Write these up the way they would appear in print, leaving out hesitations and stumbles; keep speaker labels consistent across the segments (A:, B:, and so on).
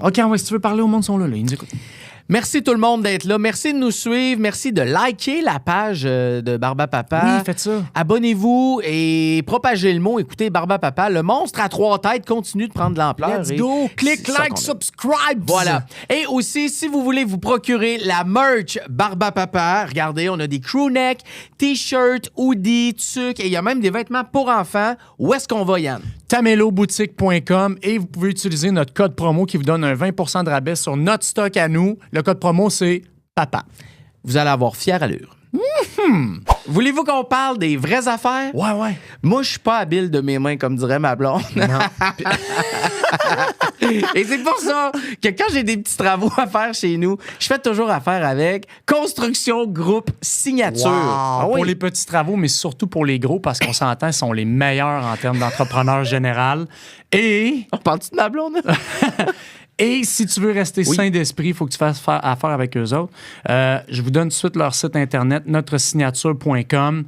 A: OK, si tu veux parler au monde, ils sont là. Ils nous écoutent.
B: Merci tout le monde d'être là. Merci de nous suivre. Merci de liker la page de Barba Papa.
A: Oui, faites ça.
B: Abonnez-vous et propagez le mot. Écoutez, Barba Papa, le monstre à 3 têtes continue de prendre de l'ampleur.
A: Let's go. Click,
B: c'est ça
A: like,
B: qu'on aime.
A: subscribe.
B: Voilà. Et aussi, si vous voulez vous procurer la merch Barba Papa, regardez, on a des crewnecks, t-shirts, hoodies, tucs et il y a même des vêtements pour enfants. Où est-ce qu'on va, Yann?
A: tameloboutique.com et vous pouvez utiliser notre code promo qui vous donne un 20% de rabais sur notre stock à nous. Le code promo, c'est PAPA.
B: Vous allez avoir fière allure. Voulez-vous qu'on parle des vraies affaires?
A: Ouais.
B: Moi, je suis pas habile de mes mains, comme dirait ma blonde.
A: Non.
B: Et c'est pour ça que quand j'ai des petits travaux à faire chez nous, je fais toujours affaire avec Construction Groupe Signature.
A: Wow.
B: Ah oui.
A: Pour les petits travaux, mais surtout pour les gros, parce qu'on s'entend, ils sont les meilleurs en termes d'entrepreneurs général. Et...
B: On parle-tu de ma blonde?
A: Et si tu veux rester sain d'esprit, il faut que tu fasses affaire avec eux autres. Je vous donne tout de suite leur site internet, notresignature.com,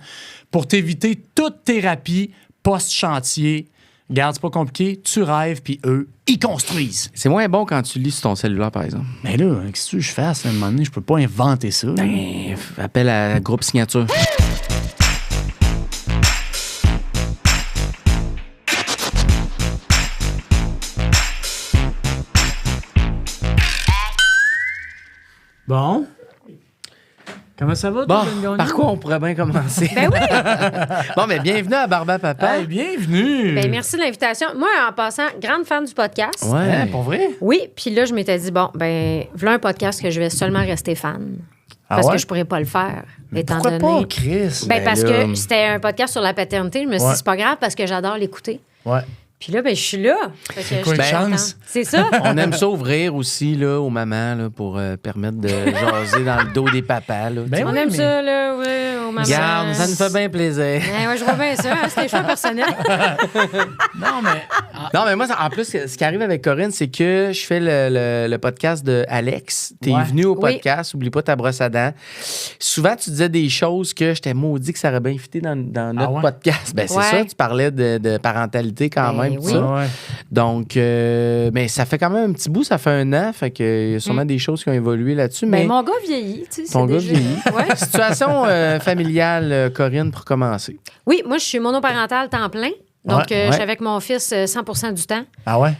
A: pour t'éviter toute thérapie post-chantier. Regarde, c'est pas compliqué. Tu rêves, puis eux, ils construisent.
B: C'est moins bon quand tu lis sur ton cellulaire, par exemple.
A: Mais là, qu'est-ce que tu veux que je fasse? À un moment donné, je peux pas inventer ça.
B: Appelle à Groupe Signature.
A: Bon. Comment ça va, toi,
B: Bon,
A: Ben Gagnon?
B: par quoi on pourrait bien commencer?
C: Ben oui!
B: Bon, mais bienvenue à Barba Papa.
A: Hey, bienvenue!
C: Ben merci de l'invitation. Moi, en passant, grande fan du podcast.
B: Ouais.
A: Hein, pour vrai?
C: Oui, puis là, je m'étais dit, bon, ben, voilà un podcast que je vais seulement rester fan. Parce que je pourrais pas le faire, étant
A: Pourquoi
C: donné...
A: pas, Chris?
C: Ben, parce
B: là,
C: que c'était un podcast sur la paternité. Je me suis dit, c'est pas grave parce que j'adore l'écouter.
A: Ouais.
C: Puis là, ben, je suis là. C'est
A: quoi, une chance?
C: C'est ça.
B: On aime ça ouvrir aussi là, aux mamans là, pour permettre de jaser dans le dos des papas. Là,
A: Ben
C: On
A: oui,
C: aime
A: mais-
C: ça, là, ouais, aux mamans.
B: Regarde, ça nous fait bien plaisir.
C: Ouais, je vois bien ça. Hein, c'est des choix personnels.
A: Non, mais...
B: Non, mais moi, en plus, ce qui arrive avec Corinne, c'est que je fais le podcast de Alex. T'es
A: Ouais.
B: venu au
C: Oui.
B: podcast, oublie pas ta brosse à dents. Souvent, tu disais des choses que j'étais maudit que ça aurait bien fité dans notre
A: ouais?
B: podcast. Ben, c'est
C: Ouais.
B: ça, tu parlais de parentalité quand
C: Ben
B: même. tout
C: oui.
B: ça.
A: Ouais.
B: Donc, mais ça fait quand même un petit bout, ça fait 1 an, fait qu'il y a sûrement des choses qui ont évolué là-dessus. Mais
C: Ben, mon gars vieillit, tu sais.
B: ton
C: c'est
B: gars
C: déjà-
B: vieillit.
C: Ouais.
B: Situation familiale, Corinne, pour commencer.
C: Oui, moi, je suis monoparentale temps plein. Donc,
A: Ouais,
C: je suis avec mon fils 100% du temps.
A: Ah ouais?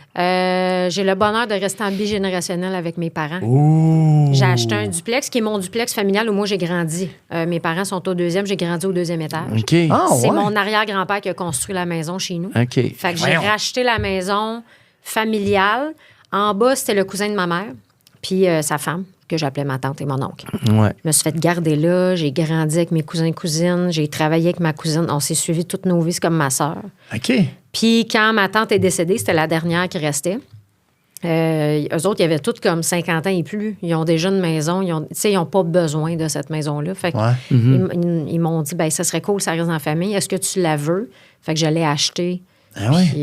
C: J'ai le bonheur de rester en bigénérationnel avec mes parents.
A: Ouh!
C: J'ai acheté un duplex qui est mon duplex familial où moi j'ai grandi. Mes parents sont au 2e, j'ai grandi au 2e étage.
B: OK.
A: Ah,
C: C'est
A: ouais?
C: mon arrière-grand-père qui a construit la maison chez nous.
B: OK.
C: Fait que j'ai
A: Voyons.
C: racheté la maison familiale. En bas, c'était le cousin de ma mère, puis sa femme, que j'appelais ma tante et mon oncle.
B: Ouais.
C: Je me suis fait garder là, j'ai grandi avec mes cousins et cousines, j'ai travaillé avec ma cousine, on s'est suivi toutes nos vies, c'est comme ma sœur.
A: OK.
C: Puis quand ma tante est décédée, c'était la dernière qui restait. Eux autres, ils avaient tous comme 50 ans et plus. Ils ont déjà une maison. Ils n'ont pas besoin de cette maison-là. Fait que
A: Ouais.
C: ils m'ont dit, ben ça serait cool, ça reste en famille. Est-ce que tu la veux? Fait que je l'ai acheté.
A: Ah ouais?
C: Puis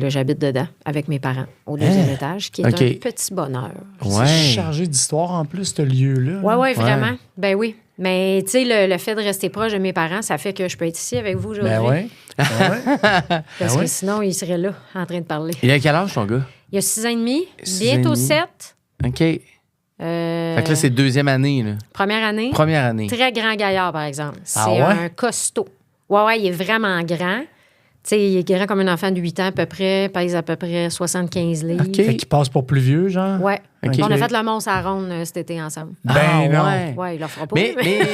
C: là, j'habite dedans avec mes parents au 2e étage, qui est
B: OK.
C: un petit bonheur.
B: Ouais.
A: C'est chargé d'histoire en plus, ce lieu-là.
C: Oui, oui, vraiment. Ben oui. Mais tu sais, le fait de rester proche de mes parents, ça fait que je peux être ici avec vous aujourd'hui.
A: Ben ouais. Ben ouais.
C: Parce
A: Ben
C: que
A: ouais.
C: sinon, ils seraient là en train de parler.
B: Il a quel âge, ton gars?
C: Il y a 6 ans et demi,
B: 6
C: bientôt
B: ans et demi.
C: 7.
B: OK. Fait que là, c'est 2e année, là.
C: Première année.
B: Première année.
C: Très grand gaillard, par exemple. C'est
A: Ah ouais?
C: un costaud. Ouais, il est vraiment grand. Tu sais, il est grand comme un enfant de 8 ans à peu près, pèse à peu près 75 livres.
B: OK.
A: Fait qu'il passe pour plus vieux, genre?
C: Ouais.
B: OK.
C: On a fait le monstre à ronde cet été ensemble.
A: Ben
B: Ah,
A: non.
B: ouais.
C: Ouais, il le fera pas.
B: Mais,
A: Ouais,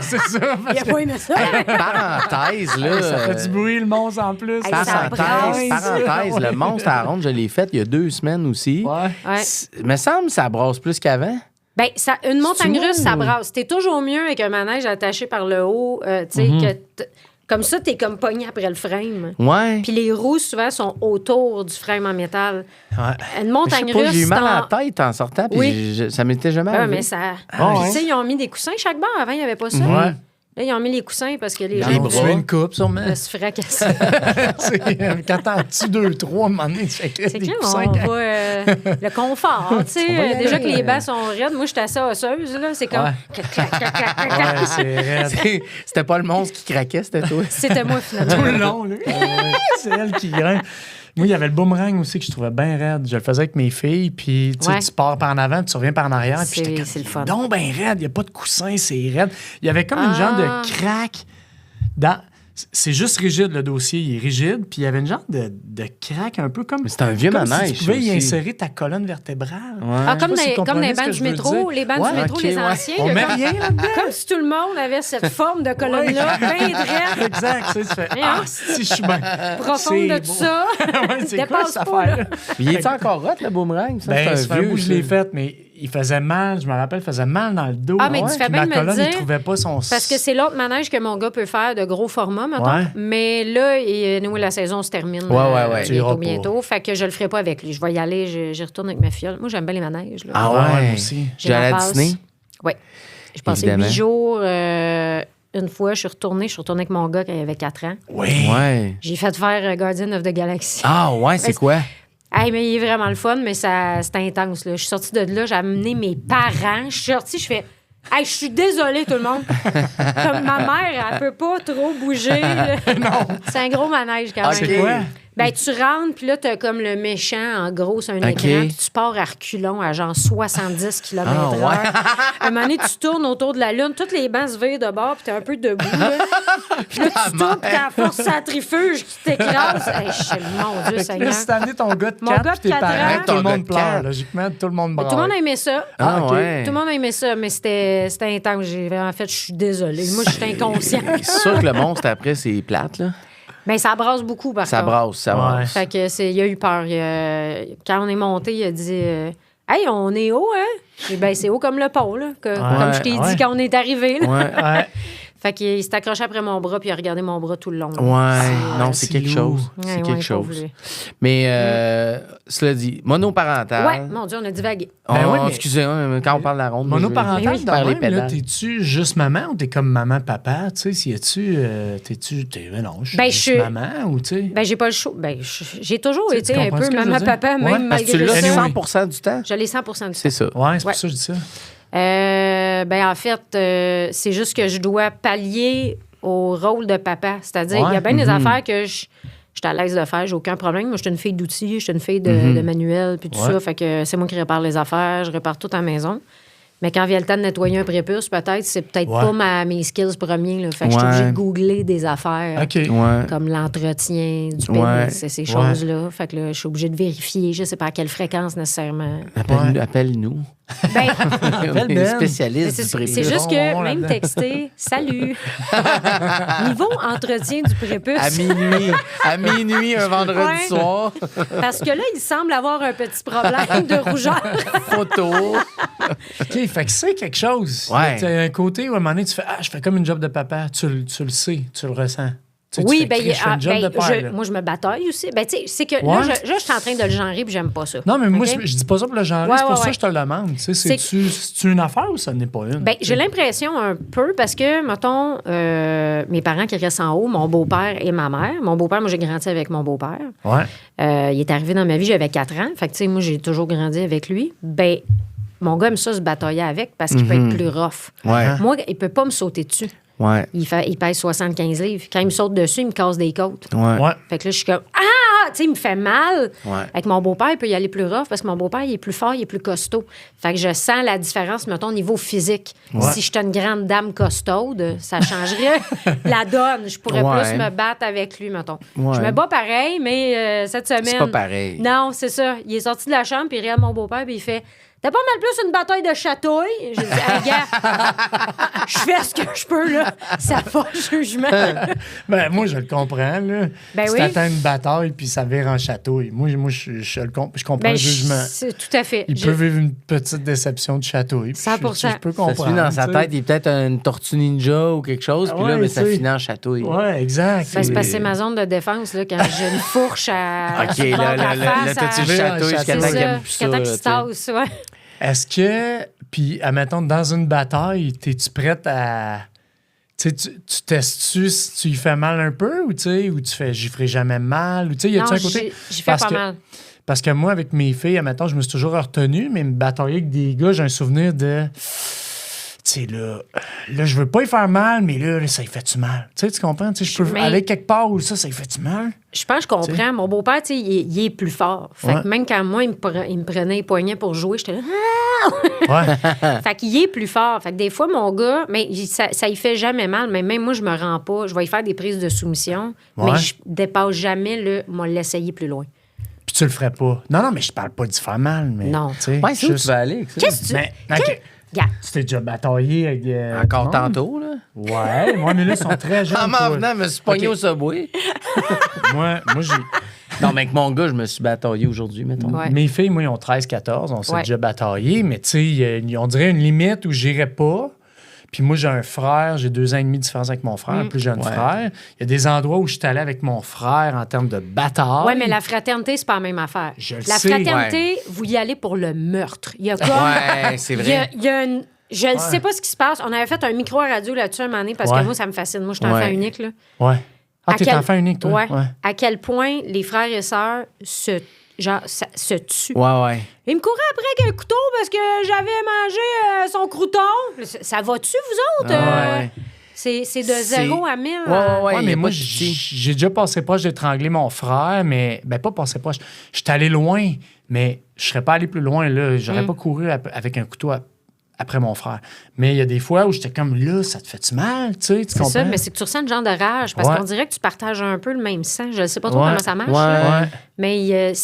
A: c'est ça.
C: il a pas aimé ça.
B: parenthèse, là.
A: Ça fait du bruit, le monstre, en plus.
C: Hey, ça brasse.
B: Parenthèse, le monstre à ronde, je l'ai fait il y a 2 semaines aussi.
A: Ouais.
C: Ouais.
B: Il me semble que ça brasse plus qu'avant.
C: Ben, une montagne
B: C'est-tu
C: russe,
B: moi,
C: ça
B: ou-
C: brasse. T'es toujours mieux avec un manège attaché par le haut, tu sais, comme ça, t'es comme pogné après le frame.
B: Ouais.
C: Puis les roues, souvent, sont autour du frame en métal.
A: Ouais.
C: Une
B: Je sais
C: montagne
B: pas,
C: russe,
B: j'ai eu mal à
C: c'est en-
B: la tête en sortant, puis
C: Oui.
B: ça m'était jamais
C: Ouais,
B: arrivé.
C: mais ça.
A: Ah,
C: Puis,
A: ouais.
C: tu sais, ils ont mis des coussins chaque bar. Avant, il n'y avait pas ça.
A: Ouais.
C: Là, ils ont mis les coussins parce que les
B: Dans
C: gens
B: les
A: J'ai
B: bras.
A: tué une coupe, sûrement.
C: voulaient se fracasser.
A: Quand t'en tues 2, 3, à un moment donné, tu fais que
C: C'est
A: des
C: clair,
A: coussins.
C: on voit le confort. Tu sais,
A: On va y
C: déjà
A: aller.
C: que les bancs sont raides, moi, j'étais assez osseuse. Là. C'est comme.
A: Ouais.
C: Clac, clac, clac, clac, clac, clac.
A: Ouais, c'est raide.
B: C'était pas le monstre qui craquait, c'était toi.
C: C'était moi,
A: Tout
C: finalement.
A: le long, là. C'est elle qui grimpe. Moi, il y avait le boomerang aussi que je trouvais bien raide. Je le faisais avec mes filles, puis tu pars par en avant, puis tu reviens par en arrière. Puis j'étais
C: C'est le fun.
A: donc bien raide. Il n'y a pas de coussin, c'est raide. Il y avait comme une genre de craque dans... C'est juste rigide, le dossier. Il est rigide. Puis il y avait une genre de craque un peu comme...
D: Mais c'est un vieux
A: comme
D: manège,
A: si tu pouvais y
D: aussi.
A: insérer ta colonne vertébrale.
C: Ah,
A: Je sais
C: comme
A: pas si vous
C: dans
A: comprenez
C: les
A: ce
C: bancs
A: que
C: du
A: je veux
C: métro,
A: dire.
C: les bancs
A: Ouais,
C: du métro,
D: ok,
C: les
D: ouais.
C: anciens.
A: On
C: là,
A: met
C: comme-
A: rien là-dedans.
C: Comme si tout le monde avait cette forme de colonne-là, bien droite,
A: Exact. Tu sais, tu fais...
C: Et
A: Ah,
C: hein?
A: si je suis bien.
C: profonde de
A: C'est
C: tout
A: beau.
C: ça.
A: Ouais, c'est quoi
C: Dépasse
A: cette
C: pas, là.
A: affaire-là?
D: Puis il est encore hot, le boomerang? Ça,
A: Ben,
D: c'est
A: ça fait un bout que je l'ai
D: ça.
A: fait, mais il faisait mal. Je me rappelle, il faisait mal dans le dos.
C: Ah, mais tu fais
A: Puis
C: bien
A: ma
C: de me
A: colonne,
C: dire,
A: il trouvait pas son...
C: Parce que c'est l'autre manège que mon gars peut faire de gros format, mettons.
A: Ouais.
C: Mais là, nous, la saison se termine
D: Ouais.
A: Tu iras
C: bientôt. Fait que je le ferai pas avec lui. Je vais y aller, j'y retourne avec ma fiole. Moi, j'aime bien les manèges. Là.
D: Ah
A: Ouais,
D: ouais?
A: moi aussi.
D: J'ai allé à Disney?
C: Oui. J'ai passé
D: Évidemment.
C: 8 jours. Une fois, je suis retournée avec mon gars quand il avait 4 ans.
A: Oui.
D: Ouais.
C: J'ai fait faire Guardian of the Galaxy.
D: Ah ouais, c'est quoi?
C: Hey, mais il est vraiment le fun, mais c'était intense. Là. Je suis sortie de là, j'ai amené mes parents. Je suis sortie, je fais... Hey, je suis désolée, tout le monde. Comme ma mère, elle peut pas trop bouger. Non. C'est un gros manège quand même.
D: Ok.
A: C'est quoi?
C: Ben, tu rentres, puis là, t'as comme le méchant, en gros, sur un
D: Ok.
C: écran, puis tu pars à reculons à genre 70 km/h.
D: Ah, ouais.
C: À un moment donné, tu tournes autour de la Lune, toutes les bancs se virent de bord, puis t'es un peu debout, là. Puis là, tu tournes, puis t'as la force centrifuge qui t'écrase. Hey, je sais, mon Dieu,
A: Fait que là,
C: Seigneur.
A: cette année, ton gars de
C: Mon
A: 4
C: gars
A: puis
C: de
A: tes
C: 4
A: parents,
C: ans.
A: tout le
D: Ton gars
A: monde
D: de
A: pleure.
D: quatre.
A: Logiquement, tout le monde braille.
C: Tout le monde a aimé ça.
D: Ah
A: ok.
D: ouais.
C: Tout le monde a aimé ça, mais c'était intense. J'ai vraiment fait, je suis désolée. Moi, je suis inconsciente.
D: C'est sûr que le monstre, après, c'est plate, là.
C: Mais ça brasse beaucoup, par
D: Ça
C: contre.
D: brasse, ça
A: Ouais.
D: brasse.
C: Fait que il a eu peur. Quand on est monté, il a dit Hey, on est haut, hein? J'ai dit, ben, c'est haut comme le pôle, là, comme je t'ai
A: ouais.
C: dit quand on est arrivé. Là.
D: Ouais.
A: Ouais.
C: Fait qu'il s'est accroché après mon bras, puis il a regardé mon bras tout le long. là.
D: Ouais, non,
A: c'est
D: c'est quelque
A: lourd.
D: chose.
C: Ouais,
D: C'est
C: ouais,
D: quelque
C: pauvre
D: chose.
C: lui.
D: Mais, cela dit, monoparental.
C: Ouais, mon Dieu, on a divagué.
D: Oh,
A: Ben oui, mais-
D: excusez-moi, mais quand on parle de la ronde, moi,
A: Monoparental,
C: Ben oui.
A: de
D: perds les
A: même, là,
D: pédales.
A: t'es-tu juste maman ou t'es comme maman-papa? Tu sais, si tu ben non, je suis
C: Ben,
A: juste
C: je suis-
A: maman ou tu sais...
C: Ben, j'ai pas le choix. Ben, j'ai toujours
A: Tu
C: été
A: comprends
C: un
A: ce
C: peu
A: que je veux
C: maman-papa,
A: dire?
C: même
A: Ouais,
D: Parce que tu
C: malgré
D: l'as
C: ça.
A: Anyway.
D: 100% du temps.
C: Je l'ai 100 du temps.
D: C'est ça.
A: Ouais, c'est
C: Ouais.
A: pour ça que je dis ça.
C: Ben, en fait, c'est juste que je dois pallier au rôle de papa. C'est-à-dire, il y a
A: Ouais.
C: bien des affaires que je suis à l'aise de faire, j'ai aucun problème. Moi, je suis une fille d'outils, je suis une fille de manuel, puis tout
A: Ouais.
C: ça. Fait que c'est moi qui répare les affaires, je répare tout à la maison. Mais quand vient le temps de nettoyer un prépuce, peut-être, c'est peut-être
A: Ouais.
C: pas mes skills premiers. Là. Fait que je suis
D: Ouais.
C: obligée de googler des affaires.
A: OK.
D: Ouais.
C: Comme l'entretien du pénis,
D: Ouais.
C: ces choses-là. Fait que là, je suis obligée de vérifier. Je sais pas à quelle fréquence nécessairement.
D: Appelle-nous.
C: Ben,
D: On est
A: Ben.
D: spécialistes du
C: c'est
D: prépuce.
C: juste
A: On
C: que
A: va
C: même
A: là-dedans.
C: texter, salut. Niveau entretien du prépuce.
D: À minuit, un vendredi
C: Ouais.
D: soir,
C: Parce que là, il semble avoir un petit problème de rougeur.
D: photo.
A: OK, fait que c'est quelque chose.
D: Ouais.
A: T'as un côté où à un moment donné, tu fais « Ah, je fais comme une job de papa. » Tu le sais, tu le ressens. Tu sais, tu
C: Oui,
A: fais,
C: ben,
A: Chris, je fais une job de père, là.
C: moi, je me bataille aussi. Ben, tu sais, c'est que
A: Ouais.
C: là, je suis en train de le genrer puis j'aime pas ça.
A: Non, mais moi,
C: OK?
A: je dis pas ça pour le genre.
C: Ouais,
A: c'est pour
C: ouais,
A: ça
C: ouais.
A: que je te le demande. Tu sais,
C: C'est-
A: c'est-tu une affaire ou ça n'est pas une?
C: Ben, j'ai l'impression un peu parce que, mettons, mes parents qui restent en haut, mon beau-père et ma mère. Mon beau-père, moi, j'ai grandi avec mon beau-père.
A: Ouais.
C: Il est arrivé dans ma vie, j'avais 4 ans. Fait que, tu sais, moi, j'ai toujours grandi avec lui. Ben, mon gars aime ça se batailler avec parce qu'il peut être plus rough.
D: Ouais.
C: Moi, il peut pas me sauter dessus.
D: Ouais.
C: Il pèse 75 livres. Quand il me saute dessus, il me casse des côtes.
D: Ouais.
A: Ouais.
C: Fait que là, je suis comme Ah! Tu sais, il me fait mal.
D: Ouais.
C: Avec mon beau-père, il peut y aller plus rough parce que mon beau-père, il est plus fort, il est plus costaud. Fait que je sens la différence, mettons, au niveau physique. Si j'étais une grande dame costaude, ça changerait la donne. Je pourrais
D: Ouais.
C: plus me battre avec lui, mettons.
D: Ouais.
C: Je me bats pareil, mais cette semaine.
D: C'est pas pareil.
C: Non, c'est ça. Il est sorti de la chambre, puis il regarde mon beau-père, puis il fait T'as pas mal plus une bataille de chatouilles? J'ai dit, hey, gars, je fais ce que je peux, là. Ça va, jugement.
A: Ben, moi, je le comprends, là.
C: Ben
A: si
C: oui.
A: t'attends une bataille puis ça vire en chatouille. Moi je comprends
C: Ben,
A: le jugement.
C: c'est tout à fait.
A: Il peut vivre une petite déception de chatouille. puis
C: 100%.
A: Je peux
D: Ça
A: comprendre.
D: se finit dans sa
A: tu sais.
D: tête, il est peut-être une tortue ninja ou quelque chose, puis là,
A: Ouais,
D: mais ça
A: tu sais.
D: finit en chatouille.
A: Ouais, exact.
C: Ben, c'est parce que c'est ma zone de défense, là, quand j'ai une fourche à.
D: OK,
C: sur le bord
D: là,
C: de la
D: là,
C: face,
D: t'as-tu le
C: à-
D: chatouille jusqu'à
A: C'est
D: temps
C: C'est
D: qu'il
C: ça,
D: aime plus
C: jusqu'à
D: ça.
C: temps
D: là,
C: qu'il se
D: tu sais.
C: tasse, ouais.
A: Est-ce que, puis, admettons, dans une bataille, es-tu prête à. Tu sais, tu testes-tu si tu y fais mal un peu ou tu fais j'y ferai jamais mal? Ou tu sais, y a-tu
C: Non,
A: un côté.
C: j'y fais
A: Parce
C: pas
A: que-
C: mal.
A: Parce que moi, avec mes filles, admettons, je me suis toujours retenu, mais me batailler avec des gars, j'ai un souvenir de. Tu tu sais, là, je veux pas y faire mal, mais là ça y fait-tu mal? Tu sais, tu comprends? Tu sais, je peux
C: Mais-
A: aller quelque part où ça y fait-tu mal?
C: Je pense que je comprends.
A: T'sais.
C: Mon beau-père, tu sais, il est plus fort. Fait
A: Ouais.
C: que même quand moi, il me prenait les poignets pour jouer, j'étais là.
A: Ouais.
C: Fait qu'il est plus fort. Fait que des fois, mon gars, mais ça y fait jamais mal. Mais même moi, je me rends pas. Je vais y faire des prises de soumission,
A: Ouais.
C: mais je dépasse jamais le. Moi, l'essayer plus loin.
A: Puis tu le ferais pas. Non, mais je parle pas d'y faire mal, mais.
C: Non.
A: Tu sais,
D: Ouais, c'est où
A: juste-
D: tu vas aller avec ça?
C: Qu'est-ce que tu.
A: Mais, OK.
C: Regarde.
A: Tu t'es déjà bataillé avec.
D: Encore
A: du monde?
D: tantôt, là.
A: Ouais, moi, mais là, ils sont très jeunes.
D: En m'en
A: toi.
D: venant, je me suis pogné
A: Ok.
D: au Subway.
A: Moi, j'ai.
D: Non, mais avec mon gars, je me suis bataillé aujourd'hui, mettons.
C: Ouais.
A: Mes filles, moi, ils ont 13-14. On s'est
C: Ouais.
A: déjà bataillé, mais tu sais, on dirait une limite où j'irais pas. Puis moi, j'ai un frère, j'ai 2 ans et demi de différence avec mon frère, un plus jeune
D: Ouais.
A: frère. Il y a des endroits où je suis allé avec mon frère en termes de bataille.
C: Ouais, mais la fraternité, c'est pas la même affaire.
A: Je le
C: La
A: sais.
C: fraternité, vous y allez pour le meurtre. Il y a comme.
D: Ouais, c'est
C: Il y a,
D: vrai.
C: il y a une. Je ne sais pas ce qui se passe. On avait fait un micro à radio là-dessus un moment donné parce
A: Ouais.
C: que moi, ça me fascine. Moi, je suis enfant
D: Ouais.
C: unique. Là.
A: Ouais. Ah,
C: À
A: t'es
C: quel-
A: enfant unique, toi?
C: Ouais. À quel point les frères et sœurs se tuent.
D: Ouais, ouais.
C: Il me courait après avec un couteau parce que j'avais mangé son crouton. Ça va-tu, vous autres?
D: Ouais.
C: C'est de 0 à 1000.
D: Ouais, ouais,
A: Ouais,
D: y a
A: mais
D: pas
A: moi,
D: de pitié.
A: j'ai déjà passé proche d'étrangler mon frère, mais. Ben, pas passé proche. J'étais allé loin, mais je serais pas allé plus loin, là. J'aurais pas couru avec un couteau après mon frère. Mais il y a des fois où j'étais comme, là, ça te fait-tu mal, tu sais, tu
C: C'est
A: comprends?
C: ça, mais c'est que tu ressens une genre de rage parce
A: Ouais.
C: qu'on dirait que tu partages un peu le même sang. Je ne sais pas trop
A: Ouais.
C: comment ça marche,
D: Ouais.
C: là.
A: Ouais.
C: mais ils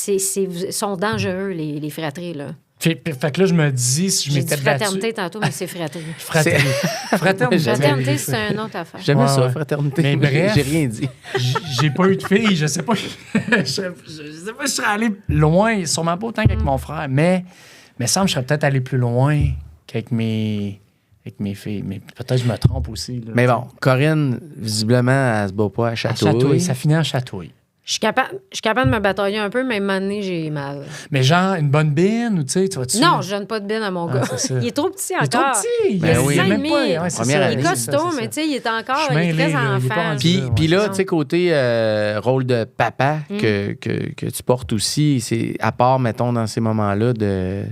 C: sont dangereux, les fratries. Là.
A: Fait que là, je me dis, si je
C: J'ai
A: m'étais
C: dit
A: battu...
C: fraternité tantôt, mais c'est fratrie.
A: Fraternité. Fraternité.
C: Fraternité, c'est une autre affaire.
D: J'aimais
A: Ouais,
D: ça,
A: ouais.
D: fraternité.
A: Mais bref.
D: J'ai rien dit.
A: J'ai pas eu de fille, je sais pas. je sais pas si je serais allé loin, sûrement pas autant qu'avec mon frère, mais il semble que je serais peut-être allé plus loin qu'avec mes filles. Mais peut-être que je me trompe aussi. Là,
D: Mais bon, Corinne, visiblement, elle se bat pas à
A: à
D: Châteauille.
A: chatouille, ça finit en chatouille.
C: Je suis capable de me batailler un peu, mais à un moment donné, j'ai mal.
A: Mais genre, une bonne bine ou tu sais, tu vas-tu.
C: Non, je donne pas de bine à mon gars.
A: c'est ça.
C: Il est trop petit
A: Il est trop
C: encore.
A: petit.
D: Ben
C: a
D: oui.
C: 6 ans et
A: même
C: demi.
A: pas. Ouais, c'est
D: Première
A: ça,
D: année.
C: Il est
A: c'est
C: costaud,
A: ça, c'est
C: mais
A: ça.
C: tu sais, il est encore
A: Je suis
C: il est
A: mêlé,
C: très
A: là, il est pas
C: enfant.
A: rendu
D: Puis,
A: Ouais.
D: puis là,
C: Non.
D: tu sais, côté rôle de papa que tu portes aussi, c'est à part, mettons, dans ces moments-là de.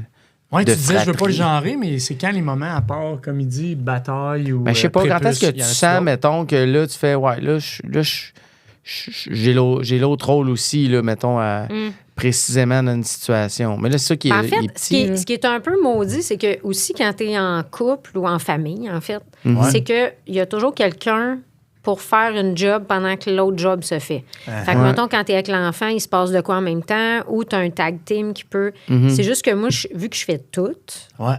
A: Ouais,
D: de
A: tu disais, je veux pas le
D: fratrie.
A: genrer, mais c'est quand les moments, à part, comme il dit, bataille ou.
D: Ben, je sais pas, quand est-ce que
A: prépuce,
D: tu
A: y en a-tu
D: sens,
A: d'autres?
D: mettons, que là, tu fais, ouais, j'ai l'autre rôle aussi, là, mettons, précisément dans une situation. Mais là, c'est ça qui est,
C: En fait,
D: il est petit. là.
C: ce qui est un peu maudit, c'est que aussi quand tu es en couple ou en famille, en fait,
A: Ouais.
C: c'est qu'il y a toujours quelqu'un pour faire une job pendant que l'autre job se fait. Fait que,
D: Ouais.
C: mettons, quand tu es avec l'enfant, il se passe de quoi en même temps, ou tu as un tag team qui peut. C'est juste que moi, vu que je fais tout,
A: Ouais.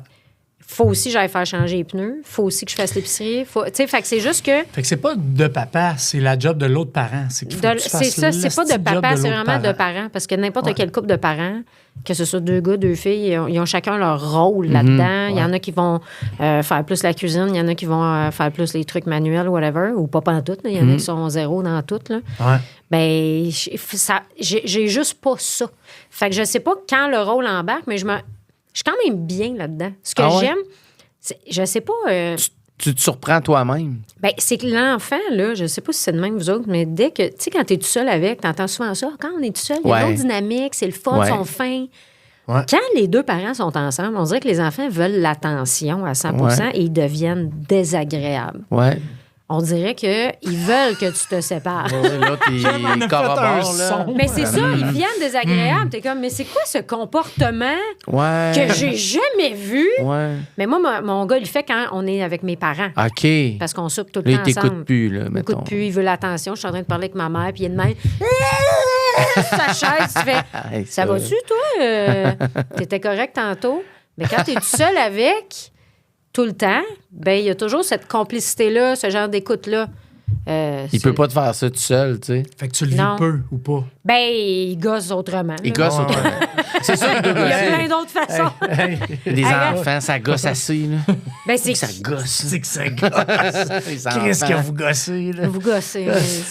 C: faut aussi que j'aille faire changer les pneus, faut aussi que je fasse l'épicerie. Tu sais, fait que c'est juste que.
A: Fait que c'est pas de papa, c'est la job de l'autre parent. C'est qu'il faut que tu
C: C'est
A: fasses
C: ça, c'est pas de
A: l'esti job
C: papa, c'est
A: l'autre
C: vraiment de
A: parent.
C: parents. Parce que n'importe
A: Ouais.
C: quel couple de parents, que ce soit 2 gars, 2 filles, ils ont chacun leur rôle là-dedans. Il y en a qui vont faire plus la cuisine, il y en a qui vont faire plus les trucs manuels, whatever, ou pas pantoute. Là. Il y en a qui sont 0 dans tout. Là.
A: Ouais.
C: Ben, j'ai juste pas ça. Fait que je sais pas quand le rôle embarque, mais je suis quand même bien là-dedans. Ce que
D: Ah ouais?
C: j'aime, je sais pas.
D: Tu te surprends toi-même.
C: Ben, c'est que l'enfant, là, je sais pas si c'est de même vous autres, mais dès que, tu sais, quand t'es tout seul avec, t'entends souvent ça. Quand on est tout seul, il y a
D: Ouais.
C: une autre dynamique, c'est le fun,
D: Ouais.
C: ils sont fins.
A: Ouais.
C: Quand les 2 parents sont ensemble, on dirait que les enfants veulent l'attention à 100
D: Ouais.
C: et ils deviennent désagréables.
D: Ouais.
C: On dirait qu'ils veulent que tu te sépares.
D: L'autre, il
A: On a fait
D: corrobore,
A: un
D: là.
A: son.
C: Mais c'est ça, ils viennent désagréables. T'es comme, mais c'est quoi ce comportement
D: Ouais.
C: que j'ai jamais vu?
D: Ouais.
C: Mais moi, mon gars, il le fait quand on est avec mes parents.
D: OK.
C: Parce qu'on soupe tout le
D: Là,
C: temps
D: il t'écoute
C: ensemble.
D: plus, là,
C: Il
D: mettons.
C: m'écoute plus, il veut l'attention. Je suis en train de parler avec ma mère, puis il est de même. Sa chaise, tu fais.
D: Hey,
C: Ça va-tu, toi? T'étais correct tantôt. Mais quand t'es tout seul avec, tout le temps, ben il y a toujours cette complicité-là, ce genre d'écoute-là.
D: Il peut pas te faire ça tout seul, tu sais.
A: Fait que tu le vis
C: Non.
A: peu ou pas.
C: Ben, il gosse autrement.
D: Il
C: là.
D: gosse autrement. C'est sûr qu'il doit
C: Il y a plein
D: gosser.
C: d'autres façons.
D: Des
C: Hey,
D: enfants, ça gosse assez, là.
C: Ben, c'est
D: Ça
C: que
D: gosse.
A: C'est que ça gosse.
D: Les
A: Qu'est-ce que
D: enfants.
A: vous gossez, là?
C: vous gossez.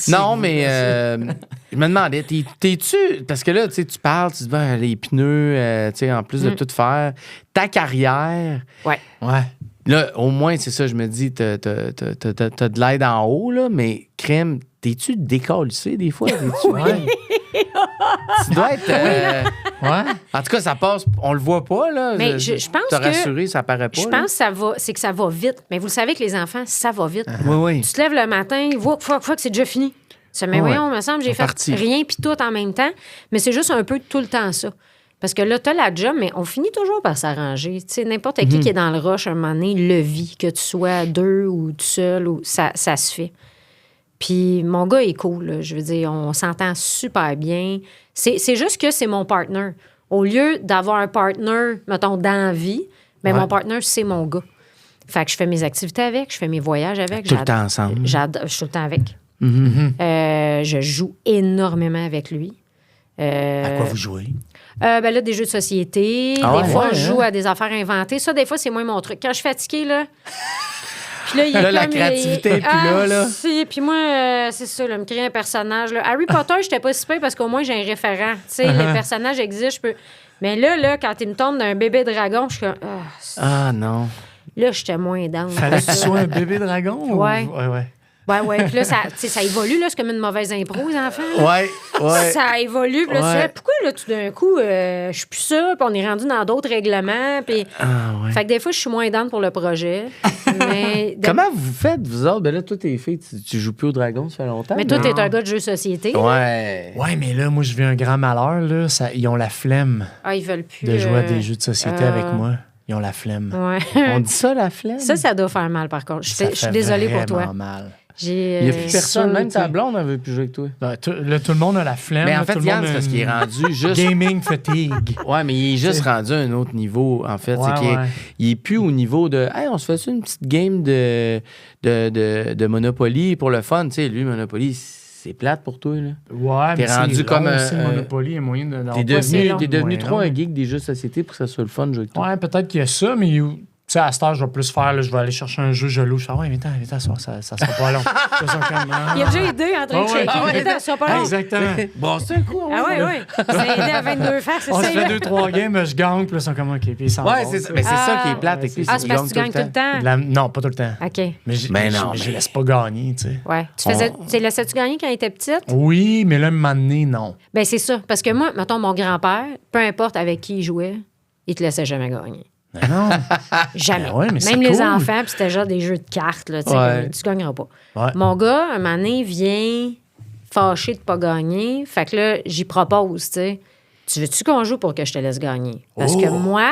D: Non, mais je me demandais, t'es-tu... Parce que là, tu sais, tu parles, tu dis, ben, les pneus, tu sais, en plus de tout faire, ta carrière,
C: Ouais.
A: Ouais.
D: Là, au moins, c'est ça, je me dis, t'as de l'aide en haut, là, mais crème, t'es-tu décalissé des fois?
A: Ouais.
D: Tu dois être...
A: Ouais.
D: En tout cas, ça passe, on le voit pas, là.
C: Mais je pense
D: T'as
C: que...
D: rassuré, ça paraît pas.
C: Je pense que ça va vite. Mais vous le savez que les enfants, ça va vite.
D: Oui, oui.
C: Tu te lèves le matin, faut que c'est déjà fini. Mais voyons, il me semble, j'ai fait
D: parti.
C: rien puis tout en même temps. Mais c'est juste un peu tout le temps ça. Parce que là, t'as la job, mais on finit toujours par s'arranger. Tu sais, n'importe qui est dans le rush, à un moment donné, le vit. Que tu sois deux ou tout seul, ça se fait. Puis mon gars est cool, là. Je veux dire, on s'entend super bien. C'est juste que c'est mon partner. Au lieu d'avoir un partner, mettons, dans la vie, mais mon partner, c'est mon gars. Fait que je fais mes activités avec, je fais mes voyages avec.
D: Tout le temps ensemble.
C: Je suis tout le temps avec. Je joue énormément avec lui.
A: À quoi vous jouez?
C: Ben là, des jeux de société.
D: Ah
C: des fois,
D: ouais,
C: je joue à des affaires inventées. Ça, des fois, c'est moins mon truc. Quand je suis fatiguée, là... Puis là, il est
D: Là, la
C: comme,
D: créativité, puis là.
C: Si, puis moi, c'est ça, là, me créer un personnage. Là. Harry Potter, j'étais pas si pire parce qu'au moins, j'ai un référent. Tu sais, les personnages existent, je peux... Mais là, quand il me tombe d'un bébé dragon, je suis comme...
D: Ah, non.
C: Là, j'étais moins down.
A: Fallait que tu sois un bébé dragon?
C: Ouais.
A: Ouais.
C: Ouais. Puis là, ça évolue, là. C'est comme une mauvaise impro, les enfants.
D: Ouais.
C: Ça évolue. Puis là,
D: Ouais.
C: pourquoi, là, tout d'un coup, je suis plus ça, puis on est rendu dans d'autres règlements, puis... Fait que des fois, je suis moins down pour le projet. Mais
D: Comment vous faites, vous autres? Ben là, toi, t'es filles, tu joues plus au dragon, ça fait longtemps.
C: Mais toi, t'es un gars de jeux de société.
D: Ouais.
A: Ouais, mais là, moi, je vis un grand malheur, là. Ils ont la flemme
C: Ah, ils veulent plus...
A: de jouer à des jeux de société avec moi. Ils ont la flemme.
C: Ouais.
D: On dit ça, la flemme?
C: Ça doit faire mal, par contre. Je
A: Ça
C: suis
A: fait
C: désolée pour
A: vraiment
C: toi.
A: mal.
D: Il n'y a plus personne, même ta
A: tu sais.
D: blonde ne veut plus jouer avec toi.
A: Là, tout le monde a la flemme.
D: Mais en
A: là,
D: fait,
A: tout le
D: Yann,
A: monde
D: c'est
A: a
D: parce qu'il est
A: une
D: rendu juste...
A: gaming fatigue.
D: Ouais, mais il est juste rendu à un autre niveau, en fait.
A: Ouais,
D: c'est qu'il
A: ouais.
D: il est plus au niveau de « Hey, on se fait une petite game de Monopoly pour le fun? » Tu sais, lui, Monopoly, c'est plate pour toi, là.
A: Ouais,
D: T'es
A: mais
D: rendu
A: c'est
D: comme
A: long
D: un-
A: aussi, Monopoly, il y a moyen de...
C: c'est long.
D: T'es devenu
A: Ouais,
D: trop
A: non.
D: un geek des jeux de société pour que ça soit le fun de jouer avec toi.
A: Ouais, peut-être qu'il y a ça, mais tu sais, à cette heure, je vais plus faire, là, je vais aller chercher un jeu, je loue. Je fais, ouais, viens-t'en, ça sera pas long. Ça sera comme,
C: Il y a déjà les deux en train de
A: Ah ouais.
C: shaker.
A: Ah ouais.
C: Attends, ça va pas long.
A: Exactement.
D: Bon, c'est un coup,
C: Ah ouais. C'est aidé à 22 faire, c'est
A: On se
C: ça.
A: fait
C: là.
A: 2-3 games, je gagne, puis là, ils sont comme, OK, puis ils s'en
D: Ouais,
A: vont,
D: c'est
A: tu
D: ça.
A: sais.
D: Mais c'est ça qui est plate.
C: Ah,
D: avec lui,
C: c'est parce que tu gagnes tout le temps.
A: Non, pas tout le temps.
C: OK.
A: Mais je laisse pas gagner, tu sais.
C: Ouais. Tu laissais-tu gagner quand il était petite?
A: Oui, mais là, un moment donné, non.
C: Ben c'est ça. Parce que moi, mettons, mon grand-père, peu importe avec qui il jouait, il te laissait jamais gagner.
A: Non.
C: Jamais.
A: Ben ouais, mais c'est
C: Même les
A: cool.
C: enfants, puis c'était genre des jeux de cartes, là, tu sais,
D: Ouais.
C: comme, tu gagneras pas.
A: Ouais.
C: Mon gars, un moment donné, vient fâché de pas gagner. Fait que là, j'y propose, tu sais. Tu veux-tu qu'on joue pour que je te laisse gagner? Parce que moi,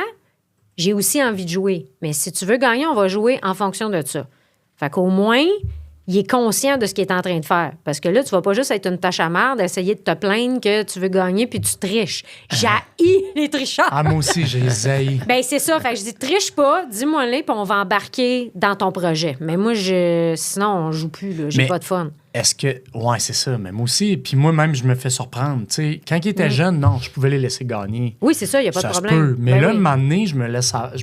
C: j'ai aussi envie de jouer. Mais si tu veux gagner, on va jouer en fonction de ça. Fait qu'au moins, il est conscient de ce qu'il est en train de faire. Parce que là, tu vas pas juste être une tâche à marde, essayer de te plaindre que tu veux gagner puis tu triches. J'haïs les tricheurs.
A: Ah, moi aussi, j'ai zaï.
C: Ben c'est ça. Fait que je dis, triche pas, dis-moi-les, puis on va embarquer dans ton projet. Mais moi, sinon, on joue plus, là. J'ai
A: Mais-
C: pas de fun.
A: Est-ce que. Ouais, c'est ça. Mais moi aussi. Puis moi-même, je me fais surprendre. Tu sais, quand il était jeune, non, je pouvais les laisser gagner.
C: Oui, c'est ça, il n'y a pas
A: Ça
C: de
A: se
C: problème.
A: peut. Mais
C: Ben
A: là,
C: oui.
A: un moment donné, je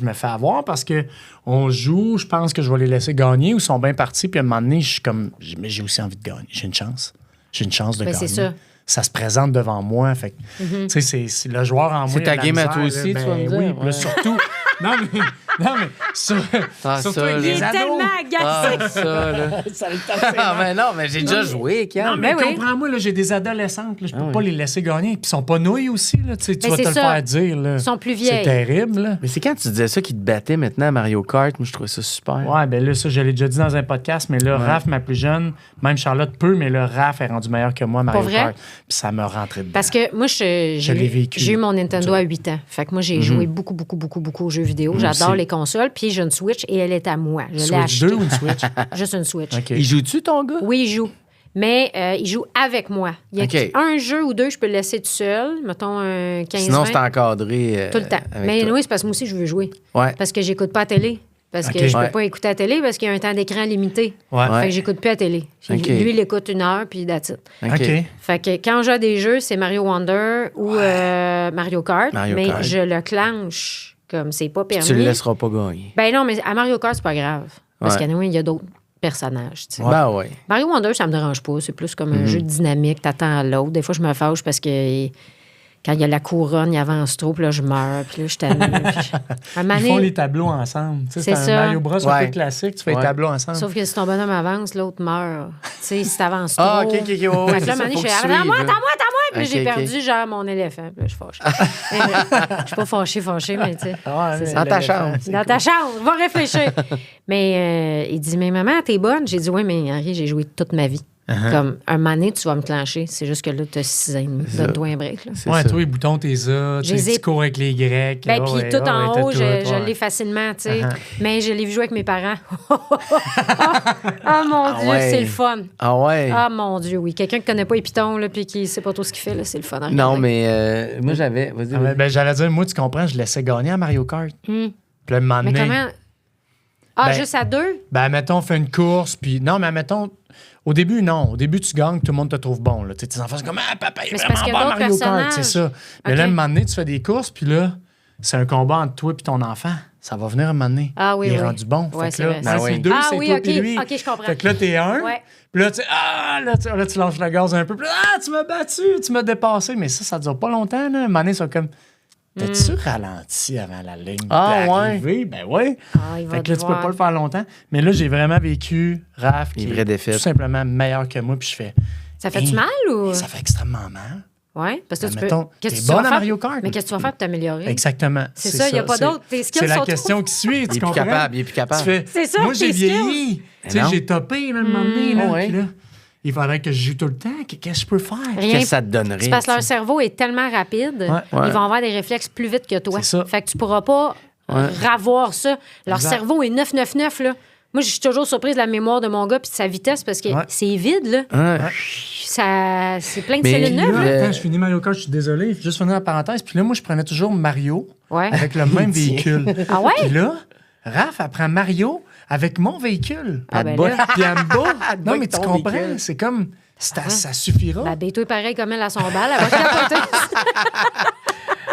A: me fais avoir parce que on joue, je pense que je vais les laisser gagner ou ils sont bien partis. Puis à un moment donné, je suis comme. Mais j'ai aussi envie de gagner. J'ai une chance. J'ai une chance de
C: Ben,
A: gagner.
C: c'est ça.
A: Ça se présente devant moi. Fait que, tu sais, c'est le joueur en moi.
D: C'est
A: il a
D: ta
A: de la
D: game à
A: misère,
D: toi
A: là.
D: aussi, tu
A: Ben
D: vas me dire,
A: Oui,
D: ouais.
A: puis là, surtout. non, mais
D: Ah,
A: surtout
D: ça,
A: avec
D: là.
C: Il
A: les
C: est
A: ados.
C: tellement agacé.
D: Ah, ça, là.
A: Ça le tape,
D: Ah, mais non, mais j'ai déjà joué,
A: Non,
D: Cam.
A: mais
C: Ben oui.
A: comprends-moi, là, j'ai des adolescentes, là, je peux pas les laisser gagner. Puis ils sont pas nouilles aussi, là, tu sais, tu
C: Ben,
A: vas te
C: c'est
A: le
C: ça.
A: faire dire. Là.
C: Ils sont plus
A: C'est
C: vieilles.
A: terrible, là.
D: Mais c'est quand tu disais ça qu'il te battait maintenant à Mario Kart, moi, je trouvais ça super.
A: Ouais, ben là, ça, je l'ai déjà dit dans un podcast, mais là, Raph, ma plus jeune, même Charlotte peut, mais là, Raph est rendu meilleur que moi, Mario
C: Pour vrai?
A: Kart. Puis ça me rentrait dedans.
C: Parce que moi,
A: Je l'ai vécu.
C: j'ai eu mon Nintendo à 8 ans. Fait que moi, j'ai joué beaucoup aux jeux vidéo. J'adore
A: aussi.
C: les consoles. Puis j'ai une Switch et elle est à moi. Je l'ai
A: Switch
C: achetée.
A: 2 ou une Switch?
C: Juste une Switch.
A: OK.
D: Il joue-tu, ton gars?
C: Oui, il joue. Mais il joue avec moi. Il y a
D: OK.
C: un jeu ou deux, je peux le laisser tout seul. Mettons un 15
D: Sinon,
C: 20.
D: c'est encadré.
C: Tout le temps.
D: avec
C: Mais
D: toi.
C: oui, c'est parce que moi aussi, je veux jouer.
D: Ouais.
C: Parce que j'écoute pas la télé. Parce que
A: OK.
C: je peux
D: Ouais.
C: pas écouter la télé parce qu'il y a un temps d'écran limité.
A: Ouais.
D: Ouais.
C: Fait que j'écoute plus la télé.
D: OK.
C: Lui, il écoute 1 heure, puis that's it.
A: OK.
C: Fait que quand je joue à des jeux, c'est Mario Wonder ou Mario Kart.
D: Mario
C: mais
D: Kart.
C: je le clenche comme c'est pas permis.
D: Tu le laisseras pas gagner.
C: Ben non, mais à Mario Kart, c'est pas grave. Parce
D: Ouais.
C: qu'anyway, il y a d'autres personnages. tu sais.
D: Ben ouais.
C: Mario Wonder, ça me dérange pas. C'est plus comme un jeu dynamique, t'attends à l'autre. Des fois, je me fâche parce que quand il y a la couronne, il avance trop, puis là, je meurs, puis là, je t'amuse. Un moment
A: Ils
C: donné,
A: font les tableaux ensemble. Tu sais,
C: C'est
A: c'est
C: ça.
A: un Mario Bros un
D: Ouais.
A: peu classique, tu fais les
D: Ouais.
A: tableaux ensemble.
C: Sauf que si ton bonhomme avance, l'autre meurt. Tu sais, si t'avances trop.
D: Ah, OK, OK, OK. Ouais,
C: Fait que là, un moment donné, je fais attends-moi. Puis là,
D: Ok,
C: j'ai
D: ok.
C: perdu, genre, mon éléphant. Puis là, je suis fâchée. Je suis pas fâchée, mais tu sais.
A: Ouais,
C: C'est
D: Dans ta chambre.
C: Dans ta chambre, va réfléchir. Mais il dit, mais maman, t'es bonne? J'ai dit, oui, mais Henri, j'ai joué toute ma vie. Comme un moment donné, tu vas me clencher. C'est juste que là, t'as 6 ans et demi. Donne-toi un break. Là.
D: C'est
A: Ouais,
D: ça.
A: toi, les boutons, t'es ça.
C: Je les ai-
A: Tu cours avec les Grecs.
C: Ben, puis
A: ouais,
C: tout
A: ouais,
C: en
A: t'as
C: haut,
A: tout,
C: je
A: ouais.
C: l'ai facilement, tu sais. Mais je l'ai vu jouer avec mes parents. Ah, mon Dieu,
D: ouais.
C: c'est le fun.
D: Ah ouais?
C: Ah, mon Dieu, oui. Quelqu'un qui connaît pas les pitons, là, puis qui sait pas trop ce qu'il fait, là, c'est le fun. à
D: Non,
C: regarder.
D: mais moi, j'avais... Vas-y,
A: Ah,
D: vas-y.
A: ben, j'allais dire, moi, tu comprends, je laissais gagner à Mario Kart. Puis là, un moment
C: Mais
A: donné,
C: comment... Ah,
A: Ben,
C: juste à 2?
A: ben, mettons, on fait une course, puis non, mais mettons, au début, non. Au début, tu gagnes, tout le monde te trouve bon. Là. Tu sais, tes enfants, c'est comme, ah, papa, il est
C: Mais c'est parce
A: vraiment
C: qu'il y
A: bon
C: a
A: à
C: d'autres
A: Mario Kart, c'est ça. Mais là,
C: OK.
A: un moment donné, tu fais des courses, puis là, c'est un combat entre toi et ton enfant. Ça va venir un moment donné.
C: Ah oui,
A: Il est
C: oui.
A: rendu bon.
C: Ouais,
A: fait
C: c'est
A: que là,
C: vrai,
A: quand
D: c'est
A: c'est
D: vrai.
A: deux,
C: Ah
A: c'est
C: oui,
A: toi
C: OK.
A: et lui.
C: OK, je comprends.
A: Fait que là, t'es un.
C: Ouais.
A: Puis là, là, tu lâches la gaz un peu. Puis là, tu m'as battu, tu m'as dépassé. Mais ça dure pas longtemps. Là. Un moment donné, c'est comme, t'as-tu ralenti avant la ligne
D: Ah,
A: d'arrivée? Ben oui.
C: Ah, il va
A: Fait que là,
C: te
A: tu peux
C: voir.
A: pas le faire longtemps. Mais là, j'ai vraiment vécu Raph, qui
D: Les vraies
A: est
D: défaites.
A: tout simplement meilleur que moi. Puis je fais,
C: Ça fait-tu
A: Hey,
C: mal ou...
A: ça fait extrêmement mal.
C: Oui, parce que
A: Ben,
C: tu
A: mettons,
C: peux... Qu'est-ce
A: t'es
C: que tu vas
A: bonne à
C: faire?
A: Mario Kart.
C: Mais qu'est-ce que tu vas faire pour t'améliorer?
A: Exactement.
C: C'est ça, il y a pas
A: C'est-
C: d'autre. Tes skills
A: C'est la
C: sont
A: question qui suit,
D: Il est
A: tu
D: plus
A: comprends?
D: capable, il est plus capable.
A: Tu fais,
C: C'est ça,
A: moi, j'ai
C: tes skills.
A: vieilli. Tu sais,
D: non.
A: j'ai topé, là, un moment donné, là,
D: ouais.
A: puis là, il faudrait que je joue tout le temps. Qu'est-ce que je peux faire?
C: Rien.
D: Qu'est-ce que ça te donnerait?
C: C'est parce que leur cerveau est tellement rapide,
A: Ouais.
C: ils vont avoir des réflexes plus vite que toi.
A: C'est ça.
C: Fait que tu pourras pas ravoir ça. Leur
A: Exact.
C: cerveau est 999, là. Moi, je suis toujours surprise de la mémoire de mon gars puis de sa vitesse parce que
A: Ouais.
C: c'est vide, là.
D: Ouais.
C: C'est plein de
D: Mais
C: cellules neuves,
A: Là,
C: là.
A: attends, je finis Mario Kart, je suis désolé. Juste finir la parenthèse. Puis là, moi, je prenais toujours Mario
C: Ouais.
A: avec le même véhicule.
C: Ah ouais?
A: Puis là, Raph, elle prend Mario avec mon véhicule.
C: Ah, ben
D: bat.
C: là.
A: Puis elle me bat.
D: Elle te bat
A: Non, mais
D: avec
A: tu
D: ton
A: comprends.
D: véhicule.
A: C'est comme, ça suffira.
C: Ben, toi pareil comme elle à son bal, elle va capoter.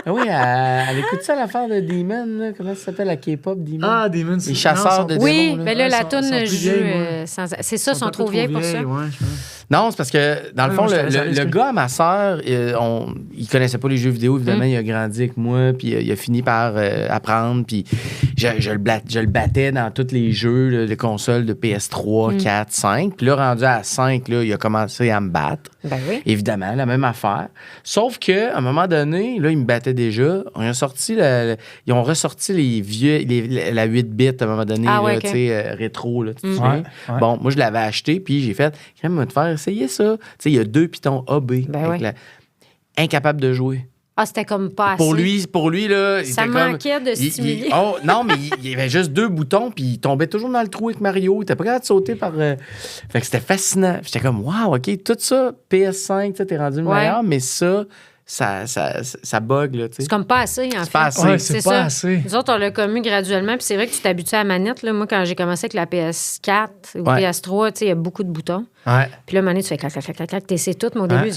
D: Ah oui, elle écoute ça, l'affaire de Demon, là. Comment ça s'appelle, la K-pop, Demon?
A: Ah, Demon.
D: Les chasseurs de
C: Oui,
D: démons, là.
C: mais là,
A: Ouais,
C: la
A: sont-
C: toune
A: sont plus
C: joue
A: vieilles, moi.
C: c'est ça, ils sont trop vieilles pour ça.
A: Ouais, je pense.
D: Non, c'est parce que, dans le
A: Ouais,
D: fond,
A: moi, je te laisse aller,
D: le
A: excuse.
D: gars à ma sœur, il connaissait pas les jeux vidéo, évidemment, il a grandi avec moi, puis il a fini par apprendre, puis je le battais dans tous les jeux là, de consoles de PS3, 4, 5. Puis là, rendu à 5, là, il a commencé à me battre.
C: Ben oui.
D: Évidemment, la même affaire. Sauf qu'à un moment donné, là, il me battait déjà. Ils ont ressorti les vieux, la 8 bits à un moment donné,
C: Ah ouais,
D: là,
C: ok.
D: tu sais, rétro, là, tu te souviens?
A: Ouais.
D: Bon, moi, je l'avais acheté, puis j'ai fait, quand même, te faire essayer ça. Tu sais, il y a 2 pitons AB.
C: Ben
D: avec
C: ouais.
D: incapable de jouer.
C: Ah, c'était comme pas assez.
D: Pour lui, là, il
C: Ça
D: était comme...
C: manquait de stimuler.
D: Oh, non, mais il y avait juste 2 boutons, puis il tombait toujours dans le trou avec Mario. Il était pas capable de sauter par... Fait que c'était fascinant. J'étais comme, wow, OK, tout ça, PS5, tu sais, t'es rendu le
C: Ouais.
D: meilleur, mais ça bug, là, tu sais.
C: C'est comme pas assez, en fait.
D: pas assez.
A: Ouais, c'est pas
C: ça.
A: assez.
C: Nous autres, on l'a commu graduellement, puis c'est vrai que tu t'habitues à la manette. Là. Moi, quand j'ai commencé avec la PS4 ou
D: Ouais.
C: PS3, tu sais, il y a beaucoup de boutons.
A: Ouais.
C: Puis là, à un moment donné, tu fais clac, clac, clac, clac, clac, t'essaies tout, mais au début,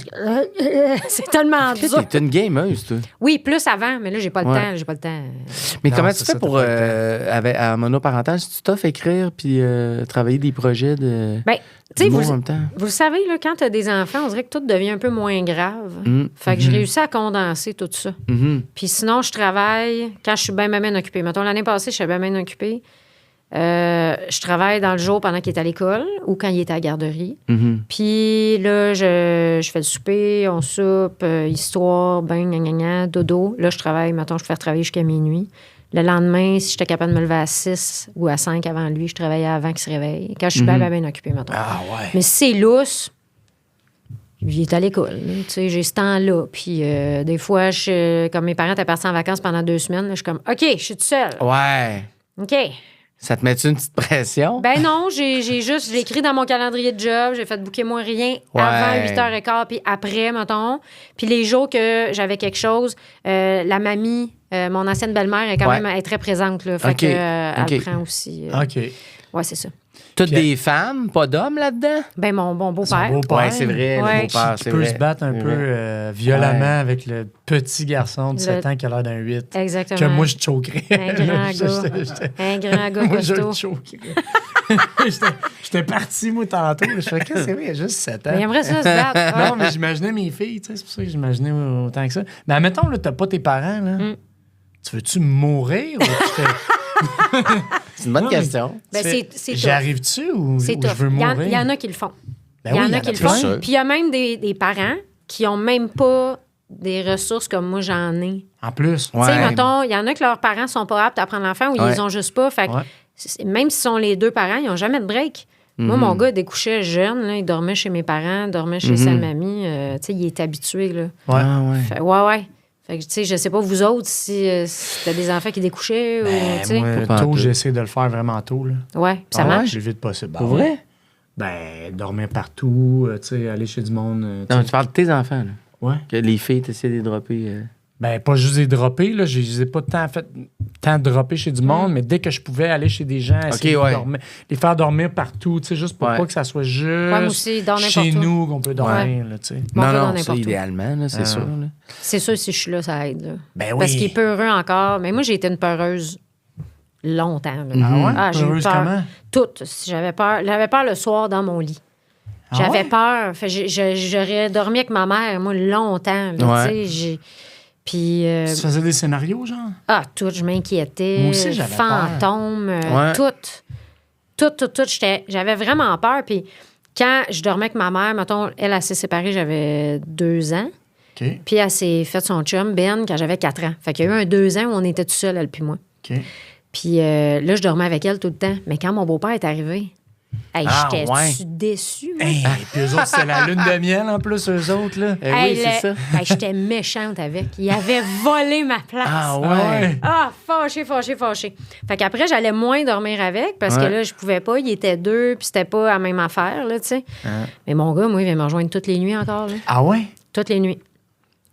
C: c'est tellement dur.
D: T'es une gameuse, toi.
C: Oui, plus avant, mais là, j'ai pas le
D: Ouais.
C: temps. J'ai pas le temps.
D: Mais
A: Non,
D: comment
A: c'est
D: tu fais
A: ça,
D: pour,
A: t'as pas le
D: à monoparental, si tu t'offres écrire puis travailler des projets de
C: Ben, tu sais,
D: d'humour
C: vous
D: en même temps?
C: le savez, là, quand t'as des enfants, on dirait que tout devient un peu moins grave.
D: Mm.
C: Fait que j'ai réussi à condenser tout ça.
D: Mhm.
C: Puis sinon, je travaille quand je suis bien occupée. Mettons, l'année passée, je suis bien occupée. Je travaille dans le jour pendant qu'il est à l'école ou quand il est à la garderie.
D: Mhm.
C: Puis là, je fais le souper, on soupe, histoire, dodo. Là, je travaille, mettons, je peux faire travailler jusqu'à minuit. Le lendemain, si j'étais capable de me lever à 6 ou à 5 avant lui, je travaillais avant qu'il se réveille. Quand je suis bien occupée, mettons.
D: Ah ouais.
C: Mais si c'est lousse, il est à l'école. Là. Tu sais, j'ai ce temps-là. Puis des fois, comme mes parents étaient partis en vacances pendant 2 semaines, là, je suis comme, OK, je suis toute seule.
D: Ouais.
C: OK.
D: Ça te met une petite pression?
C: Ben non, j'ai juste, je l'ai écrit dans mon calendrier de job. J'ai fait booker moi rien avant 8h15 puis après, mettons. Puis les jours que j'avais quelque chose, la mamie, mon ancienne belle-mère, est quand
D: Ouais.
C: même elle est très présente. Là, fait
D: OK.
C: que, elle
D: OK.
C: prend aussi.
A: OK.
C: Ouais, c'est ça.
D: Toutes
A: Puis-
D: des femmes, pas d'hommes là-dedans?
C: Ben, mon beau-père.
A: Son beau-père.
D: Ouais, c'est vrai,
C: Ouais.
D: le beau-père,
A: Qui
D: c'est
A: peut
D: vrai.
A: se battre un
D: C'est
A: peu
D: vrai.
A: violemment
D: Ouais.
A: avec le petit garçon de 7 ans qui a l'air d'un 8.
C: Exactement.
A: Que moi, je choquerais.
C: Un grand
A: J'étais-
C: gars. Un grand gars
A: Moi, je le
C: costaud.
A: choquerais. J'étais parti, moi, tantôt. Je fais que c'est vrai, il y a juste 7 ans.
C: Mais il aimerait ça se battre.
A: Non, mais j'imaginais mes filles, tu sais, c'est pour ça que j'imaginais autant que ça. Mais admettons, là, t'as pas tes parents, là. Tu veux-tu mourir ou tu fais.
D: C'est une bonne
A: Non, mais-
D: question.
C: Ben,
A: tu fais,
C: c'est
A: j'y
C: tough.
A: arrive-tu ou
C: C'est
A: je
C: tough.
A: veux mourir?
C: Il y en a qui le font.
A: Ben
C: Il y
A: oui,
C: en a qui le
A: plein.
C: font.
D: sûr.
C: Puis il y a même des parents qui ont même pas des ressources comme moi j'en ai.
A: En plus.
D: Ouais.
C: Tu sais, mettons, il y en a que leurs parents sont pas aptes à prendre l'enfant ou ils
D: Ouais.
C: les ont juste pas. Fait que
A: Ouais.
C: même si sont les deux parents, ils n'ont jamais de break. Moi, mon gars découchait jeune, là, il dormait chez mes parents, dormait chez sa mamie. Tu sais, il est habitué, là.
A: Ouais.
D: Ah, ouais.
C: Fait, ouais. Fait que, tu sais, je sais pas, vous autres, si t'as des enfants qui découchaient ou, tu sais.
D: moi, Pas en
A: Tôt,
D: tout.
A: j'essaie de le faire vraiment tôt, là.
C: Ouais, puis ça
A: Ah ouais?
C: marche.
A: Le vite possible.
D: Pour vrai?
A: Ben, dormir partout, tu sais, aller chez du monde. tu
D: Non,
A: sais.
D: tu parles de tes enfants, là.
A: Ouais.
D: Que les filles, t'essaies de les dropper.
A: Ben, pas juste les dropper, là. Je les ai pas tant droppés chez du monde, mais dès que je pouvais aller chez des gens, essayer
D: ouais.
A: de les faire dormir partout, tu sais, juste pour
D: Ouais.
A: pas que ça soit juste
C: moi aussi, il dort
A: chez
C: n'importe où.
A: nous qu'on peut dormir, là, tu sais.
C: Mon gars
D: non,
C: dort
D: non, ça,
C: n'importe où.
D: idéalement, là, c'est sûr. Là.
C: C'est sûr, si je suis là, ça aide. Là.
A: Ben oui.
C: Parce qu'il est peureux encore. Mais moi, j'ai été une peureuse longtemps. Là.
A: Ah ouais?
C: j'ai eu
A: Heureuse
C: peur.
A: comment?
C: Toutes. J'avais peur le soir dans mon lit.
A: Ah
C: J'avais
A: ouais?
C: peur. Fait, j'aurais dormi avec ma mère, moi, longtemps. là,
D: Ouais.
C: tu sais, Puis,
A: Tu faisais des scénarios, genre?
C: tout, je m'inquiétais.
A: Moi aussi, j'avais
C: Fantômes,
D: Ouais.
C: tout. J'avais vraiment peur. Puis, quand je dormais avec ma mère, mettons, elle s'est séparée, j'avais 2 ans.
A: OK.
C: Puis, elle s'est faite son chum, Ben, quand j'avais 4 ans. Fait qu'il y a eu 2 ans où on était tout seul, elle puis moi.
A: OK.
C: Puis là, je dormais avec elle tout le temps. Mais quand mon beau-père est arrivé, hey,
D: Ah,
C: j'étais
D: ouais.
C: déçue. moi.
A: Hey, puis eux autres, c'est la lune de miel, en plus, eux autres, là.
C: Hey,
D: oui, c'est ça.
C: hey, j'étais méchante avec. Il avait volé ma place.
D: Ah,
A: Ah ouais.
C: Ah, fâché. Fait qu'après, j'allais moins dormir avec parce que
D: Ouais.
C: là, je pouvais pas. Il était 2, puis c'était pas la même affaire, là, tu sais. Mais mon gars, moi, il vient me rejoindre toutes les nuits encore, là.
A: Ah ouais?
C: Toutes les nuits.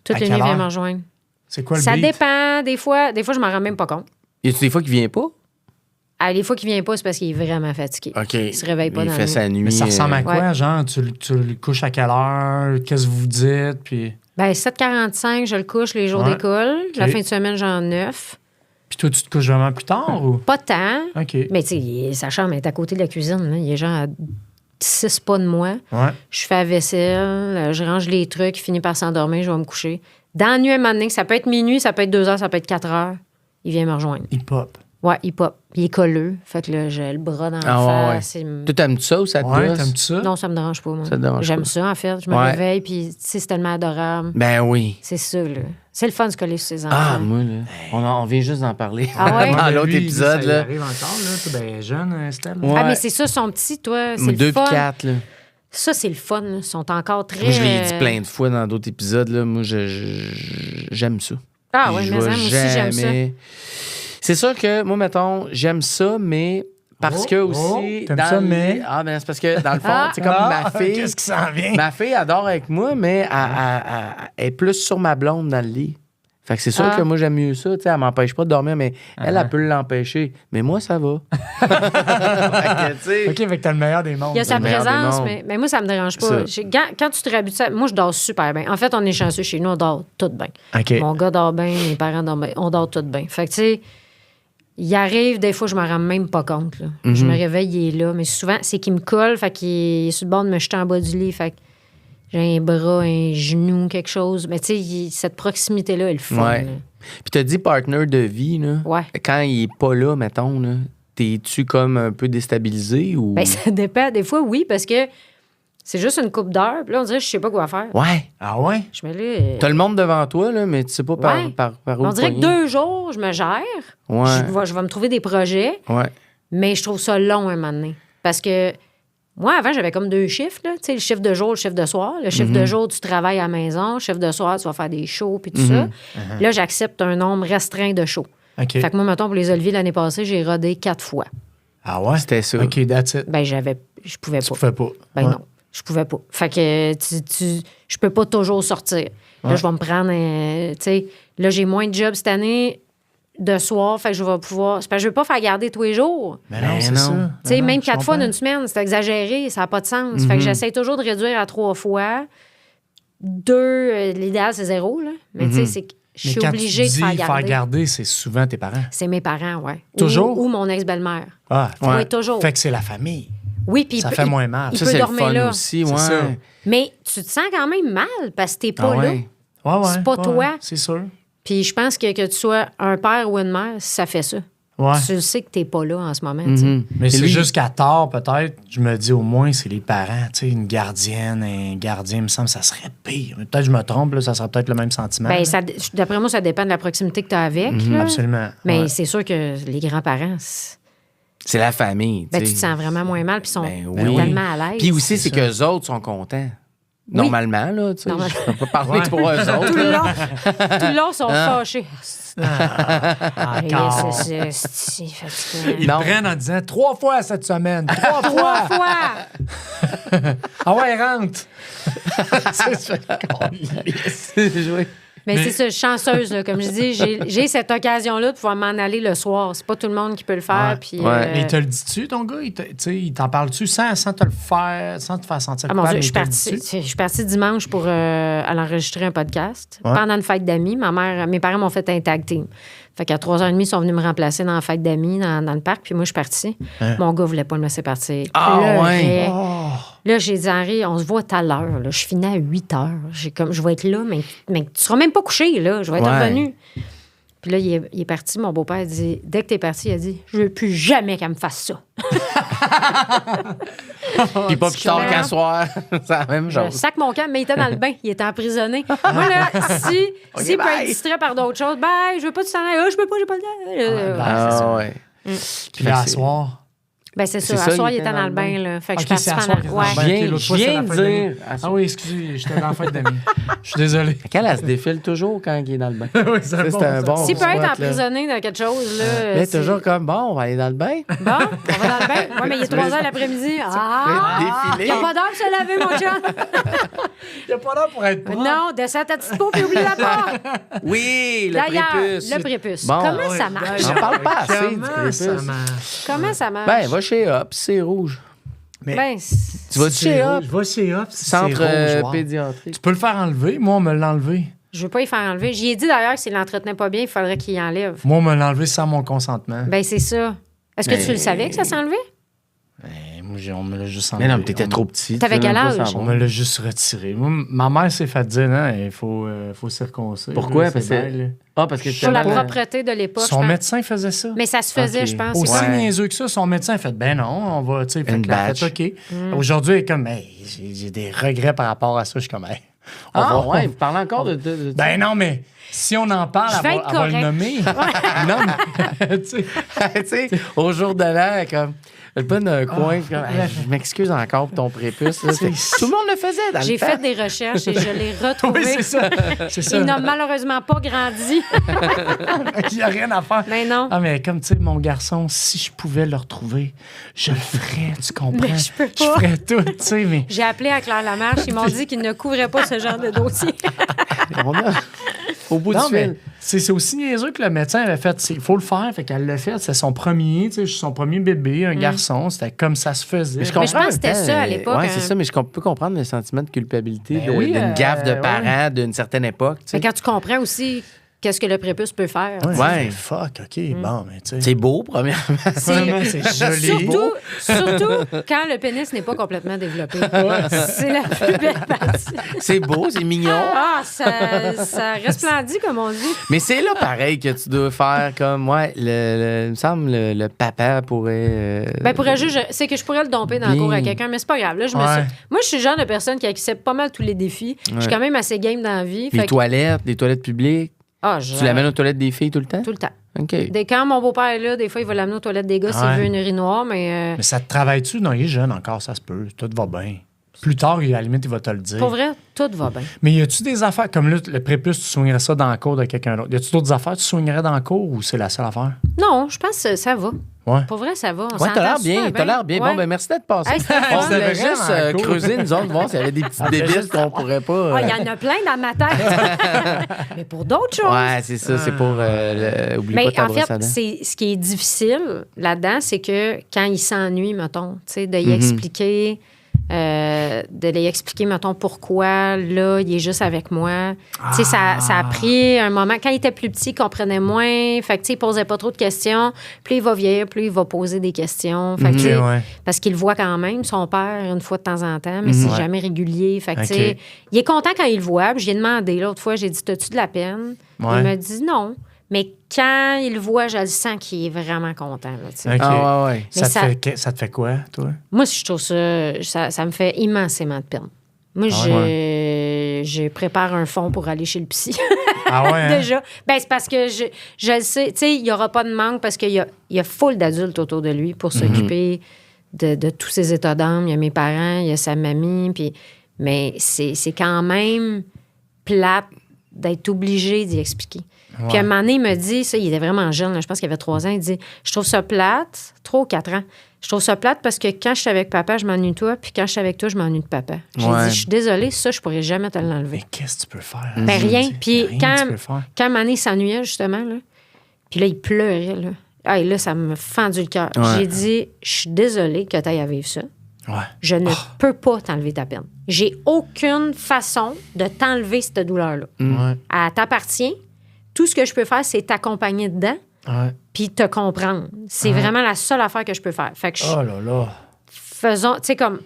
C: Toutes
A: À
C: les
A: quelle
C: nuits, il vient
A: heure?
C: me rejoindre.
A: C'est quoi le
C: Ça
A: beat?
C: dépend. Des fois, je m'en rends même pas compte.
D: Y a-tu des fois qu'il vient pas?
C: Ah, les fois qu'il vient pas, c'est parce qu'il est vraiment fatigué.
D: OK.
C: Il se réveille pas
D: Il
C: dans
D: fait
C: la nuit.
D: sa nuit.
A: Mais ça ressemble à quoi?
C: Ouais.
A: Genre, tu le couches à quelle heure? Qu'est-ce que vous dites? Puis,
C: Ben, 7h45, je le couche les jours
A: Ouais.
C: d'école. La
A: OK.
C: fin de semaine, j'en 9.
A: puis toi, tu te couches vraiment plus tard ou?
C: Pas tant.
A: OK.
C: Mais tu sais, sa chambre est à côté de la cuisine. Là. Il est genre à 6 pas de moi.
A: Ouais.
C: Je fais la vaisselle, je range les trucs, il finit par s'endormir, je vais me coucher. Dans la nuit, à un moment donné, ça peut être minuit, ça peut être 2 heures, ça peut être 4 heures. Il vient me rejoindre.
A: Il pop.
C: Ouais, il pop. Il est colleux. Fait que là, j'ai le bras dans la
D: Ah, ouais,
C: face.
D: Toi, t'aimes ça ou ça te
A: Ouais,
D: gosse?
A: t'aimes-tu ça?
C: Non, ça me dérange pas, moi.
D: Ça te dérange
C: J'aime
D: pas.
C: ça, en fait. Je me
D: Ouais.
C: réveille, puis tu sais, c'est tellement adorable.
D: Ben oui.
C: C'est ça, là. C'est le fun de se coller sur ses enfants.
D: Ah, moi, là, on vient juste d'en parler.
C: Ah ouais?
D: Dans
A: Ben,
D: l'autre
A: lui,
D: épisode,
A: ça
D: là.
A: arrive encore, là. T'es bien jeune, Estelle.
D: Ouais.
C: Ah, mais c'est ça, son petit, toi. C'est
D: 2
C: le
D: puis
C: fun.
D: 4, là.
C: Ça, c'est le fun. Là. Ils sont encore très.
D: Moi, je l'ai dit plein de fois dans d'autres épisodes, là. Moi, j'aime ça.
C: Ah, ouais,
D: Puis
C: mais
D: je
C: moi
D: vais
C: aussi, j'aime ça.
D: C'est sûr que, moi, mettons, j'aime ça, mais parce que aussi.
A: t'aimes
D: dans
A: ça,
D: le-
A: mais?
D: Ah, ben, c'est parce que, dans le fond,
C: Ah.
D: c'est comme ma fille.
A: Qu'est-ce qui s'en vient?
D: Ma fille adore avec moi, mais elle est plus sur ma blonde dans le lit. Fait que c'est sûr
C: Ah.
D: que moi, j'aime mieux ça. Tu sais, elle m'empêche pas de dormir, mais elle peut l'empêcher. Mais moi, ça va. Fait que, tu sais,
A: OK, fait que t'as le meilleur des mondes.
C: Il y a sa
D: le meilleur des
C: présence,
D: mondes.
C: mais moi, ça me dérange
D: Ça.
C: pas. Quand tu te réhabitues, moi, je dors super bien. En fait, on est chanceux chez nous, on dort tout bien.
A: OK.
C: Mon gars dort bien, mes parents dorment bien, on dort tout bien. Fait que, tu sais, il arrive, des fois, je m'en rends même pas compte. Là.
D: Mm-hmm.
C: Je me réveille, il est là, mais souvent, c'est qu'il me colle, fait qu'il est sur le bord de me jeter en bas du lit. Fait que j'ai un bras, un genou, quelque chose. Mais, tu sais, cette proximité-là, elle est fun.
D: Ouais.
C: là.
D: Puis t'as dit partner de vie, là.
C: Ouais.
D: Quand il est pas là, mettons, là, t'es-tu comme un peu déstabilisé ou.
C: Ben, ça dépend. Des fois, oui, parce que c'est juste une coupe d'heure. Puis là, on dirait que je sais pas quoi faire.
D: Ouais.
A: Ah ouais?
C: Je me dis.
D: T'as le monde devant toi, là, mais tu sais pas par,
C: Ouais.
D: par où
C: On dirait que
D: poigner.
C: 2 jours, je me gère.
D: Ouais.
C: Je vais me trouver des projets,
D: Ouais.
C: mais je trouve ça long un moment donné. Parce que moi, avant, j'avais comme 2 chiffres. Là. Tu sais, le chiffre de jour, le chiffre de soir. Le chiffre de jour, tu travailles à la maison. Le chiffre de soir, tu vas faire des shows puis tout ça. Là, j'accepte un nombre restreint de shows.
A: OK.
C: Fait que moi, mettons, pour les Oliviers, l'année passée, j'ai rodé 4 fois.
A: Ah ouais?
D: C'était ça.
A: OK, that's it.
C: Ben, je pouvais
A: Tu
C: pas.
A: fais pas.
C: Ben
A: Ouais.
C: non, je pouvais pas. Fait que je peux pas toujours sortir. Là, je vais me prendre tu sais, là, j'ai moins de jobs cette année. de soir, fait que je vais pouvoir... C'est parce que je veux pas faire garder tous les jours.
A: Mais non,
D: Ben
A: c'est
D: non.
A: ça.
C: Tu sais,
A: Ben
C: même
A: non,
C: 4
A: je
C: fois
A: comprends.
C: d'une semaine, c'est exagéré, ça n'a pas de sens. Fait que j'essaie toujours de réduire à 3 fois. 2, l'idéal, c'est 0, là. Mais tu sais, c'est que je
A: Mais
C: suis
A: quand
C: obligée
A: tu
C: de
A: dis
C: faire garder.
A: c'est souvent tes parents.
C: C'est mes parents, oui.
A: Toujours?
C: Ou mon ex-belle-mère.
A: Ah,
C: Oui, toujours.
A: Fait que c'est la famille.
C: Oui, puis
A: Ça fait moins mal.
C: Il
D: Ça,
C: peut
D: c'est le
C: dormir
D: fun
C: là.
D: aussi,
A: C'est
D: ouais.
A: ça.
C: Mais tu te sens quand même mal parce que t'es pas
D: Ah
C: là.
D: ouais.
A: Ouais,
C: C'est pas toi.
A: C'est sûr.
C: Puis je pense que tu sois un père ou une mère, ça fait ça.
A: Ouais.
C: Tu le sais que t'es pas là en ce moment. tu sais.
A: Mais
D: Et
A: c'est
D: lui-
A: juste qu'à tort, peut-être, je me dis au moins, c'est les parents. Tu sais, une gardienne, un gardien, il me semble que ça serait pire. Peut-être que je me trompe, là, ça serait peut-être le même sentiment.
C: Ben,
A: là.
C: d'après moi, ça dépend de la proximité que tu as avec. là.
A: Absolument.
C: Mais
A: Ouais.
C: c'est sûr que les grands-parents,
D: C'est la famille.
C: ben,
D: tu
C: tu
D: sais.
C: te sens vraiment moins mal puis ils sont
D: Ben oui.
C: tellement à l'aise.
D: Puis aussi, c'est
A: ça.
D: qu'eux autres sont contents. Normalement, là, tu sais.
C: Normal.
D: Je peux pas parler
A: Ouais.
D: pour eux autres.
C: Tout le
D: là.
C: long, tout le long, ils sont fâchés. Hey,
A: Encore.
C: c'est fatigant.
A: Ils
D: Non.
A: te prennent en disant 3 fois cette semaine. 3
C: 3
A: fois.
C: fois!
A: Ah ouais, rentre.
D: Oui.
C: Mais c'est ça, je suis chanceuse, là. Comme je dis, j'ai cette occasion-là de pouvoir m'en aller le soir. C'est pas tout le monde qui peut le faire.
A: Ouais.
C: Puis,
D: Ouais.
A: Mais il te le dit-tu, ton gars? Il t'en parle-tu sans te le faire, sans te faire sentir
C: Ah mon
A: coupable,
C: Dieu,
A: mais il te le dit-tu?
C: je suis partie dimanche pour aller enregistrer un podcast.
A: Ouais.
C: Pendant une fête d'amis, mes parents m'ont fait un tag team. Fait qu'à 3h30, ils sont venus me remplacer dans la fête d'amis, dans le parc, puis moi, je suis partie. Mon gars voulait pas me laisser partir. Il
D: Ah,
C: pleurait.
A: Oh.
C: Là, j'ai dit, Henri, on se voit tout à l'heure. là. Je finis à 8h. Je vais être là, mais tu seras même pas couché, là. Je vais être
D: Ouais.
C: revenu. Puis là, il est parti. Mon beau-père a dit, dès que t'es parti, il a dit, je veux plus jamais qu'elle me fasse ça.
D: Puis pas plus tard
C: comprends?
D: qu'un soir. C'est la même
C: Je
D: chose.
C: sac mon camp, mais il était dans le bain. Il était emprisonné. Moi, là, s'il peut
D: bye.
C: être distrait par d'autres choses, ben, je veux pas que tu t'en ailles. Ah, je peux pas, j'ai pas le temps. C'est ça.
D: Ah ouais.
A: Puis là, à soir.
C: Ben, c'est ça.
D: C'est
C: À
D: ça,
C: soir,
D: il
C: il
D: était
C: était dans le bain, là. Fait que
A: Ok,
C: je suis
A: c'est à
C: partie
A: soir
C: pendant...
A: qu'il est dans
C: Ouais.
A: le bain. Ok, l'autre fois, c'est
D: viens
A: la
D: de
A: fête d'amis.
D: dire.
A: Ah oui, excusez, j'étais dans la fête d'amis. Je suis désolé.
D: Qu'elle, elle se défile toujours quand il est dans le bain.
A: Oui,
D: Ça, c'est un bon.
C: S'il peut être
D: spot, là.
C: emprisonné dans quelque chose, là...
D: Mais
C: c'est-
D: toujours comme, bon, on va aller dans le bain.
C: Bon, on va dans le bain. Oui, mais il est 3 heures l'après-midi. Ah!
D: Défiler.
C: Il n'y a pas d'heure de se laver, mon chum.
A: Il n'y a pas d'heure pour être propre.
C: Non, descends ta petite peau puis oublie la porte.
D: Oui, le
C: D'ailleurs,
D: prépuce.
C: le prépuce.
D: Bon,
C: Comment
A: Ouais,
C: ça marche?
D: J'en parle pas assez du
A: Comment
D: prépuce.
A: ça marche?
C: Comment ça marche?
D: Ben, va chez Hop, c'est rouge.
A: Mais
C: Ben,
D: Tu vas chez Hop,
A: Je vais chez Hop. si
D: centre
A: c'est rouge, wow.
D: pédiatrique.
A: Tu peux le faire enlever. Moi, on me l'a enlevé.
C: je veux pas y faire enlever. J'y ai dit d'ailleurs que s'il l'entretenait pas bien, il faudrait qu'il y enlève.
A: Moi, on me l'a enlevé sans mon consentement.
C: Ben, c'est ça. Est-ce que tu le savais que ça s'est enlevé?
A: Moi, on me l'a juste enlevé.
D: Mais non, mais t'étais trop petit.
C: T'avais
D: tu veux
C: quel
D: même pas
C: âge?
A: On
D: savoir.
A: me l'a juste retiré. Moi, ma mère s'est fait dire, non, il faut circoncire.
D: Pourquoi?
A: Là,
D: Parce
A: c'est
D: que-
A: belle, là.
D: Ah, parce que
C: Sur la
D: tellement-
C: propreté de l'époque.
A: Son
C: je pense.
A: médecin faisait ça.
C: Mais ça se faisait,
D: Ok.
C: je pense.
A: Aussi
C: ouais.
A: niaiseux que ça, son médecin a fait ben non, on va, tu sais, fait
D: Une
A: que la
D: batch.
A: fait, OK. Aujourd'hui, elle est comme, hey, j'ai des regrets par rapport à ça. Je suis comme, hey, on
D: Ah,
A: va-
D: ouais, vous parlez encore de
A: Ben non, mais si on en parle,
C: Je vais
A: elle
C: être
A: va le
C: correct.
A: nommer. non, mais, tu sais,
D: tu sais, au jour de l'an, comme, elle pas dans un coin, puis comme, hey, je m'excuse encore pour ton prépuce. là. Tout le monde le faisait dans
C: J'ai
D: le temps.
C: fait des recherches et je l'ai retrouvé.
A: oui, c'est ça. C'est ça.
C: Il n'a malheureusement pas grandi.
A: Il n'y a rien à faire.
C: Mais non.
A: Ah, mais comme, tu sais, mon garçon, si je pouvais le retrouver, je le ferais, tu comprends?
C: Mais je peux pas.
A: Je ferais tout, tu sais, mais...
C: J'ai appelé à Claire Lamarche. Ils m'ont dit qu'ils ne couvraient pas ce genre de dossier.
D: On a- Au bout
A: Non,
D: du
A: mais
D: fil.
A: c'est aussi niaiseux que le médecin avait fait. Il faut le faire, fait qu'elle l'a fait. C'est son premier, tu sais, son premier bébé, un garçon. C'était comme ça se faisait.
D: Mais je
C: pense
D: comprends
C: que c'était
D: en même temps,
C: ça à l'époque,
D: Ouais,
C: hein.
D: c'est ça, mais je peux comprendre le sentiment de culpabilité
A: Ben oui,
D: d'une gaffe de
A: ouais.
D: parents d'une certaine époque. tu sais.
C: Mais quand tu comprends aussi qu'est-ce que le prépuce peut faire.
A: Ouais,
D: Ouais.
A: c'est fuck, OK, bon, mais tu sais.
D: C'est beau, premièrement.
A: Vraiment, c'est joli.
C: Surtout quand le pénis n'est pas complètement développé. C'est la plus belle partie.
D: C'est beau, c'est mignon.
C: Ah, ça resplendit, comme on dit.
D: Mais c'est là pareil que tu dois faire comme, ouais, il me semble le papa pourrait.
C: Ben, pourrais c'est que je pourrais le domper dans le
D: Bien.
C: cours à quelqu'un, mais c'est pas grave. Là,
A: Ouais.
C: moi, je suis le genre de personne qui accepte pas mal tous les défis. Je suis quand même assez game dans la vie.
D: Les
C: fait que-
D: toilettes, les toilettes publiques.
C: Ah,
D: Tu l'amènes aux toilettes des filles tout le temps?
C: tout le temps.
D: OK.
C: Quand mon beau-père est là, des fois, il va l'amener aux toilettes des gars s'il
A: Ouais.
C: veut une urinoir, mais...
A: Mais ça te travaille-tu? Non, il est jeune encore, ça se peut. Tout va bien. Plus tard, à la limite, il va te le dire.
C: Pour vrai, tout va bien.
A: Mais y a-tu des affaires, comme là, le prépuce, tu soignerais ça dans le cours de quelqu'un d'autre? Y a-tu d'autres affaires que tu soignerais dans le cours ou c'est la seule affaire?
C: Non, je pense que ça va.
A: Ouais.
C: Pour vrai, ça va. On
D: Ouais, t'as l'air
C: s'entend
D: bien,
C: super
D: t'as l'air bien.
C: Ouais.
D: Bon, ben merci d'être passé.
C: Hey, c'était
D: On
C: fun.
D: voulait
A: C'était
D: juste
A: vraiment cool.
D: creuser, nous autres, voir s'il y avait des petites débiles qu'on pourrait pas...
C: Il y en a plein dans ma tête. Mais pour d'autres choses.
D: Ouais, c'est ça, c'est pour... oublie
C: Mais
D: pas ta
C: en
D: brosse à
C: fait,
D: dents.
C: c'est ce qui est difficile là-dedans, c'est que quand il s'ennuie, mettons, tu sais, de y
D: Mm-hmm.
C: expliquer, de lui expliquer, mettons, pourquoi, là, il est juste avec moi. Tu sais, ça a pris un moment. Quand il était plus petit, il comprenait moins. Fait que, tu sais, il posait pas trop de questions. Plus il va vieillir, plus il va poser des questions. Fait que, tu sais,
A: ouais.
C: parce qu'il le voit quand même, son père, une fois de temps en temps, mais c'est jamais régulier. Fait que, tu sais,
A: OK.
C: il est content quand il le voit. Puis, j'ai demandé l'autre fois, j'ai dit, t'as-tu de la peine?
A: Ouais.
C: Il m'a dit non. Mais quand il le voit, je le sens qu'il est vraiment content. Là, tu sais.
A: OK.
D: Ah ouais, ouais.
A: Ça,
C: Mais
A: ça te fait quoi, toi?
C: Moi, je trouve ça me fait immensément de peine. Moi, je prépare un fonds pour aller chez le psy.
A: Ah ouais? Hein?
C: Déjà. Ben, c'est parce que je le sais. Tu sais, il n'y aura pas de manque parce qu'il y a full d'adultes autour de lui pour s'occuper de tous ses états d'âme. Il y a mes parents, il y a sa mamie. Mais c'est quand même plate d'être obligé d'y expliquer. Puis à un moment donné, il me dit, ça, il était vraiment jeune, là, je pense qu'il avait 3 ans, il dit, je trouve ça plate, 3 ou 4 ans, je trouve ça plate parce que quand je suis avec papa, je m'ennuie de toi, puis quand je suis avec toi, je m'ennuie de papa. J'ai
D: Ouais.
C: dit, je suis désolée, ça, je pourrais jamais te l'enlever.
A: Mais qu'est-ce que tu peux faire?
C: Ben rien. Puis
A: Rien
C: quand
A: que tu peux faire.
C: à un moment donné, il s'ennuyait, justement, là, puis là, il pleurait, là. Ah, et là, ça me fendu le cœur.
D: Ouais.
C: J'ai dit, je suis désolée que tu ailles à vivre ça.
A: Ouais.
C: Je ne peux pas t'enlever ta peine. J'ai aucune façon de t'enlever cette douleur-là.
A: Ouais.
C: Elle t'appartient. Tout ce que je peux faire, c'est t'accompagner dedans
A: Ouais.
C: puis te comprendre. C'est vraiment la seule affaire que je peux faire. Fait que
A: Oh là là.
C: faisons, tu sais, comme,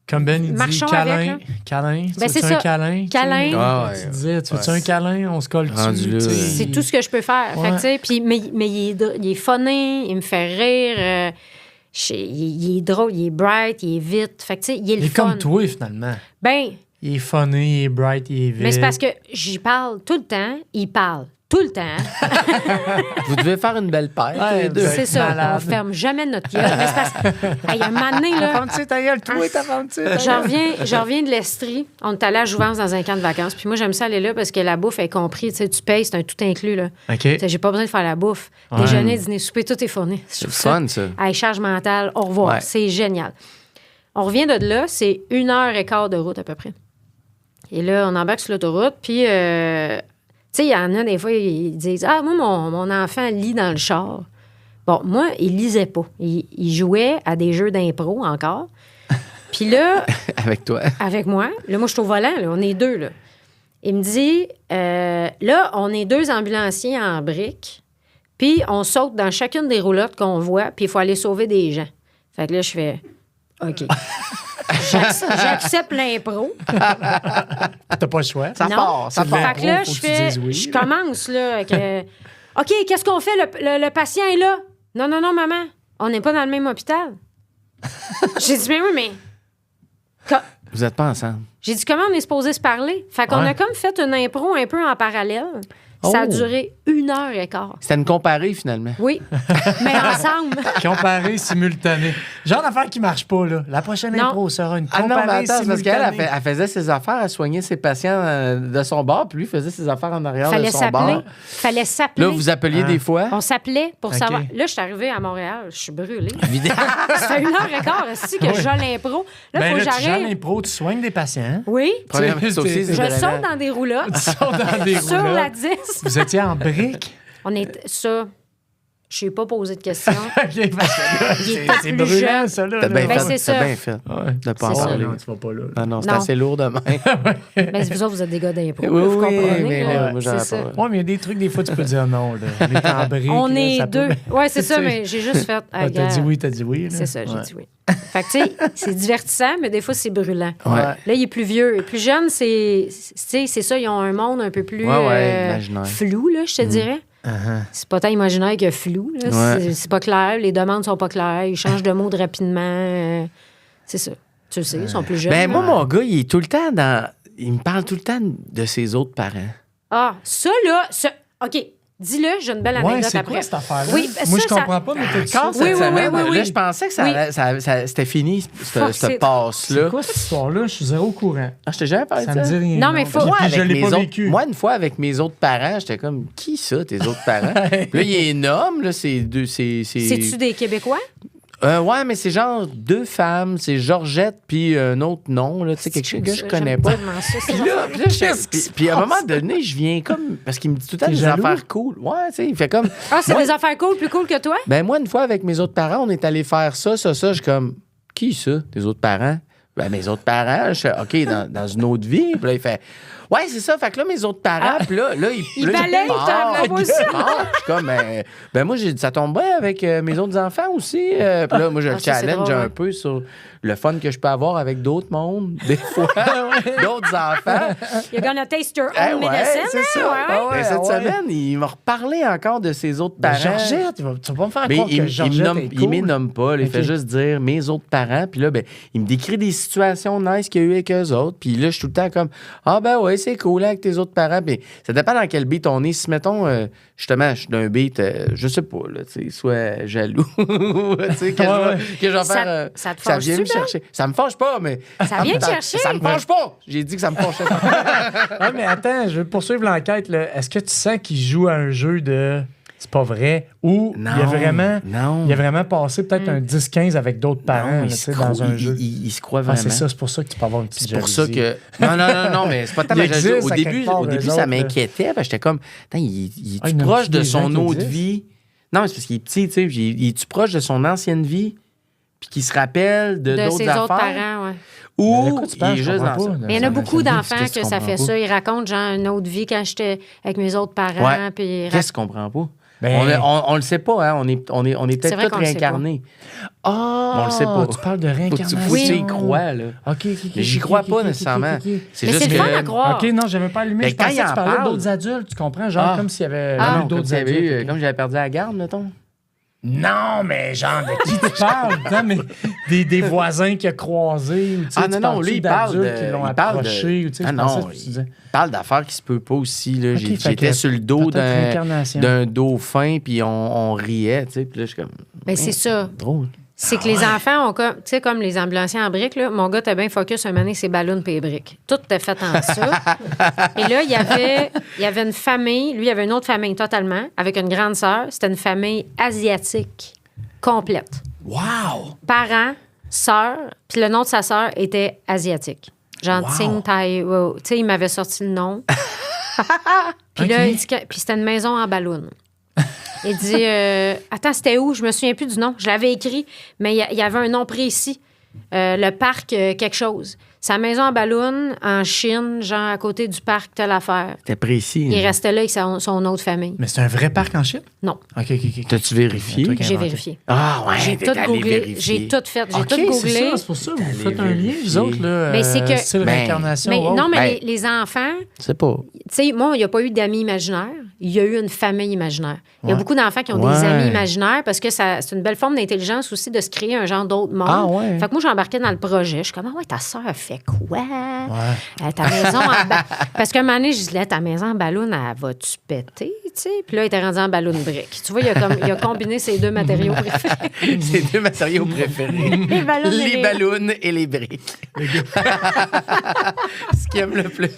A: Comme Ben, il dit
C: Marchons
A: câlin.
C: avec, là.
A: Câlin.
C: Ben,
A: Tu veux
C: c'est
A: un
C: ça.
A: câlin?
C: Câlin.
A: Tu sais?
D: Ah ouais.
A: Tu disais, tu veux-tu un câlin? On se colle
D: Rendu
A: dessus.
D: là.
A: tu sais.
C: c'est tout ce que je peux faire. Fait que,
A: Ouais.
C: tu sais, puis, mais il est funny, il me fait rire. Il est drôle, il est bright, il est vite. Fait que, tu sais, il est le
A: Il est
C: fun.
A: comme toi, finalement.
C: Ben,
A: Il est funny, il est bright, il est vite.
C: mais c'est parce que j'y parle tout le temps, il parle tout le temps.
D: Vous devez faire une belle paire, tous
A: Ouais,
D: les deux.
A: vous
C: C'est
A: êtes
C: ça,
A: malade.
C: on ferme jamais notre gueule. Mais c'est parce que, hey, un moment donné, là,
A: Ferme-tu ta gueule, toi, ta ferme-tu ta
C: je reviens de l'Estrie. On est allé à Jouvence dans un camp de vacances. Puis moi, j'aime ça aller là parce que la bouffe est compris. Tu sais, tu payes, c'est un tout inclus. Là.
A: OK.
C: Tu sais, j'ai pas besoin de faire la bouffe. Déjeuner, dîner, souper, tout est fourni.
D: C'est le fun, ça.
C: Hey, charge mentale, au revoir.
D: Ouais.
C: C'est génial. On revient de là, c'est 1h15 de route à peu près. Et là, on embarque sur l'autoroute, puis, tu sais, il y en a des fois, ils disent, ah, moi, mon enfant lit dans le char. Bon, moi, il lisait pas. Il jouait à des jeux d'impro encore. Puis là,
D: Avec toi.
C: avec moi, là, moi, je suis au volant, là, on est 2, là. Il me dit, là, on est 2 ambulanciers en briques, puis on saute dans chacune des roulottes qu'on voit, puis il faut aller sauver des gens. Fait que là, je fais, OK. J'accepte l'impro.
A: T'as pas le choix.
D: Ça
C: Non.
D: part, ça
A: C'est
D: part.
A: vrai.
C: Fait que là,
A: Faut
C: je
A: que tu dises oui,
C: je
A: là.
C: commence, là, avec, OK, qu'est-ce qu'on fait? Le patient est là. Non, maman, on n'est pas dans le même hôpital. J'ai dit, mais oui, mais...
D: Vous n'êtes pas ensemble.
C: J'ai dit, comment on est supposé se parler? Fait qu'on
A: Ouais.
C: a comme fait une impro un peu en parallèle. Ça a
D: Oh.
C: duré 1h15.
D: C'était une comparée, finalement.
C: Oui, mais ensemble.
A: Comparé, simultané. Genre d'affaire qui marche pas, là. La prochaine
C: Non.
A: impro sera une
D: Ah non, mais
A: comparée
D: attends, c'est parce
A: simultanée.
D: qu'elle elle faisait ses affaires, elle soignait ses patients de son bord, puis lui faisait ses affaires en arrière de
C: Fallait
D: son
C: s'appeler.
D: bord.
C: Fallait s'appeler.
D: Là, vous appeliez
A: Ah.
D: des fois.
C: On s'appelait pour
A: OK.
C: savoir. Là, je suis arrivée à Montréal, je suis brûlée.
D: Évidemment.
C: Ça fait 1h15 aussi que je joue l'impro. Là, il
A: Ben
C: faut
A: là,
C: que
A: tu joues à
C: j'arrive.
A: l'impro, tu soignes des patients.
C: Oui,
D: Premièrement, ça aussi, c'est
C: je
D: vraiment-
C: saute dans des roulottes.
A: Tu sautes dans des
C: Sur
A: roulottes.
C: la 10.
A: Vous étiez en briques?
C: On est ça. Je n'ai pas posé de questions.
A: OK, parce que là,
C: Il
A: c'est
C: était
A: c'est
C: plus
A: brûlant,
C: jeune.
A: ça, là.
D: T'as bien
C: Ben,
D: fait.
C: c'est ça.
D: T'as bien fait.
A: Ouais.
D: De pas en
C: C'est ça.
D: parler.
A: Non, tu vas pas là.
D: Non, non, c'est
C: Non.
D: assez lourd demain.
C: Mais vous autres, vous êtes des gars d'impro.
D: Oui,
C: là, vous
D: oui,
C: comprenez.
D: mais
C: là.
D: là, moi, j'en ai
C: C'est ça.
D: pas.
A: Ouais, mais il y a des trucs, des fois, tu peux dire non, là. On est en briques.
C: On
A: là,
C: est
A: ça peut-
C: 2. Oui, c'est ça,
A: Tu sais.
C: mais j'ai juste fait.
A: Ah, t'as dit oui, t'as dit oui. là.
C: C'est ça, j'ai
A: Ouais.
C: dit oui. Fait que, tu sais, c'est divertissant, mais des fois, c'est brûlant.
D: Ouais.
C: Là, il est plus vieux. Et plus jeune, c'est ça, ils ont un monde un peu plus
D: Ouais, imaginaire.
C: flou, là, je te dirais. C'est pas tant imaginaire que flou. Là.
D: Ouais.
C: C'est pas clair, les demandes sont pas claires, ils changent de mots rapidement. C'est ça. Tu le sais, ils sont plus jeunes.
D: Ben,
C: là.
D: moi, mon gars, il est tout le temps dans. Il me parle tout le temps de ses autres parents.
C: Ah, ça, là, OK. Dis-le, j'ai une belle
A: Ouais,
C: anecdote
A: c'est
C: après.
A: quoi cette affaire-là?
C: Oui,
A: Moi,
C: ça,
A: je comprends pas, mais t'as-tu
D: Quand
A: ça?
D: cette semaine,
C: oui.
D: là, je pensais que c'était fini,
C: Fuck,
D: cette
C: c'est-
A: C'est
D: passe-là.
A: quoi cette histoire-là? Je suis zéro au courant.
D: Ah, je t'ai jamais parlé
A: Ça
D: de
A: me
D: ça?
A: dit rien.
C: Non, mais faut-
A: Puis
C: Moi,
A: je l'ai pas vécu.
D: Moi, une fois, avec mes autres parents, j'étais comme, qui ça, tes autres parents? Puis là, il y a un homme, là, c'est deux.
C: C'est-tu des Québécois?
D: Ouais, mais c'est genre 2 femmes, c'est Georgette, puis un autre nom, là, tu sais, quelque chose que je connais pas. Puis là, puis à un moment donné, je viens comme. Parce qu'il me dit tout le temps
A: T'es
D: des
A: jaloux?
D: affaires cool. Ouais, tu sais, il fait comme.
C: Ah, c'est
D: Moi-
C: des affaires cool, plus cool que toi?
D: Ben, moi, une fois, avec mes autres parents, on est allé faire ça. Je suis comme, qui ça, tes autres parents? Ben, mes autres parents, je fais, OK, dans une autre vie. Puis là, il fait, ouais, c'est ça. Fait que là, mes autres parents, puis là,
C: Il
D: là,
C: balaye,
D: part,
C: t'as la voix ça.
D: je suis comme, ben moi, ça tombe bien avec mes autres enfants aussi. Puis là, moi, je le
C: ça, c'est
D: challenge
C: drôle,
D: un
C: hein.
D: peu sur le fun que je peux avoir avec d'autres mondes, des fois, d'autres enfants.
C: You're gonna taste your
D: Eh
C: own
D: ouais,
C: medicine,
D: c'est
C: hein?
D: ça.
C: Ouais, ouais.
A: Ah ouais,
D: Mais cette
A: ah ouais.
D: semaine, il m'a reparlé encore de ses autres
A: Ben,
D: parents.
A: Georgette, tu vas pas me faire
D: Mais
A: croire que
D: il
A: Georgette est
D: il
A: cool.
D: me nomme pas. Là, il
A: Ok.
D: fait juste dire mes autres parents. Puis là, ben, il me décrit des situations nice qu'il y a eu avec eux autres. Puis là, je suis tout le temps comme ah, ben ouais, c'est cool avec tes autres parents. Puis ça dépend dans quel beat on est. Si, mettons, justement, je suis d'un beat, je sais pas, là, tu sais, soit jaloux. Tu sais, que,
A: Ouais,
D: que je vais
C: Ça-
D: faire.
C: ça te
D: ça vient me
C: fâche-tu, Ben?
D: chercher. Ça me fâche pas, mais.
C: Ça vient te chercher.
D: Ça me fâche pas. J'ai dit que ça me fâchait pas.
A: Ah, mais attends, je veux poursuivre l'enquête. Là. Est-ce que tu sens qu'il joue à un jeu de c'est pas vrai ou il a vraiment passé peut-être un 10-15 avec d'autres parents
D: Non,
A: là,
D: il
A: tu
D: se
A: sais,
D: croit-
A: dans un jeu?
D: il se croit
A: Ah,
D: vraiment.
A: c'est ça, c'est pour ça que tu peux avoir une petite
D: C'est pour ça
A: jalousie.
D: que. Non, mais c'est pas tant
A: Il
D: ma jalousie.
A: existe à quelque part,
D: Au début
A: eux
D: ça
A: autres,
D: m'inquiétait. Parce que j'étais comme, attends, il
A: Ah,
D: est-tu
A: il y en a
D: proche de
A: des gens
D: son
A: qui
D: autre
A: existent.
D: vie? Non, mais c'est parce qu'il est petit, tu sais. Il est-tu proche de son ancienne vie? Puis qu'il se rappelle de
C: De
D: d'autres
C: ses
D: affaires?
C: autres parents, ouais.
A: Mais
D: Ou
A: écoute, tu
D: il
A: parles,
D: est
A: je
D: juste
A: comprends
D: dans
A: pas,
D: ça.
A: là.
C: Mais il y en a
A: Ça
C: beaucoup
A: m'a jamais
C: d'enfants
D: qu'est-ce
C: que
D: que
C: ça
D: tu
C: fait
D: comprends
C: ça. Ils racontent, genre, une autre vie quand j'étais avec mes autres parents.
D: Ouais.
C: Puis
D: Qu'est-ce qu'on comprend pas?
A: Ben-
D: On le sait pas, hein? On est
C: C'est
D: peut-être
C: vrai
D: tous
C: qu'on le sait
D: réincarnés.
A: Ah,
D: On le sait pas.
A: tu parles de
D: Faut que
A: réincarnation.
D: tu y crois, là.
A: OK.
D: Mais j'y crois pas nécessairement. C'est
C: Mais
D: juste
C: c'est le
D: que.
C: fun à croire.
A: OK, non, j'avais pas allumé.
D: Mais
A: Je
D: quand
A: pensais
D: il
A: que tu
D: en
A: parlais
D: parle-
A: d'autres adultes, tu comprends? Genre
D: Ah.
A: comme s'il y avait
C: Ah.
A: eu
D: Non, comme
A: d'autres
D: s'il y avait eu,
A: adultes.
D: comme j'avais perdu la garde, mettons.
A: Non, mais genre, de qui tu parles? Non, mais des voisins qu'il a croisés. Ou, tu sais,
D: Ah,
A: tu
D: non,
A: parles-tu
D: lui, il parle
A: d'adultes
D: de-
A: qui l'ont
D: il parle de-
A: approché. Ou, tu sais,
D: Ah
A: je pensais
D: non,
A: que tu disais.
D: Il parle d'affaires qui se peut pas aussi. Là.
A: Ok, fait
D: J'étais
A: que
D: sur le dos
A: peut-être réincarnation.
D: d'un dauphin, puis on riait, tu sais. Puis là, je suis comme.
C: Ben, c'est ça.
D: Drôle.
C: C'est que les enfants ont comme, tu sais, comme les ambulanciers en briques, là, mon gars, t'as bien focus un moment donné, ses ballons et les briques. Tout était fait en ça. Et là, il y avait une famille, lui, il y avait une autre famille totalement, avec une grande sœur. C'était une famille asiatique complète.
A: Wow!
C: Parents, sœur, puis le nom de sa sœur était asiatique. Genre Ting Tai. Tu sais, il m'avait sorti le nom. Puis là,
A: Ok.
C: il dit puis c'était une maison en ballon. Il dit attends, c'était où? Je me souviens plus du nom. Je l'avais écrit, mais il y avait un nom précis. Le parc quelque chose. Sa maison en ballon en Chine, genre à côté du parc telle affaire.
D: C'était précis.
C: Il restait là avec son autre famille.
A: Mais c'est un vrai parc en Chine?
C: Non,
A: OK.
D: T'as-tu vérifié?
A: Un truc
C: j'ai
A: inventé.
C: vérifié.
D: Ah, ouais.
C: J'ai
D: t'es
C: tout
D: allé
C: googlé.
D: vérifier.
C: J'ai tout fait. J'ai
A: OK,
C: tout
A: c'est
C: googlé.
A: ça, c'est pour ça que vous
D: Allez
A: faites un lien,
D: vérifier.
A: vous autres, là.
C: Mais c'est que-
A: style
D: Ben,
A: réincarnation.
C: Mais,
A: ou
C: non,
A: autre.
C: mais
D: Ben-
C: les enfants,
D: C'est pas.
C: tu sais, moi, il n'y a pas eu d'amis imaginaires. Il y a eu une famille imaginaire. Il y a
A: Ouais.
C: beaucoup d'enfants qui ont des
D: Ouais.
C: amis imaginaires parce que c'est une belle forme d'intelligence aussi de se créer un genre d'autre monde.
D: Ah ouais.
C: Fait que moi, j'embarquais dans le projet. Je suis comme, ah ouais, ta sœur fait quoi?
A: Ouais.
C: Ta maison en Parce qu'à un moment donné, je disais, ta maison en ballon, elle va-tu péter? Tu sais? Puis là, il était rendu en ballon brique. Tu vois, il a combiné ses deux matériaux préférés.
D: C'est deux matériaux préférés.
C: Les ballons et
D: Les
C: les-
D: ballons et les briques. Ce qu'il aime le plus.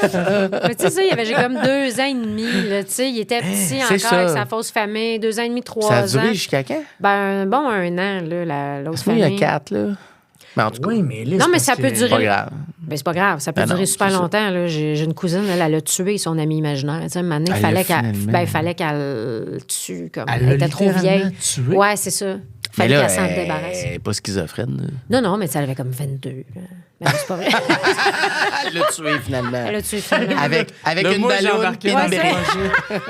C: Mais tu sais, ça, j'ai comme 2 ans et demi. Là, tu sais, il était petit
D: c'est
C: encore
D: ça.
C: avec sa fausse famille. 2 ans et demi, 3
D: Ça a
C: ans.
D: duré jusqu'à quand?
C: Ben, bon, 1 an, là, l'autre
D: Moi, il y
C: famille.
D: a 4, là. Mais en tout cas,
A: Oui, mais là,
C: Non,
A: c'est
C: mais
A: parce
C: ça peut
A: que-
C: durer.
D: pas grave.
C: Ben, c'est pas grave, ça peut
D: Ben non,
C: durer super
D: c'est ça.
C: longtemps. Là. J'ai une cousine, elle a tué son ami imaginaire. Tu sais, un moment donné,
D: Elle l'a finalement.
C: fallait qu'elle le tue. Comme.
A: Elle
C: Elle
A: l'a
C: était trop
A: littéralement
C: vieille.
A: tué?
C: Ouais, c'est ça.
D: Mais
C: Fallait
D: là,
C: qu'elle s'en
D: elle
C: débarrasse.
D: est pas schizophrène. là.
C: Non, mais ça, elle avait comme 22. là. Mais non, c'est pas vrai.
D: Elle l'a tué, finalement.
C: Elle a tué finalement.
D: Avec
A: Là,
D: une
A: moi, j'ai
D: ballonne
A: embarqué
D: et
A: dans
D: une
A: le
C: Ouais,
D: brique.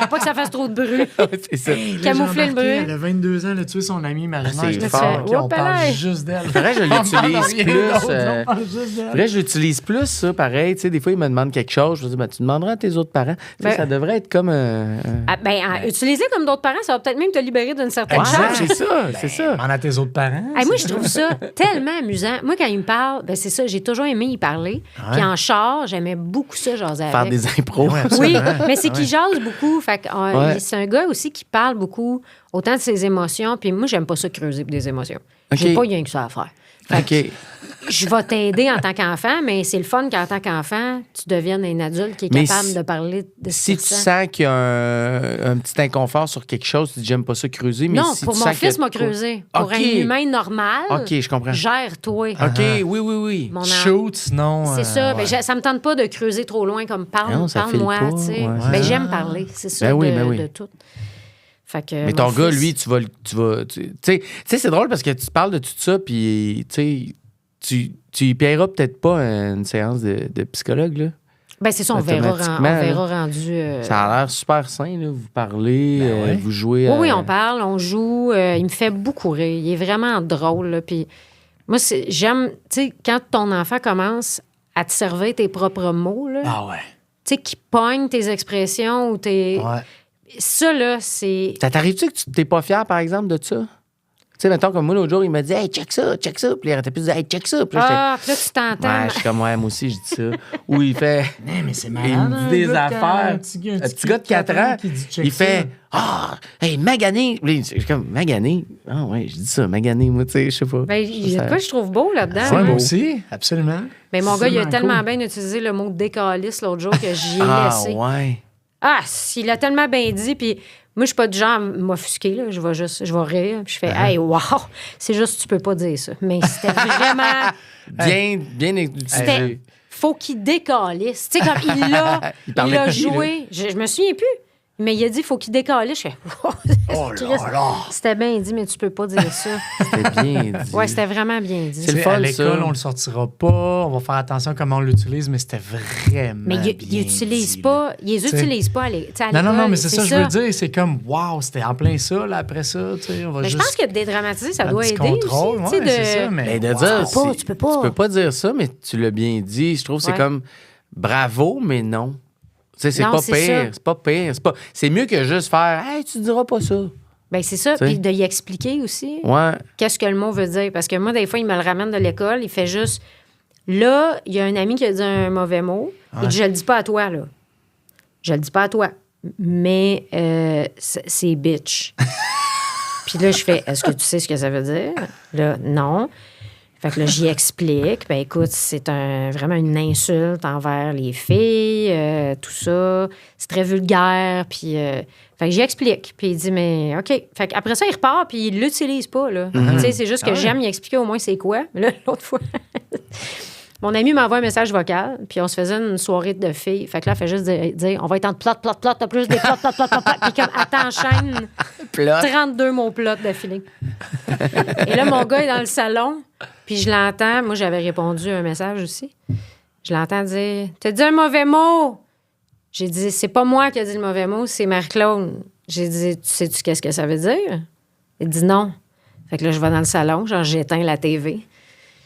C: Faut pas que ça fasse trop de bruit.
D: C'est ça.
A: Là, j'ai
C: Camoufler le
A: embarqué,
C: bruit.
A: Elle a 22 ans, elle a tué son ami imaginaire.
D: C'est
A: J'étais
D: fort.
A: sûr, OK, on
C: Oups,
A: parle
C: là.
A: juste d'elle.
D: Faudrait que je
A: On parle
D: l'utilise
A: rien
D: plus.
A: d'autre, on parle juste d'elle.
D: Faudrait que je l'utilise plus, ça, pareil. Tu sais, des fois, ils me demandent quelque chose. Je me dis, ben, tu demanderas à tes autres parents. Tu sais,
C: Ben-
D: ça devrait être comme
C: Ah, utiliser comme d'autres parents, ça va peut-être même te libérer d'une certaine
D: Ouais,
C: charge.
D: c'est ça. ça, c'est ça.
A: Demande à tes autres parents.
C: Hey, moi, je trouve ça tellement amusant. Moi, quand il me parle, ben c'est ça, j'ai toujours aimé y parler. Puis en char, j'aimais beaucoup ça, jaser
D: Faire
C: avec.
D: des impros.
A: Ouais,
C: Oui,
A: absolument.
C: mais c'est qu'il jase beaucoup. Fait que,
D: Ouais.
C: c'est un gars aussi qui parle beaucoup, autant de ses émotions. Puis moi, j'aime pas ça creuser pour des émotions. J'ai
D: OK.
C: pas rien que ça à faire. Fait que
D: OK.
C: je vais t'aider en tant qu'enfant, mais c'est le fun qu'en tant qu'enfant, tu deviennes un adulte qui est
D: Mais
C: capable
D: si-
C: de parler de ce
D: Si
C: que
D: tu
C: tu sens.
D: sens qu'il y a un petit inconfort sur quelque chose, tu dis j'aime pas ça creuser, mais
C: Non,
D: si
C: pour
D: tu
C: mon
D: sens
C: fils
D: que-
C: m'a creusé. Pour
D: OK.
C: un humain normal,
D: OK, je comprends.
C: gère-toi.
D: OK, oui, oui, oui.
C: Mon
A: Shoot, sinon.
C: C'est ça.
A: ouais.
C: Ben, ça me tente pas de creuser trop loin, comme
D: Non, ça
C: parle-moi,
D: file pas,
C: tu sais.
D: ouais.
C: Ben, j'aime parler. C'est ça
D: Ben oui,
C: de,
D: ben oui.
C: de tout. Fait que,
D: Mais
C: mon
D: ton gars,
C: fils-
D: lui, tu sais, c'est drôle parce que tu parles de tout ça, puis tu y paieras peut-être pas une séance de psychologue, là.
C: Ben, c'est ça, on verra
D: Automatiquement,
C: rendu.
D: Ça a l'air super sain, là. Vous parlez,
A: ouais.
D: vous jouez.
C: Oui, on parle, on joue. Il me fait beaucoup rire. Il est vraiment drôle. Là, puis moi, j'aime, tu sais, quand ton enfant commence à te servir tes propres mots, là,
A: Ah ouais.
C: tu sais, qui pogne tes expressions ou tes.
A: Ouais.
C: Ça, là, c'est.
D: Ça t'arrive-tu que tu t'es pas fier, par exemple, de ça? Tu sais, mettons, comme moi, l'autre jour, il m'a dit, hey, check ça. Puis il arrêtait plus de dire, hey, check ça. Puis là,
C: Ah, puis là, tu t'entends.
D: ouais, je suis comme, ouais, moi aussi, je dis ça. Ou il fait.
A: Mais c'est
D: Il
A: malade.
D: me dit des affaires.
A: Un petit
D: gars de 4 ans,
A: qui dit check
D: il fait
A: ça.
D: ah, hey, magané. Puis là, je suis comme, magané. Ah, ouais, je dis ça, magané, moi, tu sais, je sais pas.
C: Ben, il y a de quoi que je trouve beau là-dedans.
A: Ouais,
C: hein.
A: moi aussi, absolument.
C: Mais mon gars, il a
A: Absolument
C: tellement
A: cool.
C: bien utilisé le mot décaliste l'autre jour que j'y ai
D: Ah,
C: laissé.
D: ouais.
C: Ah, il a tellement bien dit, puis moi, je suis pas du genre à m'offusquer, là. Je vais rire, puis je fais
A: Uh-huh.
C: hey, wow! C'est juste, tu peux pas dire ça. Mais c'était vraiment.
D: Bien utilisé.
C: C'était. Faut qu'il décalisse. Tu sais, comme il l'a
D: Il parlait
C: a
D: de qui,
C: joué. Je me souviens plus. Mais il a dit, faut qu'il décalisse. Je fais,
A: Oh
C: Christ.
A: là là.
C: C'était bien dit, mais tu peux pas dire ça.
D: C'était bien dit.
C: Ouais, c'était vraiment bien dit.
D: C'est le
A: Tu sais,
D: fun,
A: à l'école,
D: ça.
A: on le sortira pas. On va faire attention à comment on l'utilise, mais c'était vraiment.
C: Mais il
A: bien
C: utilise
A: dit,
C: pas. Ils les
A: T'sais.
C: utilisent pas à l'école.
A: Non, mais c'est ça, je veux dire. C'est comme, wow, c'était en plein ça, là, après ça. Tu sais, on va
C: Mais je
A: juste.
C: pense que dédramatiser, ça
A: un
C: doit
A: petit
C: aider.
A: contrôle,
C: aussi,
A: ouais,
C: tu sais,
A: c'est ça, mais.
D: Mais de
A: wow.
D: dire,
C: Tu peux pas.
D: Tu peux pas dire ça, mais tu l'as bien dit. Je trouve que c'est
C: Ouais.
D: comme bravo, mais non. Tu sais, c'est
C: Non,
D: pas
C: c'est
D: pire.
C: ça.
D: C'est pas pire. C'est mieux que juste faire hey, tu diras pas ça.
C: Ben c'est ça.
D: T'sais.
C: Puis de y expliquer aussi
D: Ouais.
C: qu'est-ce que le mot veut dire. Parce que moi, des fois, il me le ramène de l'école. Il fait juste là, il y a un ami qui a dit un mauvais mot. Il dit je le dis pas à toi, là. Je le dis pas à toi. Mais c'est bitch. Puis là, je fais est-ce que tu sais ce que ça veut dire? Là, non. Fait que là, j'y explique. Ben écoute, c'est vraiment une insulte envers les filles, tout ça. C'est très vulgaire. Puis, fait que j'y explique. Puis il dit, mais OK. Fait qu'après ça, il repart, puis il l'utilise pas, là. Tu sais, c'est juste que j'aime y expliquer au moins c'est quoi. Mais là, l'autre fois, mon ami m'envoie un message vocal, puis on se faisait une soirée de filles. Fait que là, elle fait juste dire, on va être en plot, t'as plus des plot. Puis comme, attends, enchaîne 32 mots plot d'affilée. Et là, mon gars est dans le salon, puis je l'entends. Moi, j'avais répondu à un message aussi. Je l'entends dire t'as dit un mauvais mot. J'ai dit c'est pas moi qui ai dit le mauvais mot, c'est Marie-Claude. J'ai dit tu sais-tu qu'est-ce que ça veut dire? Il dit non. Fait que là, je vais dans le salon, genre j'éteins la TV.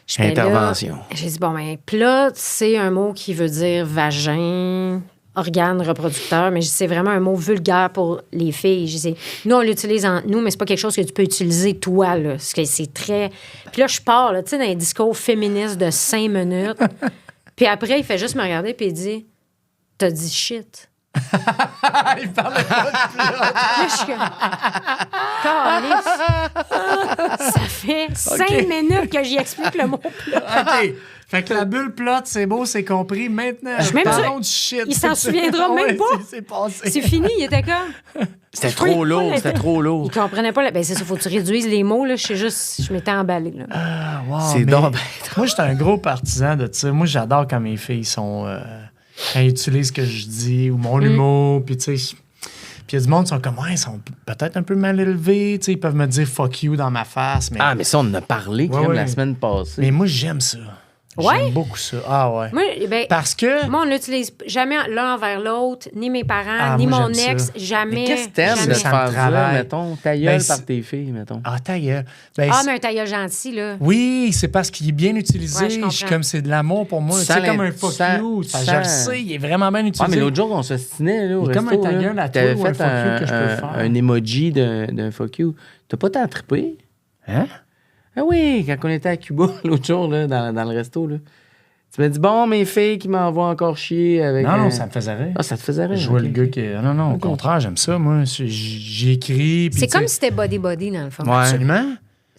C: Je fais là,
D: Intervention.
C: j'ai dit bon, ben, plot, c'est un mot qui veut dire vagin, organe reproducteur, mais c'est vraiment un mot vulgaire pour les filles. Je dis, nous, on l'utilise en nous, mais c'est pas quelque chose que tu peux utiliser toi, là. C'est très. Puis là, je pars, là, tu sais, dans un discours féministe de 5 minutes. Puis après, il fait juste me regarder, puis il dit, t'as dit shit.
A: Il parle pas
C: Là, je suis comme, Calisse. Ça fait 5 minutes que j'y explique le mot plot.
A: OK. Fait que la bulle plot, c'est beau, c'est compris. Maintenant,
C: Même
A: parlons du shit.
C: il s'en souviendra même
A: Ouais,
C: pas.
A: C'est passé.
C: C'est fini, il était comme.
D: C'était
C: Oui,
D: trop lourd,
C: pas
D: c'était trop lourd.
C: Il comprenait pas. Ben, c'est ça, faut que tu réduises les mots, là. Je m'étais emballée, là.
A: Ah, wow,
D: C'est
A: mais
D: donc ben
A: moi, j'étais un gros partisan de ça. Moi, j'adore quand mes filles sont. Quand ils utilisent ce que je dis ou mon humour. Puis, tu sais. Puis, il y a du monde qui sont comme, ouais, ils sont peut-être un peu mal élevés. Tu sais, ils peuvent me dire fuck you dans ma face. Mais,
D: Ah, mais ça, on en a parlé
A: Ouais,
D: crème,
A: ouais.
D: la semaine passée.
A: mais moi, j'aime ça.
C: Ouais?
A: J'aime beaucoup ça. Ah ouais.
C: Moi, ben,
A: Parce que...
C: moi, on n'utilise jamais l'un envers l'autre, ni mes parents,
A: Ah,
C: ni
A: moi,
C: mon
A: j'aime
C: ex,
A: ça.
C: jamais.
D: Mais qu'est-ce que t'aimes
C: jamais.
D: de
A: Ça me
D: faire ça,
A: travaille.
D: mettons? Ta gueule
A: Ben,
D: par tes filles, mettons.
A: Ah, ta gueule. Ben,
C: Ah, mais un tailleur gentil, là.
A: oui, c'est parce qu'il est bien utilisé.
C: Ouais, je comprends.
A: Je suis comme c'est de l'amour pour moi.
D: Tu
A: C'est
D: sens
A: comme
D: l'in-
A: un fuck
D: tu sens-
A: you.
D: tu
A: Je le
D: sens-
A: sais, il est vraiment bien
D: Ah,
A: utilisé.
D: mais l'autre jour, on se stinait, là, au
A: Il est comme
D: resto,
A: un ta
D: là.
A: gueule à toi
D: T'avais
A: ou un
D: fait
A: fuck you que je peux faire.
D: un emoji d'un fuck you. T'as pas tant trippé?
A: Hein?
D: Ah oui, quand on était à Cuba l'autre jour, là, dans le resto, là. Tu m'as dit, bon, mes filles qui m'envoient encore chier avec...
A: Non, non, ça me faisait rire.
D: Ah, ça te faisait rire?
A: Je vois
D: ok.
A: le gars qui... Non, non, au contraire, j'aime ça, moi. J'écris. puis
C: C'est
A: tu sais-
C: comme si c'était body-body, dans le fond.
D: Ouais.
A: Absolument.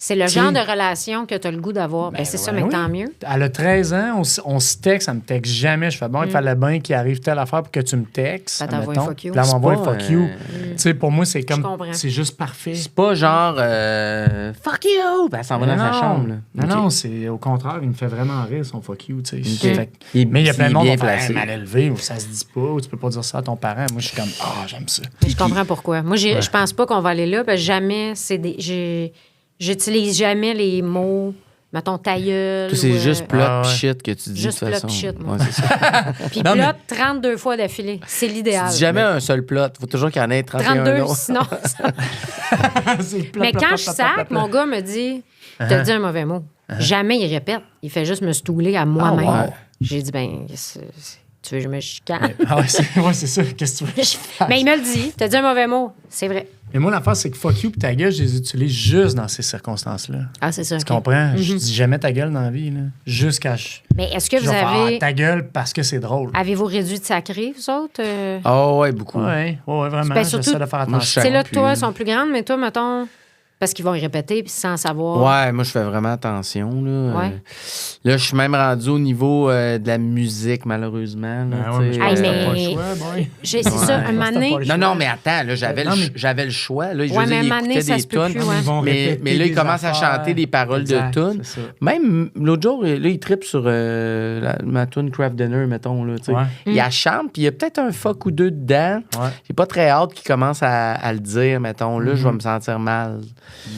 C: C'est le
A: T'sais-
C: genre de relation que tu as le goût d'avoir. Ben, c'est ça, mais
A: oui.
C: tant mieux.
A: Elle a 13 ans, on se texte, elle me texte jamais. Je fais bon, il fallait bien qu'il arrive telle affaire pour que tu me textes.
C: Elle t'envoie
A: admettons.
C: un fuck you.
A: Puis elle m'envoie un
D: C'est pas,
A: fuck you. Tu sais, pour moi, c'est comme.
C: comprends.
A: C'est juste parfait.
D: C'est pas genre fuck you! Ben, elle s'en va dans sa chambre. Là.
A: Non,
D: Ok.
A: non, c'est au contraire, il me fait vraiment rire son fuck you. Tu sais.
D: Ok.
A: Fait que-
D: Il-
A: mais il y a plein de
D: il est
A: monde qui
D: bien
A: vont faire
D: placé.
A: hey, mal élevé ou ça se dit pas ou tu peux pas dire ça à ton parent. Moi, je suis comme j'aime ça.
C: Mais je comprends pourquoi. Moi, je pense pas qu'on va aller là. Parce que jamais, j'utilise jamais les mots, mettons, ta gueule.
D: Toi, c'est
C: ou,
D: juste plot
A: Ah ouais.
D: pis shit que tu dis
C: Juste
D: de toute
C: plot
D: façon.
C: pis shit, moi.
D: Ouais, c'est ça.
C: Puis
A: Non, mais-
C: plot 32 fois d'affilée. C'est
D: Tu
C: l'idéal.
D: dis jamais un seul plot. Faut toujours qu'il y en ait 31
C: 32,
D: autres.
C: sinon.
A: C'est plat,
C: Mais
A: plat,
C: quand
A: plat,
C: je
A: plat,
C: sac,
A: plat, plat.
C: mon gars me dit t'as dit un mauvais mot. Jamais il répète. Il fait juste me stouler à moi-même.
A: Ah, wow.
C: J'ai dit tu veux que je me chicane?
A: Ah ouais, c'est ça. Qu'est-ce que tu veux que je fasse?
C: Mais il me le dit. T'as dit un mauvais mot. C'est vrai.
A: Mais moi, l'affaire, c'est que fuck you et ta gueule, je les utilise juste dans ces circonstances-là.
C: Ah, c'est ça.
A: Tu
C: ok.
A: comprends? Je dis jamais ta gueule dans la vie, là. Jusqu'à.
C: Mais est-ce que
A: Je
C: vous
A: vais faire,
C: avez.
A: ta gueule parce que c'est drôle.
C: Avez-vous réduit de sacré, vous autres?
D: Ah ouais, beaucoup.
A: Ouais, vraiment.
C: Ben, surtout-
A: J'essaie de faire
D: Moi,
A: attention.
C: C'est là,
D: plus.
C: toi, elles sont plus grandes, mais toi, mettons. Parce qu'ils vont y répéter puis sans savoir.
D: Ouais, moi, je fais vraiment attention. Là,
C: Ouais.
D: Là, je suis même rendu au niveau de la musique, malheureusement. Là,
A: Ah ouais,
D: tu sais.
A: mais je pense que
C: Hey,
A: t'as pas
C: mais-
A: le choix, boy.
C: C'est ça, un moment donné.
A: pas le choix.
D: Non, non, mais attends, là, j'avais
A: Non, mais-
D: j'avais le choix. Là, je
C: Ouais,
D: veux
C: mais
D: dire,
C: un moment
D: il
C: donné,
D: écoutait
C: ça
D: des
C: se peut
D: tunes,
C: plus, ouais.
A: Ils vont répéter
D: mais là, il
A: des
D: commence à
A: affaires.
D: chanter des paroles
A: Exact,
D: de tunes.
A: c'est ça.
D: Même l'autre jour, là, il trippe sur ma tune Craft Dinner, mettons. Là, tu sais.
A: Ouais.
D: Il la chante, puis il y a peut-être un fuck ou deux dedans.
A: Ouais.
D: J'ai pas très hâte qu'il commence à le dire, mettons. Là, je vais me sentir mal.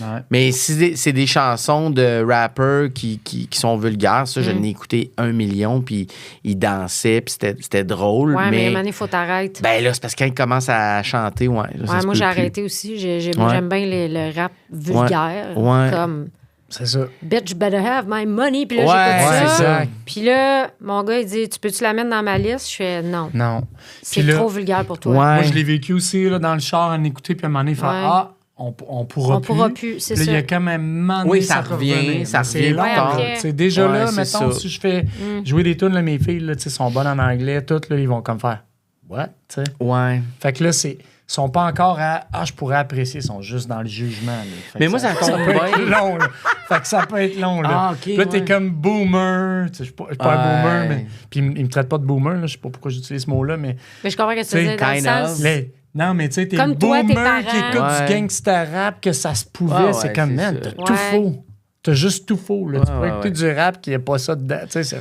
A: Ouais.
D: Mais si c'est des chansons de rappers qui sont vulgaires, ça, je l'ai écouté 1 million, puis ils dansaient, puis c'était drôle.
C: Ouais, mais à un
D: mais
C: moment donné, il faut t'arrêter.
D: ben là, c'est parce que quand ils commencent à chanter, ouais. Là, ça
C: Ouais,
D: se
C: moi,
D: peut
C: j'ai
D: plus.
C: arrêté aussi.
D: Ouais.
C: J'aime bien le rap vulgaire.
D: Ouais.
C: Comme
A: C'est ça.
C: Bitch better have my money. Puis là,
D: Ouais,
C: j'écoute
A: c'est
C: ça.
A: ça.
C: Puis là, mon gars, il dit tu peux-tu la mettre dans ma liste? Je fais non.
A: Non.
C: C'est
A: Puis là-
C: trop vulgaire pour toi.
D: Ouais.
A: Moi, je l'ai vécu aussi là, dans le char, en écouter, puis à un moment donné, faire
C: Ouais.
A: on pourra
C: On
A: plus.
C: pourra plus, c'est
A: Puis là,
C: ça.
A: il y a quand même un moment donné,
D: Oui, ça
A: peut
D: revient,
A: revenir.
D: ça
A: Mais c'est
D: revient
A: long,
C: plus
A: là.
C: tard.
A: Tu sais, déjà
D: Ouais,
A: là,
D: c'est
A: mettons,
D: ça.
A: si je fais jouer des tunes, là, mes filles, là, tu sais, sont bonnes en anglais, toutes, là, ils vont comme faire what? Tu sais.
D: Ouais.
A: Fait que là, ils sont pas encore à je pourrais apprécier, ils sont juste dans le jugement. là. Fait
D: Mais
A: que
D: moi, ça tombe
A: peut être
D: bien.
A: long. Là. Fait que ça peut être long. Là,
D: Ah, ok,
A: Puis là, t'es
D: ouais.
A: comme boomer. Tu sais, je suis pas un
D: Ouais.
A: boomer, mais. Puis ils me traitent pas de boomer, là. Je sais pas pourquoi j'utilise ce mot-là, mais.
C: Mais je comprends que tu
A: T'sais,
C: disais dans le
D: kind
C: sens.
D: of.
A: Non, mais tu sais, t'es
C: Comme toi, tes
A: boomer qui
C: parents.
A: écoute
D: Ouais.
A: du gangster rap, que ça se pouvait.
D: Ah ouais,
A: c'est comme,
D: c'est
A: man,
D: ça.
A: t'as tout
C: Ouais.
A: faux. T'as juste tout faux. Là. tu
D: Ouais,
A: pourrais
D: ouais,
A: écouter du rap qui a pas ça dedans. Tu sais, c'est.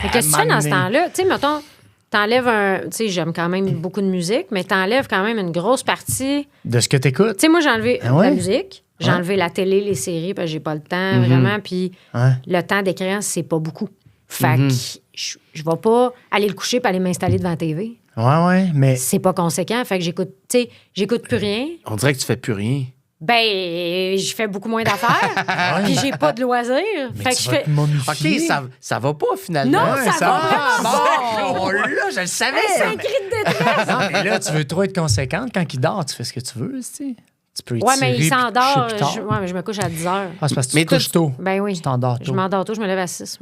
C: Mais qu'est-ce que tu fais dans ce temps-là? Tu sais, mettons, t'enlèves un. Tu sais, j'aime quand même beaucoup de musique, mais t'enlèves quand même une grosse partie.
A: De ce que t'écoutes.
C: Tu sais, moi, j'ai enlevé
A: Ah ouais?
C: la musique, j'ai
A: Ouais.
C: enlevé la télé, les séries, parce que j'ai pas le temps, vraiment. Puis
A: Ouais.
C: le temps d'écran, c'est pas beaucoup. Fait que je vais pas aller le coucher puis aller m'installer devant la TV.
A: Ouais, mais.
C: C'est pas conséquent. Fait que j'écoute, tu sais, j'écoute plus rien.
D: On dirait que tu fais plus rien.
C: Ben, je fais beaucoup moins d'affaires. Puis j'ai pas de loisirs. Fait que
A: tu
C: je
A: vas
C: fais.
A: te momifier.
D: OK, ça va pas, finalement.
C: Non, ça va
D: Ah, bon, là, je le savais.
C: C'est un cri de détresse.
A: Non, mais là, tu veux trop être conséquente. Quand il dort, tu fais ce que tu veux, tu sais. Tu peux étirer
C: Ouais, mais il
A: puis
C: s'endort.
A: coucher plus tard.
C: Ouais, mais je me couche à 10 heures.
A: Ah, c'est parce que
D: Mais
A: tu te couches tôt.
C: Ben oui.
A: Tu t'endors
C: Je
A: tôt.
C: m'endors tôt, je me lève à 6.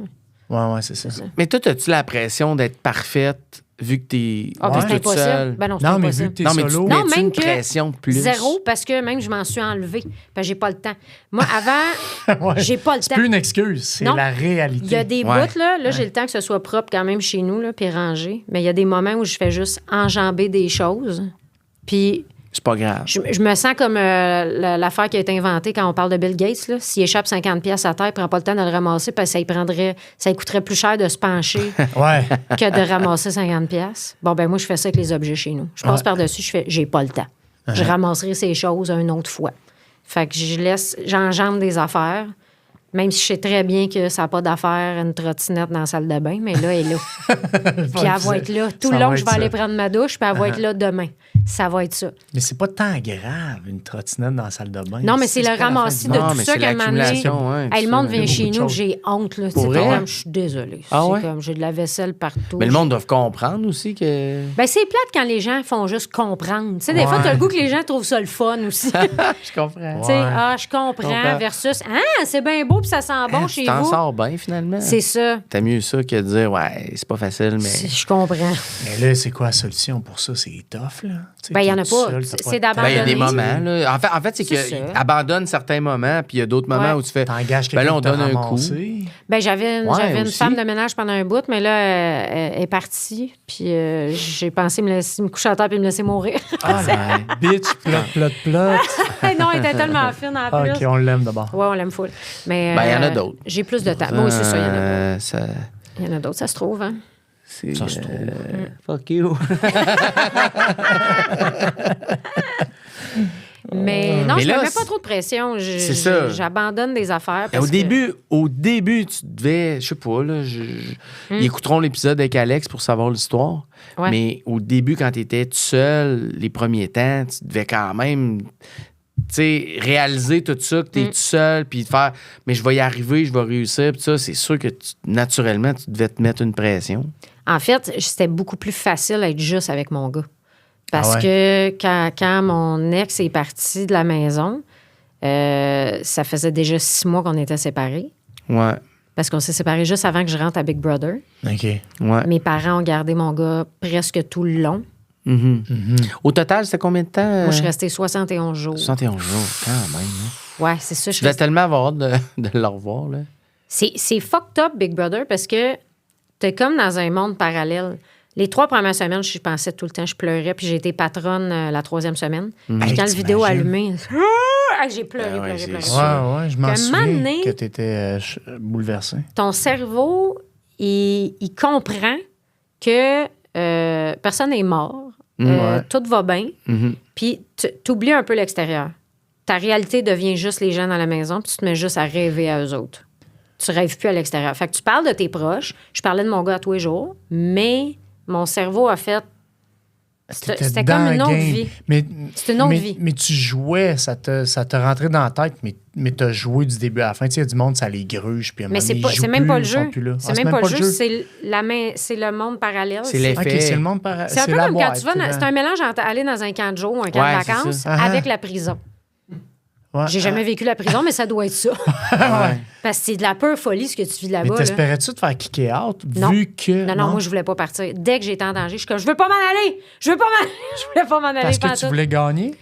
A: Ouais, c'est ça.
D: Mais toi, as-tu la pression d'être parfaite vu que t'es
C: Ah, ben c'est
D: toute
C: impossible.
D: seule?
C: Ben non, c'est
A: Non, mais
C: impossible.
A: vu que t'es
D: Non, mais tu
A: solo.
D: te
C: Non,
D: mets
C: même
D: une
C: que
D: pression de plus?
C: Zéro, parce que même je m'en suis enlevée. Parce que j'ai pas le temps. Moi, avant,
A: Ouais.
C: j'ai pas le
A: C'est
C: temps.
A: plus une excuse, c'est
C: Non.
A: la réalité.
C: Il y a des
D: Ouais.
C: bouts, là j'ai le temps que ce soit propre quand même chez nous, là, puis rangé. Mais il y a des moments où je fais juste enjamber des choses. Puis
D: C'est pas grave.
C: je me sens comme l'affaire qui a été inventée quand on parle de Bill Gates. Là. S'il échappe 50$ à terre, il prend pas le temps de le ramasser parce que ça lui coûterait plus cher de se pencher
A: Ouais.
C: que de ramasser 50$. Bon, ben moi, je fais ça avec les objets chez nous. Je passe par-dessus, j'ai pas le temps. Je ramasserai ces choses une autre fois. Fait que j'enjambe des affaires. Même si je sais très bien que ça n'a pas d'affaire, une trottinette dans la salle de bain, mais là, elle est là. Puis elle va être là. Tout le long, je vais aller prendre ma douche, puis elle va être là demain. Ça va être ça.
A: Mais c'est pas tant grave, une trottinette dans la salle de bain.
C: Non, mais c'est le ramassis de
D: Non,
C: tout
D: mais
C: ça
D: c'est
C: qu'à un moment donné,
D: l'accumulation, ouais,
C: hey, le
D: ça,
C: monde
D: il y a
C: vient chez
A: beaucoup de
C: nous,
A: choses.
C: j'ai honte. Là.
D: Pour
C: C'est
D: vrai?
C: comme, je suis désolée.
D: Ah
C: C'est
D: ouais?
C: comme, j'ai de la vaisselle partout.
D: Mais le monde doit comprendre aussi que...
C: Ben, c'est plate quand les gens font juste comprendre. Tu sais, des fois, t'as le goût que les gens trouvent ça le fun aussi. Tu
D: Je comprends.
C: sais, je comprends, versus, c'est bien beau puis ça sent bon chez
D: Tu t'en
C: vous.
D: sors bien, finalement.
C: C'est ça.
D: T'as mieux ça que de dire, ouais, c'est pas facile, mais...
C: Je comprends.
A: Mais là, c'est quoi la solution pour ça? C'est tough, là. Tu sais,
C: Ben, il y en
A: t'es
C: a
A: tout
C: pas.
A: seul, t'as
C: C'est
A: de temps.
C: d'abandonner.
D: Ben, il y a des
C: Abandonner.
D: moments, là. En fait, c'est
C: C'est
D: qu'il
C: ça.
D: abandonne certains moments, puis il y a d'autres moments
C: Ouais.
D: où tu fais...
A: T'engages
D: Ben
A: quelqu'un
D: là, on
A: pour te
D: donne un coup.
A: ramasser.
C: Ben, j'avais une
D: aussi.
C: femme de ménage pendant un bout, mais là, elle est partie. Puis j'ai pensé me coucher à terre puis me laisser mourir.
A: Ah, la bitch, plot.
C: Non, elle était tellement fine en
A: Ah,
C: plus.
A: OK, on l'aime d'abord.
C: Ouais, on l'aime full. Mais
D: Ben, il y en a d'autres.
C: J'ai plus de temps. Moi aussi, ça, il y en a d'autres.
D: Ça...
C: Il y en a d'autres, ça se trouve, hein?
D: c'est,
A: Ça se trouve.
D: Fuck you.
C: Mais non,
D: Mais
C: je
D: là,
C: me mets pas trop de pression.
D: c'est ça.
C: J'abandonne des affaires. Parce
D: Au début, tu devais, je sais pas, là, ils écouteront l'épisode avec Alex pour savoir l'histoire.
C: Ouais.
D: Mais au début, quand tu étais tout seul, les premiers temps, tu devais quand même, tu sais, réaliser tout ça, que tu es tout seul, puis te faire, mais je vais y arriver, je vais réussir, puis ça, c'est sûr que naturellement, tu devais te mettre une pression.
C: En fait, c'était beaucoup plus facile d'être juste avec mon gars. Parce que quand mon ex est parti de la maison, ça faisait déjà 6 mois qu'on était séparés.
D: Ouais.
C: Parce qu'on s'est séparés juste avant que je rentre à Big Brother.
A: OK.
D: Ouais.
C: Mes parents ont gardé mon gars presque tout le long.
D: Au total, c'était combien de temps?
C: Moi, je suis restée 71 jours.
D: 71 jours, quand même. Hein.
C: Ouais, c'est ça.
D: Tu devais tellement avoir hâte de le revoir, là.
C: C'est fucked up, Big Brother, parce que t'es comme dans un monde parallèle. Les 3 premières semaines, je pensais tout le temps, je pleurais, puis j'ai été patronne la 3e semaine. Puis
A: Hey,
C: quand le vidéo a allumé, j'ai pleuré,
D: Ben ouais,
C: pleuré,
D: c'est
C: pleuré.
D: sûr.
A: Ouais, je m'en
C: Qu'à un
A: souviens
C: moment donné-
A: que t'étais bouleversé.
C: Ton cerveau, il comprend que personne n'est mort, tout va bien, puis tu oublies un peu l'extérieur. Ta réalité devient juste les gens dans la maison, puis tu te mets juste à rêver à eux autres. Tu rêves plus à l'extérieur. Fait que tu parles de tes proches. Je parlais de mon gars à tous les jours, mais mon cerveau a fait... C'était
A: dans
C: comme
A: le
C: une autre
A: game.
C: vie.
A: Mais,
C: C'est une autre
A: mais-
C: vie.
A: Mais tu jouais, ça te rentrait dans la tête, mais t'as joué du début à la fin. Tu sais, il y a du monde, ça les gruge. Puis à un
C: Mais
A: moment donné, ils
C: c'est
A: jouent
C: même
A: plus,
C: pas le
A: ils sont
C: jeu.
A: plus là.
C: C'est
A: Ah,
C: même pas le jeu, c'est le monde parallèle.
D: C'est les-
A: OK,
D: fait.
A: c'est le monde
C: C'est un peu
A: la
C: comme quand
A: boîte,
C: tu vas...
A: là.
C: C'est un mélange entre aller dans un camp de jour ou un camp
D: Ouais,
C: de
D: c'est
C: vacances
D: ça.
C: avec la prison.
A: Ouais.
C: J'ai jamais vécu la prison, mais ça doit être ça.
D: Ouais.
C: Parce que c'est de la peur folie ce que tu vis
A: Mais
C: là-bas. là.
A: t'espérais-tu te faire kicker out
C: Non.
A: vu que.
C: Non, moi, je voulais pas partir. Dès que j'étais en danger, je suis comme, je veux pas m'en aller! Je veux pas m'en aller! Je voulais pas m'en aller.
A: Parce que tu
C: pantoute.
A: voulais gagner?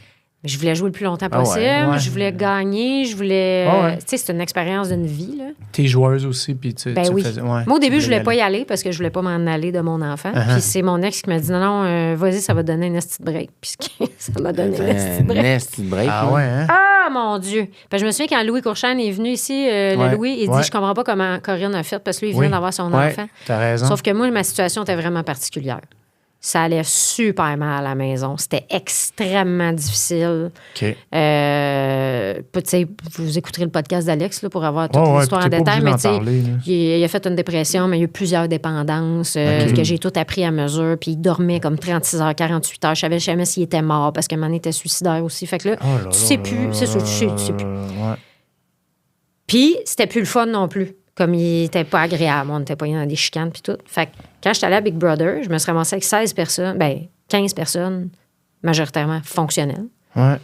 C: Je voulais jouer le plus longtemps
D: Ah ouais,
C: possible.
A: ouais.
C: Je voulais gagner. Je voulais.
A: Ah ouais.
C: Tu sais, c'est une expérience d'une vie, là.
A: T'es joueuse aussi, puis tu
C: Ben oui.
A: faisais. Ouais,
C: Moi, au début,
A: tu
C: je voulais pas
A: y
C: y aller parce que je voulais pas m'en aller de mon enfant.
A: Uh-huh.
C: Puis c'est mon ex qui m'a dit non, vas-y, ça va te donner une esti de break. Puis ça m'a donné une esti de break.
D: Nasty break.
A: Ah
D: là.
A: ouais, hein?
C: Ah, mon Dieu! Ben, je me souviens quand Louis Courchane est venu ici, le
A: Ouais,
C: Louis, il
A: ouais.
C: dit je comprends pas comment Corinne a fait parce que lui, il
A: Oui.
C: vient d'avoir son
D: Ouais.
C: enfant.
A: T'as raison.
C: Sauf que moi, ma situation était vraiment particulière. Ça allait super mal à la maison. C'était extrêmement difficile.
A: OK.
C: Tu sais, vous écouterez le podcast d'Alex là, pour avoir toute
A: Ouais,
C: l'histoire en
A: t'es pas
C: détail.
A: obligé
C: Mais
A: d'en
C: tu sais,
A: parler, là.
C: il a fait une dépression, mais il y a eu plusieurs dépendances que j'ai tout appris à mesure. Puis il dormait comme 36 heures, 48 heures. Je savais jamais s'il était mort parce qu'un moment donné, il était suicidaire aussi. Fait que là,
A: Oh là
C: tu sais
A: là
C: plus.
A: là
C: C'est ça, tu sais plus.
A: Ouais.
C: Puis, c'était plus le fun non plus. Comme il était pas agréable, on était pas dans des chicanes puis tout. Fait que quand j'étais allée à Big Brother, je me suis ramassée avec 16 personnes, 15 personnes, majoritairement fonctionnelles.
A: Ouais.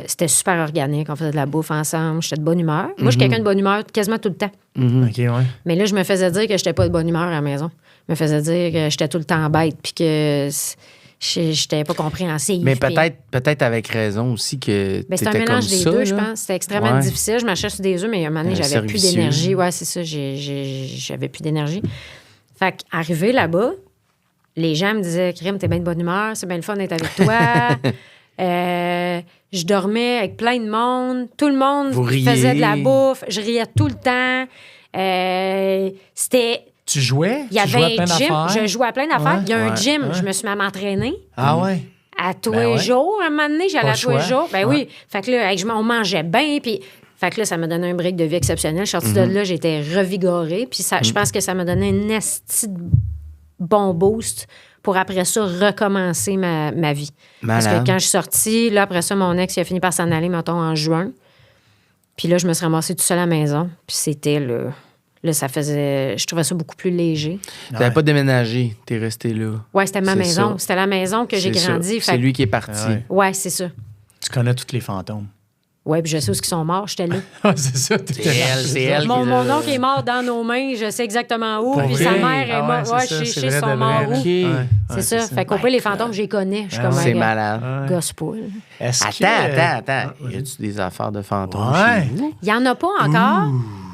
C: C'était super organique, on faisait de la bouffe ensemble, j'étais de bonne humeur. Moi, je suis quelqu'un de bonne humeur quasiment tout le temps.
A: OK, ouais.
C: Mais là, je me faisais dire que j'étais pas de bonne humeur à la maison. Je me faisais dire que j'étais tout le temps bête puis que j'étais pas compréhensive.
D: Mais
C: puis-
D: peut-être avec raison aussi que
C: Ben, c'est un
D: t'étais comme
C: mélange des
D: ça,
C: deux, je
D: là.
C: pense. C'était extrêmement
D: Ouais.
C: difficile. Je marchais sur des œufs, mais à un moment donné,
D: Un
C: j'avais plus
D: servicieux.
C: d'énergie. Ouais, c'est ça. J'avais plus d'énergie. Fait qu'arrivé là-bas, les gens me disaient, Crème, t'es bien de bonne humeur, c'est bien le fun d'être avec toi. Je dormais avec plein de monde. Tout le monde
D: Vous riez.
C: faisait de la bouffe. Je riais tout le temps. C'était...
A: Tu jouais?
C: Il y
A: Tu jouais à
C: avait
A: plein
C: un gym.
A: d'affaires?
C: Je jouais à plein d'affaires.
A: Ouais,
C: Il y a un
D: ouais,
C: gym.
A: ouais.
C: Je me suis mis à m'entraîner.
A: Ah ouais?
C: À tous
A: Ben
C: les
A: ouais.
C: jours, à un moment donné, j'allais
A: Pas
C: à tous les
A: le choix.
C: jours. Ben
A: Ouais.
C: oui. Fait que là, on mangeait bien, puis... Fait que là, ça m'a donné un break de vie exceptionnel. Je suis sortie de là, j'étais revigorée. Puis ça, je pense que ça m'a donné un esti de bon boost pour après ça recommencer ma vie. Parce que quand je suis sortie, là, après ça, mon ex, il a fini par s'en aller, mettons, en juin. Puis là, je me suis ramassée toute seule à la maison. Puis c'était le... Là, ça faisait... Je trouvais ça beaucoup plus léger.
D: Tu n'avais pas déménagé, tu es resté là.
C: Oui, c'était ma
D: C'est
C: maison.
D: ça.
C: C'était la maison que j'ai
D: C'est ça.
C: grandi.
D: C'est lui qui est parti.
C: Ouais, c'est ça.
A: Tu connais tous les fantômes.
C: Oui, puis je sais où ils sont morts. J'étais là.
A: C'est ça, t'étais
D: C'est elle.
C: Mon oncle est mort dans nos mains. Je sais exactement où.
A: Pour
C: Puis
A: vrai?
C: sa mère est
A: Ah ouais,
C: morte. Ouais,
A: c'est ça,
C: je
A: c'est
C: sais,
A: vrai
C: ils sont
A: de
C: morts
A: vrai,
C: où.
A: là.
D: OK.
A: Ouais,
C: C'est ça. Fait qu'au pire, les fantômes, je les connais. Je suis comme
D: C'est
C: un
D: malade.
C: gosse poule.
A: Est-ce que...
D: Attends. Y a-tu des affaires de fantômes
A: Ouais.
D: chez vous?
C: Il n'y en a pas encore.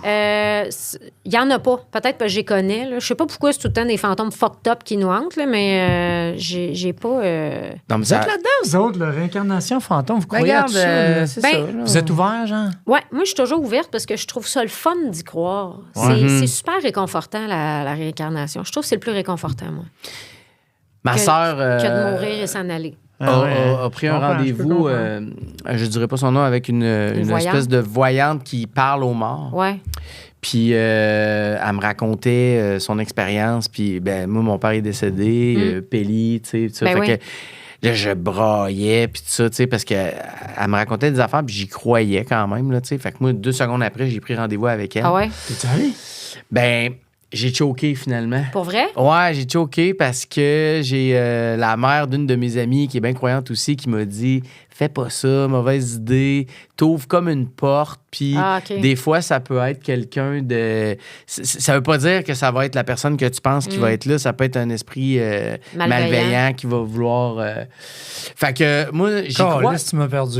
C: Il n'y en a pas. Peut-être que je les connais. Là. Je sais pas pourquoi c'est tout le temps des fantômes fucked up qui nous hantent, là, mais j'ai pas...
D: Non, mais
A: Vous
D: ça...
A: êtes là-dedans, vous autres, la réincarnation fantôme, vous croyez à
D: Regarde,
A: tout ça? là?
D: c'est
C: Ben,
D: ça. là.
A: Vous êtes ouvert, genre?
C: Ouais, moi, je suis toujours ouverte parce que je trouve ça le fun d'y croire. C'est super réconfortant, la réincarnation. Je trouve que c'est le plus réconfortant, moi,
D: Ma
C: que-
D: sœur
C: que de mourir et s'en aller.
D: a pris un
A: Je comprends, je peux
D: rendez-vous,
A: comprendre.
D: je dirais pas son nom, avec une
C: voyante.
D: espèce de voyante qui parle aux morts.
C: Ouais.
D: Puis elle me racontait son expérience. Puis ben moi, mon père est décédé, Pelli, tu sais, tout ça.
C: Ben
D: Fait
C: oui.
D: que là, je braillais, puis tout ça, tu sais, parce qu'elle me racontait des affaires, puis j'y croyais quand même, là, tu sais. Fait que moi, 2 secondes après, j'ai pris rendez-vous avec elle.
C: Ah ouais?
A: T'es allé?
D: Ben, j'ai choqué finalement.
C: Pour vrai?
D: Ouais, j'ai choqué parce que j'ai la mère d'une de mes amies qui est bien croyante aussi qui m'a dit fais pas ça, mauvaise idée, t'ouvres comme une porte, puis
C: Ah, OK.
D: des fois ça peut être quelqu'un de ça veut pas dire que ça va être la personne que tu penses qui va être là, ça peut être un esprit malveillant qui va vouloir fait que moi j'y crois.
A: Caliste, tu m'as perdu.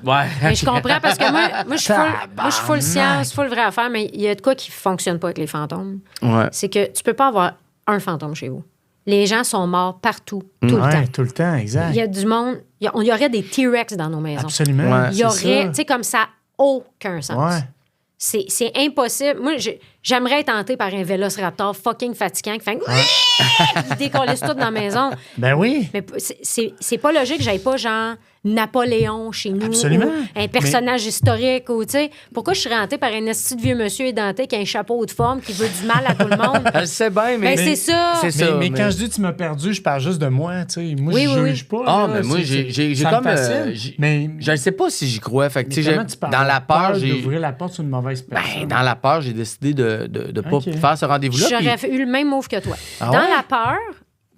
D: Ouais.
C: Mais je comprends parce que moi, je suis full science, full vraie affaire, mais il y a de quoi qui fonctionne pas avec les fantômes.
D: Ouais.
C: C'est que tu peux pas avoir un fantôme chez vous. Les gens sont morts partout, tout le
A: Ouais,
C: temps.
A: tout le temps, exact.
C: Il y a du monde. Il y aurait des T-Rex dans nos maisons.
A: Absolument.
D: Ouais.
C: Il y
A: c'est
C: aurait,
A: ça.
C: tu sais, comme ça, aucun sens.
A: Ouais.
C: C'est impossible. Moi, j'aimerais être tentée par un vélociraptor fucking fatigant qui fait il décollisse tout dans la maison.
A: Ben oui.
C: Mais c'est pas logique que j'aille pas genre Napoléon chez nous.
A: Absolument.
C: Ou un personnage historique ou, tu sais, pourquoi je suis rentrée par un esti de vieux monsieur édenté qui a un chapeau de forme qui veut du mal à tout le monde?
D: Elle sait bien, mais.
C: Ben, c'est ça.
D: C'est ça.
A: Mais quand je dis tu m'as perdu, je parle juste de moi, tu sais. Moi,
C: Oui,
A: je
C: oui,
A: juge pas.
D: Ah,
A: là,
D: mais moi,
A: c'est-
D: j'ai
A: ça me
D: comme.
A: fascine. Mais
D: Je ne sais pas si j'y crois. Fait que, tu sais,
A: comment tu parles?
D: dans la peur, j'ai.
A: d'ouvrir la porte sur une mauvaise personne.
D: Ben, dans la peur, j'ai décidé de pas
A: Ok.
D: faire ce rendez-vous-là.
C: J'aurais
D: puis
C: eu le même move que toi.
A: Ah
C: Dans
A: ouais?
C: la peur,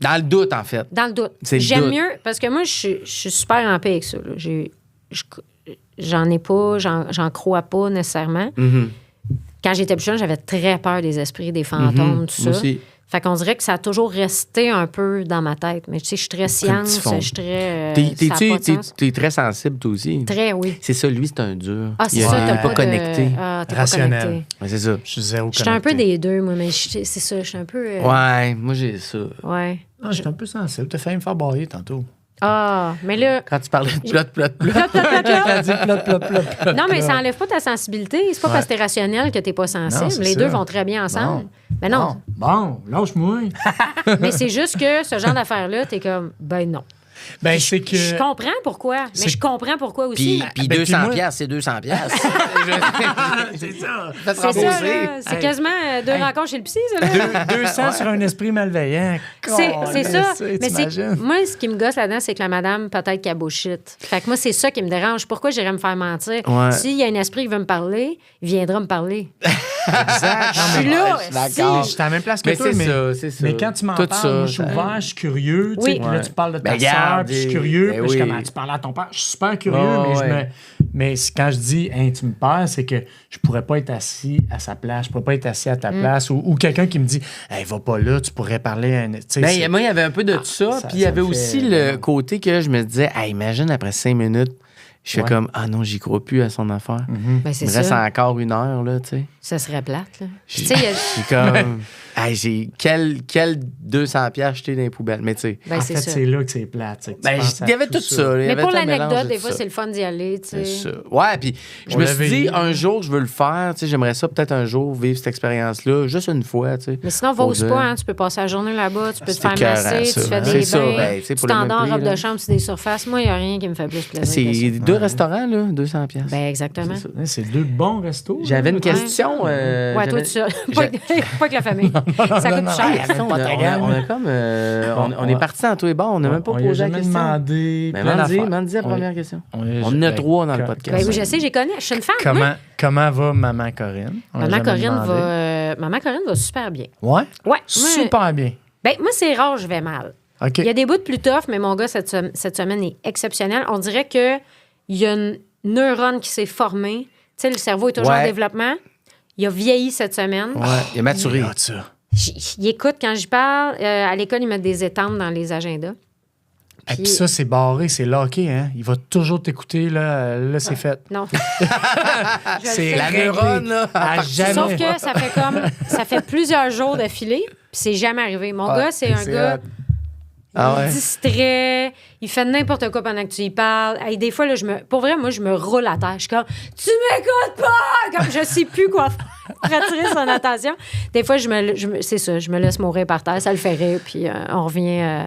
D: Dans le doute, en fait.
C: dans le doute.
D: C'est le
C: J'aime
D: doute.
C: mieux, parce que moi, je suis super en paix avec ça. Là. J'en ai pas, j'en crois pas nécessairement.
D: Mhm.
C: Quand j'étais plus jeune, j'avais très peur des esprits, des fantômes, tout
D: Moi
C: ça.
D: aussi.
C: Fait qu'on dirait que ça a toujours resté un peu dans ma tête. Mais tu sais, je suis très science,
D: fond.
C: je suis très...
D: T'es-
C: ça a pas de sens.
D: T'es très sensible, toi aussi.
C: Très, oui.
D: C'est ça, lui, c'est un dur.
C: Ah, c'est
D: Il
C: ça,
D: est
C: t'as
D: pas
C: pas
D: connecté.
C: t'es
A: Rationnel.
C: pas connecté.
D: Ouais, c'est ça.
A: Je suis zéro
C: Je suis un peu
A: connecté.
C: des deux, moi, mais c'est ça, je suis un peu...
D: Ouais, moi, j'ai ça.
C: Ouais.
A: Ah, je suis un peu sensible. T'as failli me faire bailler tantôt.
C: Ah, mais là...
D: Quand tu parlais de plot.
A: T'as dit plop, plop, plop.
C: Non, mais ça enlève pas ta sensibilité. C'est pas parce que t'es rationnel que t'es pas sensible.
A: Non, c'est
C: Les
A: ça.
C: deux vont très bien ensemble. Mais non,
A: Bon, lâche-moi.
C: mais c'est juste que ce genre d'affaire-là, t'es comme, ben non.
A: Ben, c'est que.
C: Je comprends pourquoi, mais
A: C'est-
C: je comprends pourquoi aussi.
D: Puis
A: ben,
D: 200
A: puis moi-
D: piastres, c'est 200 piastres.
A: C'est ça.
D: Faites
C: C'est ça,
D: rembourser.
C: là. C'est quasiment deux rencontres chez le psy, ça. Là.
A: 200 sur un esprit malveillant.
C: C'est ça. Mais
A: t'imagines?
C: moi, ce qui me gosse là-dedans, c'est que la madame, peut-être qu'elle bullshit. Fait que moi, c'est ça qui me dérange. Pourquoi j'irais me faire mentir?
D: Ouais.
C: S'il y a un esprit qui veut me parler, il viendra me parler.
A: Exact.
C: Je suis là.
D: je suis d'accord.
A: Je suis à la même place que
D: Mais
A: toi,
D: c'est ça.
A: mais quand tu m'en
D: Tout
A: parles,
D: ça,
A: moi, je suis
D: ça-
A: ouvert, je suis curieux. Tu sais,
C: Oui.
A: puis là,
D: Ouais.
A: tu parles de ta
D: Ben,
A: sœur,
D: regarde,
A: puis je suis curieux.
D: ben
A: Puis je suis
D: oui.
A: comme, tu parles à ton père. Je suis super curieux,
D: Oh,
A: mais
D: ouais.
A: mais quand je dis, hein, tu me perds, c'est que je pourrais pas être assis à sa place, je pourrais pas être assis à ta place, ou quelqu'un qui me dit, hey, va pas là, tu pourrais parler à un. Tu sais,
D: Ben,
A: c'est-
D: moi, il y avait un peu de ça.
A: ça-
D: Puis il y
A: ça
D: avait
A: me
D: aussi
A: fait-
D: le côté que je me disais, ah, imagine après 5 minutes, je fais
A: Ouais.
D: comme, ah non, j'y crois plus à son affaire.
C: Ben,
D: Il
C: c'est
D: me reste
C: ça.
D: encore 1 heure, là, tu sais.
C: Ça serait plate, là. Tu
D: J'ai
C: sais, il y a-
D: comme... Hey, j'ai quel 200 piastres acheté dans les poubelles, mais tu sais...
C: Ben,
A: En
C: c'est
A: fait,
C: ça.
A: c'est là que c'est plate. c'est que tu
D: Ben,
A: penses à
D: il y avait tout ça. là. Il y
C: Mais
D: avait
C: pour
D: tout un mélange
C: l'anecdote,
D: de
C: des
D: tout
C: fois,
D: ça.
C: c'est le fun d'y aller, tu
D: C'est
C: sais.
D: ça. Ouais, puis je
A: On
D: me
A: l'avait
D: suis dit,
A: eu.
D: un jour, je veux le faire. Tu sais, j'aimerais ça peut-être un jour vivre cette expérience-là, juste une fois, tu sais.
C: Mais sinon, va
D: Pour
C: au
D: dire-
C: spa, hein, tu peux passer la journée là-bas, tu peux te
D: C'est
C: faire
D: écœurant,
C: masser,
D: ça.
C: tu fais
D: C'est
C: des
D: ça,
C: bains,
D: ben, tu sais,
C: tu
D: pour le même
C: t'endors en
D: prix,
C: robe
D: là.
C: de chambre sur des surfaces. Moi, il n'y a rien qui me fait plus plaisir
D: C'est
C: que ça.
D: 2 restaurants, là, 200 piastres.
C: Ben, exactement.
D: C'est ça.
A: Ouais, c'est 2 bons restos.
D: J'avais une
A: là.
D: question.
C: Ouais, toi,
D: j'avais-
C: tout seul. Pas avec la famille. Ça coûte
A: non,
C: cher.
A: non.
D: Attends,
A: Pas ta gang.
D: on a comme. on est parti en tout et bas, on n'a même pas
A: On lui a
D: posé la
A: jamais
D: question.
A: demandé.
D: Mais
A: plein d'affaires.
D: m'en dis la
A: On-
D: première question.
A: On
D: On en a 3 dans le podcast.
C: Ben oui, je sais, j'ai connais. Je suis une fan. Moi,
A: Comment va Maman Corinne? On l'a
C: Maman
A: jamais
C: Corinne
A: demandé.
C: Maman Corinne va super bien.
A: Ouais?
C: Ouais. Moi,
A: Super bien.
C: ben, moi, c'est rare, je vais mal.
A: OK.
C: Il y a des bouts plus tough, mais mon gars, cette semaine est exceptionnelle. On dirait qu'il y a une neurone qui s'est formée. Tu sais, le cerveau est toujours en
D: Ouais.
C: développement. Il a vieilli cette semaine.
D: Ouais, il a maturé.
A: Ah, ça.
C: Il écoute quand je parle. À l'école, ils mettent des étampes dans les agendas.
A: Et puis ça, c'est barré, c'est locké, hein? Il va toujours t'écouter, là. Là, c'est fait.
C: Non. Je le
A: C'est
C: fais.
A: la
D: neuronne, là.
A: À jamais.
C: Sauf que ça fait plusieurs jours d'affilée, puis c'est jamais arrivé. Mon gars, c'est un gars
D: Ah ouais?
C: distrait, il fait n'importe quoi pendant que tu y parles. Hey, des fois, là, pour vrai, moi, je me roule à terre. Je suis comme, tu m'écoutes pas! Comme je sais plus quoi faire pour attirer son attention. Des fois, c'est ça, je me laisse mourir par terre, ça le fait rire, puis on revient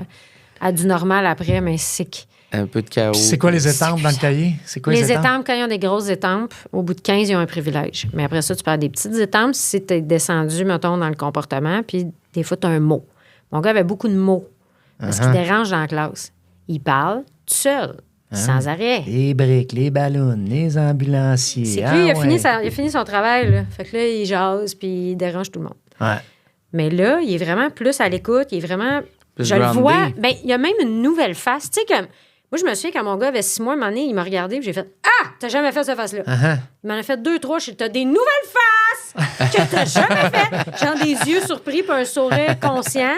C: à du normal après, mais c'est que.
D: Un peu de chaos.
A: Puis c'est quoi les étampes dans le cahier? C'est quoi
C: Les étampes, quand ils ont des grosses étampes, au bout de 15, ils ont un privilège. Mais après ça, tu perds des petites étampes si tu es descendu, mettons, dans le comportement, puis des fois, tu as un mot. Mon gars avait beaucoup de mots parce qu'il dérange dans la classe. Il parle tout seul, sans arrêt.
A: Les briques, les ballons, les ambulanciers.
C: C'est que
A: Ah
C: lui, il a
A: ouais.
C: fini son travail. Là. Fait que là, il jase, puis il dérange tout le monde.
A: Ouais.
C: Mais là, il est vraiment plus à l'écoute. Il est vraiment...
D: Plus
C: je le
D: grounded.
C: vois. Ben, il y a même une nouvelle face. Tu sais, comme... Moi, je me souviens, quand mon gars avait 6 mois, un moment donné, il m'a regardé, puis j'ai fait « Ah! T'as jamais fait cette face-là. Il m'en a fait 2, 3. T'as des nouvelles faces que t'as jamais fait. Genre des yeux surpris, puis un sourire conscient.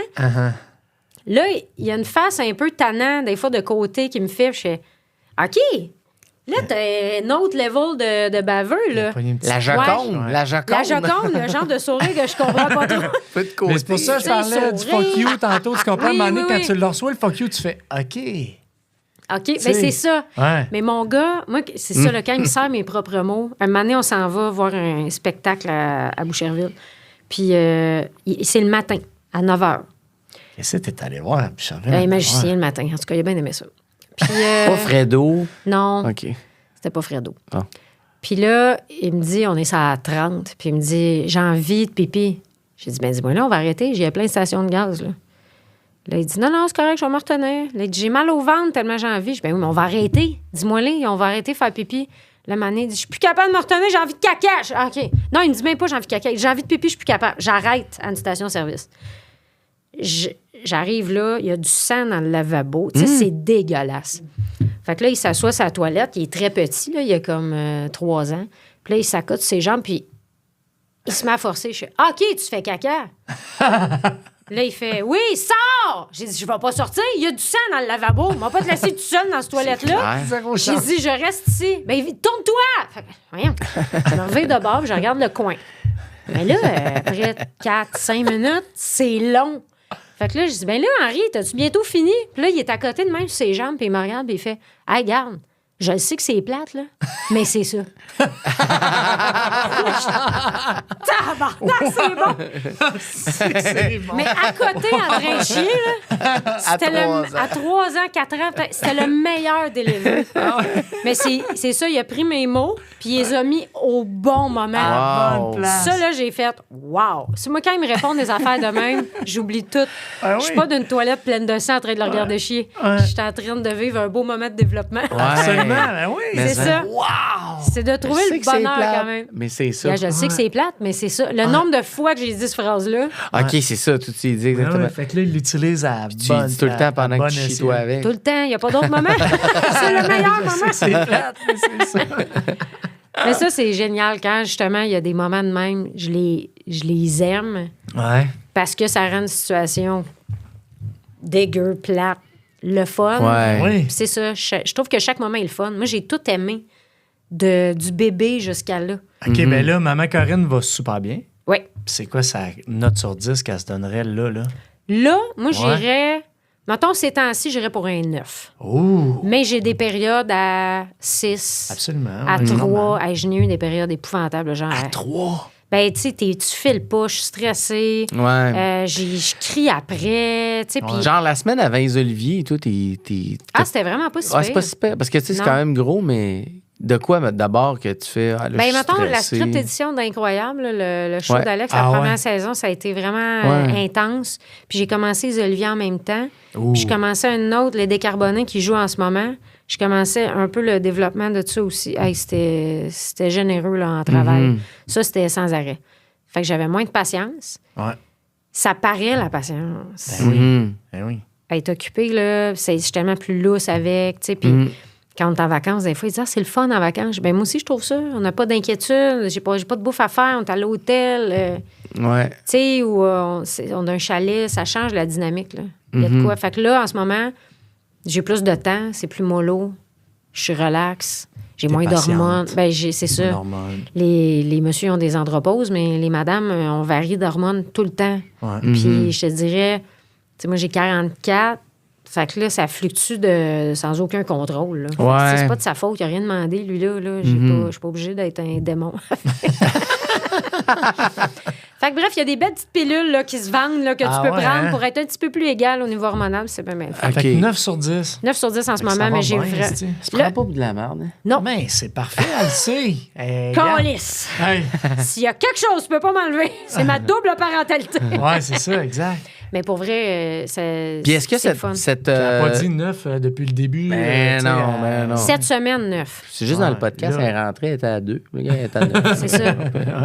C: Là, il y a une face un peu tannante, des fois, de côté, qui me fait. Je fais OK. Là, t'as un autre level de baveux, là.
D: La Joconde.
A: Ouais.
D: La Joconde.
C: La Joconde, le genre de sourire que je comprends pas trop.
D: Peu de côté.
A: Mais c'est pour ça que je
C: C'est
A: parlais du
C: sourire.
A: fuck you tantôt. Tu comprends,
C: Oui,
A: à un moment donné,
C: oui,
A: quand
C: oui.
A: tu le reçois, le fuck you, tu fais OK.
C: OK, bien, c'est ça.
A: Ouais.
C: Mais mon gars, moi, c'est ça, là, quand il me sert mes propres mots, un moment donné, on s'en va voir un spectacle à Boucherville. Puis c'est le matin, à 9 h.
A: Qu'est-ce que t'es allé voir? Puis je savais
C: Un
A: même pas
C: magicien
A: voir.
C: le matin. En tout cas, il a bien aimé ça. Puis,
D: Pas Fredo.
C: non,
D: OK.
C: c'était pas Fredo.
D: Ah.
C: Puis là, il me dit, on est ça à 30. Puis il me dit, j'ai envie de pipi. J'ai dit, ben dis-moi là, on va arrêter. J'ai plein de stations de gaz, là. Là, il dit, non, c'est correct, je vais me retenir. Là, il dit, j'ai mal au ventre tellement j'ai envie. Je dis, ben oui, mais on va arrêter. Dis-moi là, on va arrêter de faire pipi. Là, Mané, il dit, je suis plus capable de me retenir, j'ai envie de caca. Je dis, ah, OK. Non, il me dit même pas, j'ai envie de caca. Il dit, j'ai envie de pipi, je suis plus capable. J'arrête à une station-service. J'arrive là, il y a du sang dans le lavabo. Tu sais, c'est dégueulasse. Fait que là, il s'assoit sur la toilette. Il est très petit, là, il a comme 3 ans. Puis là, il s'accote ses jambes, puis il se met à forcer. Je fais, OK, tu fais caca. Là, il fait, oui, sors! J'ai dit, je vais pas sortir, il y a du sang dans le lavabo. On va pas te laisser tout seul dans cette toilette-là.
A: Zéro
C: J'ai
A: chance.
C: dit, je reste ici. Ben, tourne-toi! Fait que, voyons. Je me reviens de bord, puis je regarde le coin. Mais là, après 4-5 minutes, c'est long. Fait que là, je dis, ben là, Henri, t'as-tu bientôt fini? Puis là, il est à côté de même sur ses jambes, puis il me regarde, puis il fait, hey, garde, je le sais que c'est plate, là, mais c'est ça. Tabarnak, c'est bon! Mais à côté, en train de chier, là, c'était à 3 ans, 4 ans, peut-être, c'était le meilleur délivre. Mais c'est ça, il a pris mes mots, puis il les a mis au bon moment.
D: Wow.
C: Ça, là, j'ai fait « Wow! » C'est moi, quand ils me répondent des affaires de même, j'oublie tout.
A: Ah oui?
C: Je suis pas d'une toilette pleine de sang en train de le regarder chier. Je suis en train de vivre un beau moment de développement.
A: Absolument, ben oui.
D: Mais
C: C'est ça. C'est de trouver
D: Je sais
C: le
D: que c'est
C: bonheur
D: plate,
C: quand même.
D: Mais c'est ça.
C: Yeah, je sais que c'est plate, mais c'est ça. Le nombre de fois que j'ai dit cette phrase-là,
D: OK, c'est ça, tout tu dis
A: Ah
D: exactement.
A: ouais, fait que là, il l'utilise à
D: Tu
A: bonne
D: dis tout le temps pendant que tu chies toi avec.
C: tout le temps, il n'y a pas d'autre moment. C'est le meilleur moment.
A: C'est plate, mais c'est ça.
C: Mais ça, c'est génial. Quand, justement, il y a des moments de même, je les aime
A: Ouais.
C: parce que ça rend une situation dégueu, plate, le fun.
D: Ouais.
A: Oui.
C: Puis c'est ça. Je trouve que chaque moment est le fun. Moi, j'ai tout aimé du bébé jusqu'à là.
A: OK, ben là, maman Corinne va super bien.
C: Oui.
A: Puis c'est quoi sa note sur 10 qu'elle se donnerait là?
C: Là, moi, j'irais... Mettons, ces temps-ci, j'irais pour un 9.
A: Oh!
C: Mais j'ai des périodes à 6.
A: Absolument.
C: À
A: ouais,
C: 3.
A: normal.
C: Hey, j'en ai eu des périodes épouvantables, genre...
A: À 3?
C: Ben, tu sais, tu files pas, je suis stressée.
D: Ouais.
C: Je crie après, tu sais, puis...
D: Genre, la semaine avant les Oliviers, toi,
C: Ah, c'était vraiment pas si
D: Ouais, c'est
C: pire.
D: pas super. Parce que, tu sais, c'est
C: Non.
D: quand même gros, mais de quoi d'abord que tu fais? Ah, là, je
C: Ben,
D: suis
C: mettons, la
D: stressé.
C: script édition d'Incroyable, là, le show
D: Ouais.
C: d'Alex,
A: Ah
C: la première
A: ouais.
C: saison, ça a été vraiment
D: Ouais.
C: intense. Puis j'ai commencé les Oliviers en même temps.
A: Ouh.
C: Puis je commençais un autre, les Décarbonés, qui joue en ce moment. Je commençais un peu le développement de ça aussi. Hey, c'était généreux là, en travail.
D: Mhm.
C: Ça, c'était sans arrêt. Fait que j'avais moins de patience.
A: Ouais.
C: Ça paraît, la patience.
A: Ben oui.
D: Mhm.
A: Ben oui.
C: Être occupé, là, je suis tellement plus lousse avec, tu sais, puis
D: Mhm.
C: quand on est en vacances, des fois, ils disent « Ah, c'est le fun en vacances. » Ben moi aussi, je trouve ça. On n'a pas d'inquiétude. J'ai pas de bouffe à faire. On est à l'hôtel.
D: Ouais.
C: Tu sais, ou on a un chalet. Ça change la dynamique, là. Il y a de quoi. Fait que là, en ce moment, j'ai plus de temps. C'est plus mollo. Je suis relax. J'ai
A: T'es
C: moins
A: patiente.
C: d'hormones. Ben, c'est ça.
A: Normal.
C: Les messieurs ont des andropauses, mais les madames, on varie d'hormones tout le temps.
A: Ouais.
C: Puis je te dirais, tu sais, moi, j'ai 44. Fait que là, ça fluctue sans aucun contrôle. Là. Fait que,
D: Ouais.
C: tu sais, c'est pas de sa faute, il a rien demandé, lui, là. Je suis pas obligée d'être un démon. Fait que bref, il y a des belles petites pilules là, qui se vendent, là, que
A: Ah
C: tu peux
A: ouais,
C: prendre
A: hein?
C: pour être un petit peu plus égal au niveau hormonal. C'est bien bien fait.
D: OK.
A: Fait que 9 sur 10.
C: 9 sur 10 en ce
A: Fait que ça
C: moment,
A: va
C: mais j'ai
A: bien,
C: vrai.
A: c'est-tu?
D: Tu prends pas pour de la merde, hein?
C: Non,
A: Ben, c'est parfait, elle le sait. Regarde.
C: câlisse!
A: Hey.
C: S'il y a quelque chose, tu peux pas m'enlever. C'est ma double parentalité.
A: Ouais, c'est ça, exact.
C: Mais pour vrai, c'est.
D: Puis est-ce que
C: c'est le fun.
D: cette
A: Tu n'as pas dit 9 depuis le début.
D: Ben
A: tu sais,
D: non, ben non.
C: 7 semaines, 9.
D: C'est juste dans
A: Ouais,
D: le podcast,
A: là.
D: elle est rentrée, elle était à 2. Le gars, elle était à 9.
C: C'est ça.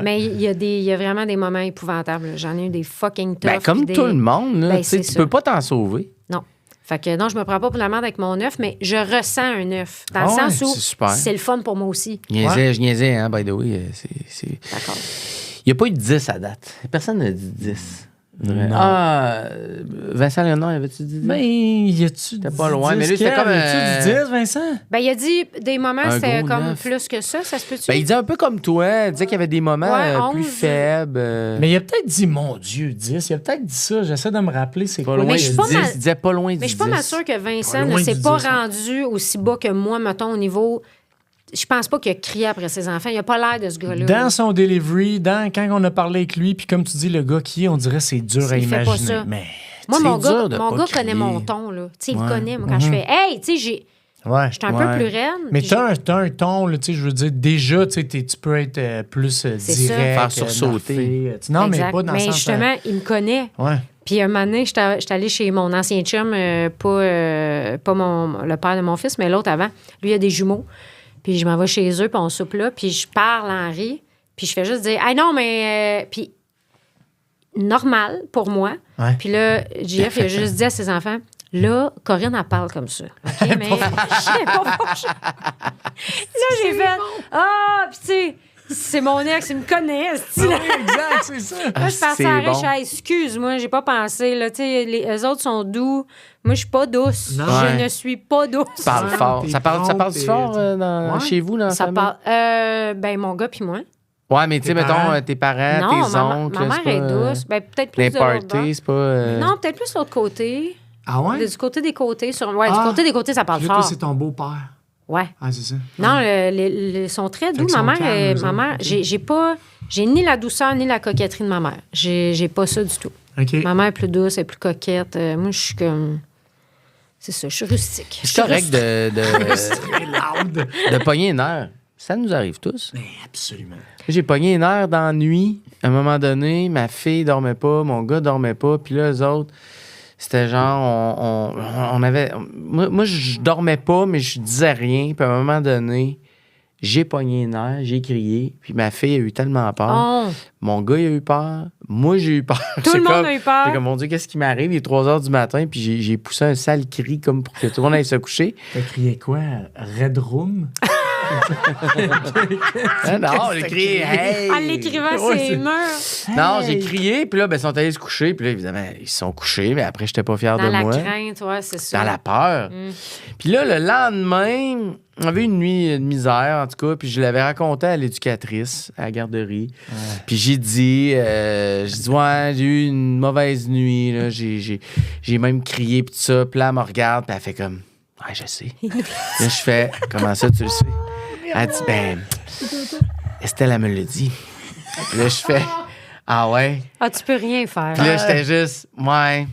C: Mais il y a vraiment des moments épouvantables. là. J'en ai eu des fucking tough.
D: Ben, comme
C: puis
D: tout le monde, là,
C: Ben,
D: tu sais,
C: c'est
D: tu
C: ça.
D: peux pas t'en sauver.
C: Non. Fait que non, je me prends pas pour la merde avec mon œuf, mais je ressens un œuf. Dans le
A: Ah ouais,
C: sens où
D: c'est super.
C: c'est le fun pour moi aussi.
D: Je niaisais, hein, by the way.
C: D'accord.
D: Il n'y a pas eu de 10 à date. Personne n'a dit 10. Vrai.
A: Non.
D: Ah, Vincent Léonard, avait-tu dit 10?
A: Ben, y a-tu
D: T'es pas loin, mais lui, c'était comme,
A: Y a-tu du 10, Vincent?
C: Ben, il a dit des moments,
D: Un
C: c'était
D: gros
C: comme
D: 9.
C: plus que ça se peut-tu?
D: Ben, il disait un peu comme toi. Il disait qu'il y avait des moments
C: Ouais,
D: plus
C: 11.
D: faibles.
A: Mais il a peut-être dit, mon Dieu, 10. Il a peut-être dit ça. J'essaie de me rappeler c'est
D: pas
A: quoi.
D: loin
C: Mais je
D: du
C: suis pas
D: 10.
C: mal-
D: Il disait pas loin du 10.
C: Mais je suis pas mal sûre que Vincent
A: Pas
C: ne
A: loin
C: s'est
A: du
C: pas
A: 10,
C: rendu aussi bas que moi, mettons, au niveau. Je pense pas qu'il a crié après ses enfants. Il a pas l'air de ce gars-là.
A: Dans son delivery, quand on a parlé avec lui, puis comme tu dis, le gars qui est, on dirait c'est dur à
C: Il fait pas
A: imaginer.
C: ça.
A: Mais,
C: Moi,
D: c'est
C: mon
D: dur
C: gars,
D: de
C: mon
D: pas
C: gars
D: crier.
C: connaît mon ton, là. Tu sais, il me
D: Ouais.
C: connaît, moi, quand je fais Hey, tu sais,
A: ouais.
C: j'étais un peu
D: Ouais.
C: plus raide.
A: Mais
C: puis
A: t'as un ton, là, tu sais, je veux dire, déjà, tu sais, tu peux être plus
C: C'est ça.
A: direct.
D: Faire sursauter.
A: Non,
C: Exact.
A: mais pas dans le
C: Mais
A: sens...
C: justement, il me connaît.
A: Ouais.
C: Puis un moment donné, j'étais allée chez mon ancien chum, pas le père de mon fils, mais l'autre avant. Lui, il a des jumeaux. Puis je m'en vais chez eux, puis on soupe là, puis je parle en riz, puis je fais juste dire « Ah non, mais... Puis normal pour moi.
A: Ouais.
C: Puis là, JF, il a juste dit à ses enfants « Là, Corinne, elle parle comme ça. OK, mais je sais pas pourquoi. Là, j'ai fait « Ah, puis tu sais... » C'est mon ex, il me connaît.
A: Oui, exact, c'est ça.
C: Moi, je pensais
D: c'est
C: à
D: bon.
C: Richard. Excuse-moi, j'ai pas pensé. Là, tu sais, eux autres sont doux. Moi, je suis pas douce.
A: Non.
C: Je
D: Ouais.
C: ne suis pas douce.
D: Parle
A: Ouais,
D: fort.
A: t'es
D: Ça parle
A: prompte,
D: fort
A: Ouais.
D: chez vous, dans la
C: Ça
D: famille?
C: parle. Ben, mon gars puis moi.
D: Ouais, mais tu sais,
A: Tes parents?
D: mettons, tes parents,
C: Non,
D: tes oncles.
C: ma mère
D: c'est
C: est
D: pas,
C: douce. Ben, peut-être plus
D: Les
C: de l'autre bord.
D: parties, c'est pas.
C: Non, peut-être plus l'autre côté.
A: Ah ouais?
C: Du côté des côtés. Ouais,
A: Ah.
C: du côté des côtés, ça parle
A: Puis là, toi,
C: fort.
A: c'est ton beau-père.
C: Ouais.
A: Ah, c'est ça.
C: Non, ils sont très doux.
A: qu'ils
C: Ma
A: sont
C: mère,
A: calmes, eux
C: ma mère,
A: autres,
C: j'ai ni la douceur ni la coquetterie de ma mère. J'ai pas ça du tout.
A: OK.
C: Ma mère est plus douce, elle est plus coquette. Moi, je suis comme. C'est ça, je suis rustique. Je suis
D: C'est correct
C: rustique.
A: Très loud.
D: de pogner une heure. Ça nous arrive tous.
A: Mais absolument.
D: J'ai pogné une heure dans la nuit. À un moment donné, ma fille dormait pas, mon gars dormait pas. Puis là, eux autres, c'était genre, on avait... Moi, je dormais pas, mais je disais rien. Puis à un moment donné, j'ai pogné une heure, j'ai crié. Puis ma fille a eu tellement peur.
C: Oh,
D: Mon gars, il a eu peur. Moi, j'ai eu peur.
C: tout
D: C'est
C: le monde
D: comme-
C: a eu peur.
D: C'est comme, mon Dieu, qu'est-ce qui m'arrive? Il est 3 h du matin, puis j'ai poussé un sale cri comme pour que tout le monde aille se coucher.
A: T'as crié quoi? Red Room?
D: Non, j'ai crié « Hey! »
C: En l'écrivant sur les murs.
D: Non, j'ai crié, puis là, ben, ils sont allés se coucher. Puis là, évidemment, ils se sont couchés, mais après, j'étais pas fier
C: Dans
D: de
C: la
D: moi.
C: crainte, ouais, c'est ça.
D: Dans la peur. Puis là, le lendemain, on avait une nuit de misère, en tout cas, puis je l'avais raconté à l'éducatrice, à la garderie. Puis j'ai dit, ouais, j'ai eu une mauvaise nuit, là, j'ai même crié, puis tout ça. Puis là, elle me regarde, puis elle fait comme, ouais, je sais. Là, je fais, comment ça, tu le sais? Elle dit, ben, Estelle, elle me l'a dit. Puis là, je fais, ah ouais?
C: Ah, tu peux rien faire.
D: Puis là, j'étais juste, ouais.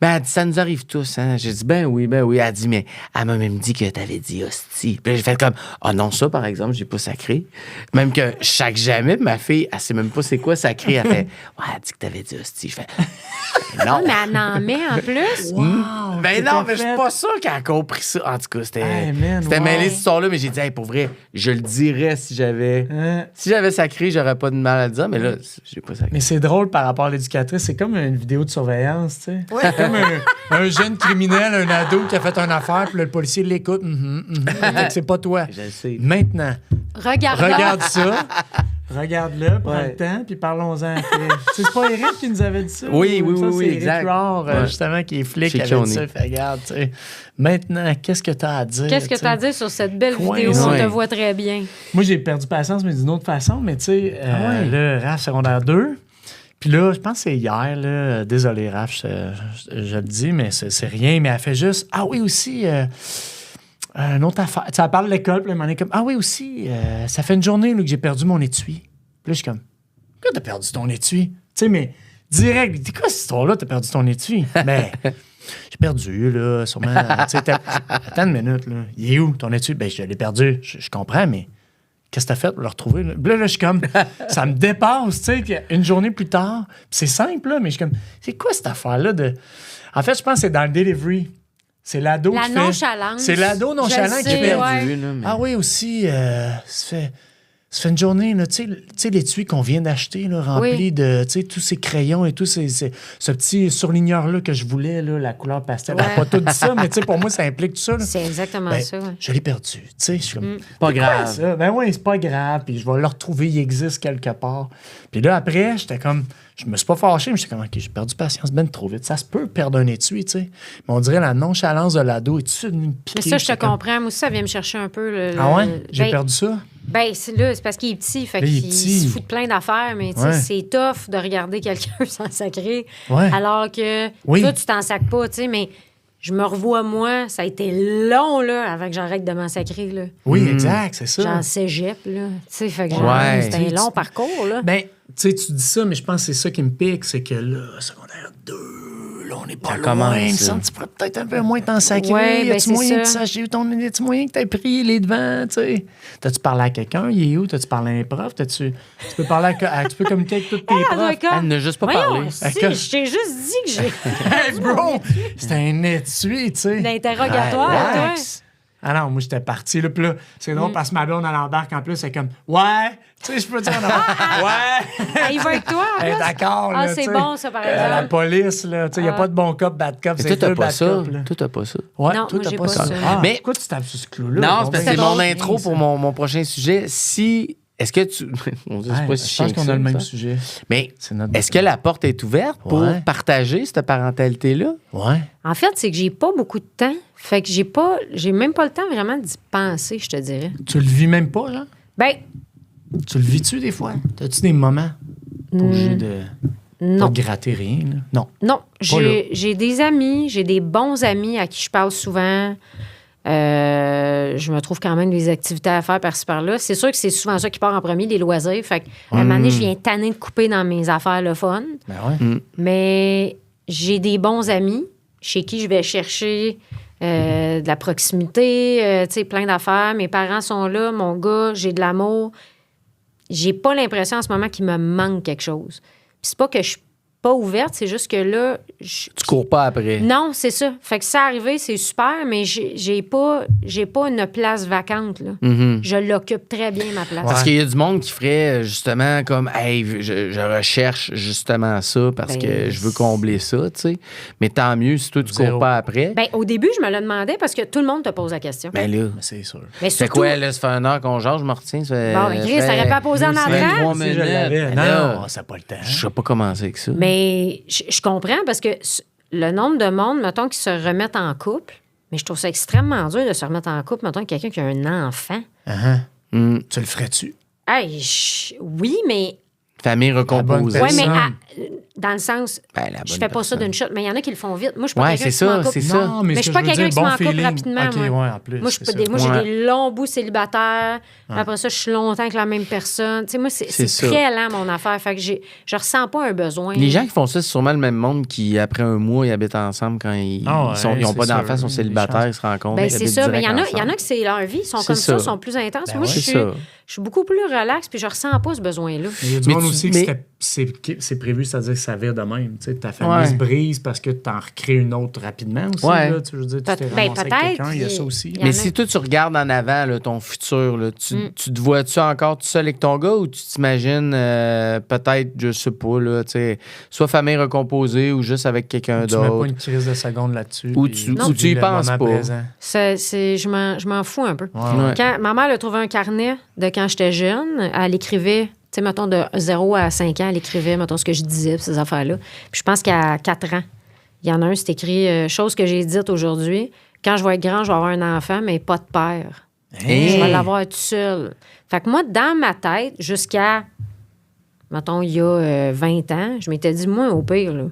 D: Ben, elle dit, ça nous arrive tous, hein. J'ai dit, ben oui. Elle dit, mais elle m'a même dit que t'avais dit hostie. Puis là, j'ai fait comme, ah non, ça, par exemple, j'ai pas sacré. Même que chaque jamais, ma fille, elle sait même pas c'est quoi sacré. Elle fait, ouais, elle dit que t'avais dit hostie. Je fais, non.
C: Mais elle en met en plus.
D: Ben non, mais je suis pas sûr qu'elle a compris ça. En tout cas, c'était
A: Hey, man,
D: mêlé
A: ouais.
D: cette histoire-là, mais j'ai dit, hey, pour vrai, je le dirais si j'avais. Si j'avais sacré, j'aurais pas de mal à le dire, mais là, j'ai pas sacré.
A: Mais c'est drôle par rapport à l'éducatrice. C'est comme une vidéo de surveillance, tu sais. C'est comme un jeune criminel, un ado qui a fait une affaire, puis là, le policier l'écoute. Fait que c'est pas toi.
D: Je le sais.
A: Maintenant,
C: Regarde-la.
A: regarde ça. Regarde-le, prends
D: Ouais.
A: le temps, puis parlons-en après. C'est pas Eric qui nous avait dit ça?
D: Oui,
A: ou ça,
D: oui,
A: c'est Eric
D: exact.
A: Huard,
D: Ouais.
A: justement, qui est flic,
D: Chez
A: qui
D: qui
A: avait
D: on
A: dit ça.
D: est.
A: Fait, regarde, tu sais. Maintenant, qu'est-ce que t'as à dire?
C: Qu'est-ce que
A: tu
C: tu as à
A: sais?
C: dire sur cette belle
A: Coin,
C: vidéo? On
D: ouais.
C: te voit très bien.
A: Moi, j'ai perdu patience, mais d'une autre façon. Mais tu sais, là, Raph, secondaire 2. Puis là, je pense que c'est hier, là. Désolé, Raph, je le dis, mais c'est rien. Mais elle fait juste, ah oui, aussi, une autre affaire. Tu sais, elle parle de l'école, puis là, elle est comme, ah oui, aussi, ça fait une journée là, que j'ai perdu mon étui. Puis là, je suis comme, pourquoi t'as perdu ton étui? Tu sais, mais direct, dis quoi cette histoire-là, t'as perdu ton étui? Mais j'ai perdu, là, sûrement. Tu sais, attends une minute, là. Il est où ton étui? Ben, je l'ai perdu. Je comprends, mais qu'est-ce que t'as fait pour le retrouver? Là, là je suis comme, ça me dépasse, tu sais, qu'une journée plus tard, puis c'est simple, là, mais je suis comme, c'est quoi cette affaire-là de. En fait, je pense que c'est dans le delivery. C'est l'ado
C: La
A: qui fait.
C: nonchalance.
A: C'est l'ado nonchalant
C: Je
A: qui
C: sais,
A: fait.
C: ouais.
D: Là, mais-
A: Ah oui, aussi, ça fait une journée, là, tu sais, l'étui qu'on vient d'acheter, là, rempli
C: Oui.
A: de, tu sais, tous ces crayons et tout, ce petit surligneur-là que je voulais, là, la couleur pastel. Elle n'a pas tout dit ça, mais tu sais, pour moi, ça implique tout ça. là.
C: C'est exactement
A: Ben,
C: ça. Ouais.
A: je l'ai perdu, tu sais, je suis comme...
D: Pas
A: Quoi,
D: grave.
A: ça? Ben oui, c'est pas grave, puis je vais le retrouver, il existe quelque part. Puis là, après, j'étais comme... Je me suis pas fâché, mais j'étais comme, OK, j'ai perdu patience ben trop vite. Ça se peut perdre un étui, tu sais. Mais on dirait la nonchalance de l'ado est tout une piquée.
C: Mais ça, je te
A: J'étais comme,
C: comprends. Moi aussi, ça vient me chercher un peu.
A: Ah ouais? J'ai
C: Ben,
A: perdu ça?
C: Ben, c'est là, c'est parce qu'il est petit. Fait
A: Là, il est
C: qu'il
A: petit.
C: se fout de plein d'affaires, mais tu sais,
A: Ouais.
C: c'est tough de regarder quelqu'un s'en sacrer.
A: Ouais.
C: Alors que
A: Oui.
C: toi, tu t'en sacres pas, tu sais, mais je me revois, moi, ça a été long, là, avant que j'arrête de m'en sacrer, là.
A: Oui, exact, c'est ça.
C: Genre cégep, là. Tu sais, fait que
D: Ouais.
C: c'était un long parcours, là.
A: Ben, tu sais, tu dis ça, mais je pense que c'est ça qui me pique, c'est que là, secondaire 2, là, on n'est pas
D: Ça
A: loin.
D: commence,
A: Il me
D: ça.
A: semble que tu pourrais peut-être un peu moins t'en sacrer.
C: Ouais, ben,
A: As-tu
C: c'est
A: moyen que tu
C: ça.
A: saches où as-tu moyen que t'aies pris les devants, tu sais? T'as-tu parlé à quelqu'un? Il est où? T'as-tu parlé à un prof? Tu peux parler tu peux communiquer avec tous tes
C: Elle doit
A: profs?
C: être comme,
D: Elle n'a juste pas
C: voyons,
D: parlé.
C: si,
A: D'accord.
C: je t'ai juste dit que j'ai
A: Hey, bro! C'était un étui, tu sais.
C: l'interrogatoire, toi.
A: Relax. Ah non, moi, j'étais parti. Là, puis là, c'est drôle parce que ma blonde, elle embarque en plus. C'est comme, ouais, tu sais, je peux dire, non, ouais.
C: Ah, il va avec toi, en
A: Elle est
C: plus?
A: d'accord.
C: Ah,
A: là,
C: c'est
A: tu sais.
C: bon, ça, par
A: La
C: exemple.
A: police, là, tu sais, il n'y a pas de bon cop, bad cop.
D: Mais
A: C'est
D: toi, t'as
A: deux
D: pas
A: bad
D: ça.
A: cop, là.
D: Toi, t'as pas ça.
A: Ouais,
C: Non,
A: toi,
C: moi,
A: t'as
C: j'ai
A: pas
C: pas
A: ça.
C: ça.
A: Ah,
D: Mais-
A: pourquoi tu tapes sur ce clou-là?
D: Non, c'est parce que c'est mon
A: bien,
D: intro
A: ça.
D: pour mon prochain sujet. Si. Est-ce que tu. Mon Dieu, c'est
A: Ouais,
D: pas
A: je
D: si
A: pense
D: chiant
A: qu'on
D: que
A: a le
D: ça,
A: même
D: ça.
A: sujet.
D: Mais
A: C'est notre-
D: est-ce que la porte est ouverte pour
A: Ouais.
D: partager cette parentalité-là?
A: Ouais.
C: En fait, c'est que j'ai pas beaucoup de temps. Fait que j'ai même pas le temps vraiment d'y penser, je te dirais.
A: Tu le vis même pas, là?
C: Ben,
A: Tu le vis-tu des fois? T'as-tu des moments? Pas obligé de
C: non.
A: pas gratter rien, là? Non.
C: Non,
A: Pas là.
C: j'ai des amis, j'ai des bons amis à qui je parle souvent. Je me trouve quand même des activités à faire par-ci par-là. C'est sûr que c'est souvent ça qui part en premier, les loisirs. Fait qu'à un moment donné, je viens tanner de couper dans mes affaires le fun.
A: Ben ouais.
C: Mais j'ai des bons amis chez qui je vais chercher de la proximité, tu sais, plein d'affaires. Mes parents sont là, mon gars, j'ai de l'amour. J'ai pas l'impression en ce moment qu'il me manque quelque chose. Puis c'est pas que je pas ouverte, c'est juste que là...
D: Tu cours pas après.
C: Non, c'est ça. Fait que ça arrivé, c'est super, mais j'ai pas une place vacante, là. Je l'occupe très bien, ma place.
D: Parce qu'il y a du monde qui ferait justement comme, hey, je recherche justement ça parce que je veux combler ça, tu sais. Mais tant mieux si toi, tu cours pas après.
C: Ben, au début, je me le demandais parce que tout le monde te pose la question.
D: Ben là,
A: C'est sûr.
C: Mais
D: c'est
C: surtout...
D: quoi, là, ça fait 1 heure qu'on jase, je me retiens.
C: Bon, mais Chris, t'aurais pas à poser en entrant?
D: 23
A: Si je
D: minutes.
A: l'avais.
D: Ben
A: Non, ça n'a pas le temps.
D: Je sais pas commencer avec ça.
C: Mais je comprends parce que le nombre de monde, mettons, qui se remettent en couple, mais je trouve ça extrêmement dur de se remettre en couple, mettons, quelqu'un qui a un enfant.
A: Tu le ferais-tu?
C: Hey, oui, mais...
D: Famille recomposée.
A: La
C: Oui, mais
A: Personne.
C: dans le sens,
D: Ben, la
C: je
D: bonne
C: fais pas ça
D: personne.
C: d'une shot, mais il y en a qui le font vite. Moi, je suis pas
D: Ouais,
C: quelqu'un
D: c'est
C: qui se met en
D: ça,
C: couple.
D: c'est ça.
A: Non,
C: Mais
A: ce
C: je suis
A: que
C: pas
A: veux
C: quelqu'un
A: dire,
C: qui se met en couple
A: feeling.
C: rapidement,
A: OK,
C: moi.
A: ouais, en plus.
C: Moi, je
A: c'est
C: peux
A: ça.
C: moi, j'ai
D: Ouais.
C: des longs bouts célibataires. Après ça, je suis longtemps avec la même personne. Tu sais, moi, c'est
D: ça.
C: très lent, mon affaire. Fait que je ressens pas un besoin.
D: Les gens qui font ça, c'est sûrement le même monde qui, après un mois, ils habitent ensemble quand ils
A: Ah ouais,
D: n'ont pas
A: c'est
D: d'enfants,
A: sûr.
D: sont célibataires, ils se rencontrent.
C: Ben,
D: ils
C: c'est
D: habitent
C: ça. Mais
D: direct
C: il y en a
D: ensemble.
C: que c'est leur vie. Ils sont
D: C'est
C: comme ça,
D: ça.
C: sont plus intenses.
A: Ben
C: moi,
A: ouais.
C: je
D: C'est
C: suis,
D: ça.
C: je suis beaucoup plus relax, puis je ressens pas ce besoin-là.
A: Il y a du
D: Mais
A: monde
D: tu-
A: aussi
D: mais-
A: que c'est prévu, c'est-à-dire que ça vire de même. Tu sais, ta famille
D: Ouais.
A: se brise parce que tu en recrées une autre rapidement aussi.
D: Ouais.
A: Là, tu veux dire, tu t'es
C: Ben,
A: ramassé avec
C: peut-être,
A: quelqu'un, il y a ça aussi.
C: il y en
D: Mais
C: a-
D: si toi, tu regardes en avant là, ton futur, là, tu te vois-tu encore tout seul avec ton gars ou tu t'imagines peut-être, je sais pas, là, tu sais, soit famille recomposée ou juste avec quelqu'un
A: Tu mets pas
D: d'autre?
A: une crise de seconde là-dessus.
D: Ou
A: puis
D: tu-
C: ou
D: tu y
A: vis le
D: penses
A: moment
D: pas.
A: présent.
C: Je m'en fous un peu.
A: Ouais,
D: Ouais.
C: Quand ma mère a trouvé un carnet de quand j'étais jeune, elle écrivait, tu sais, mettons, de 0 à 5 ans, elle écrivait, mettons, ce que je disais, puis ces affaires-là. Puis je pense qu'à 4 ans, il y en a un, c'est écrit chose que j'ai dite aujourd'hui. Quand je vais être grand, je vais avoir un enfant, mais pas de père.
D: Hey.
C: Je vais l'avoir tout seul. Fait que moi, dans ma tête, jusqu'à, mettons, il y a 20 ans, je m'étais dit, moi, au pire, là,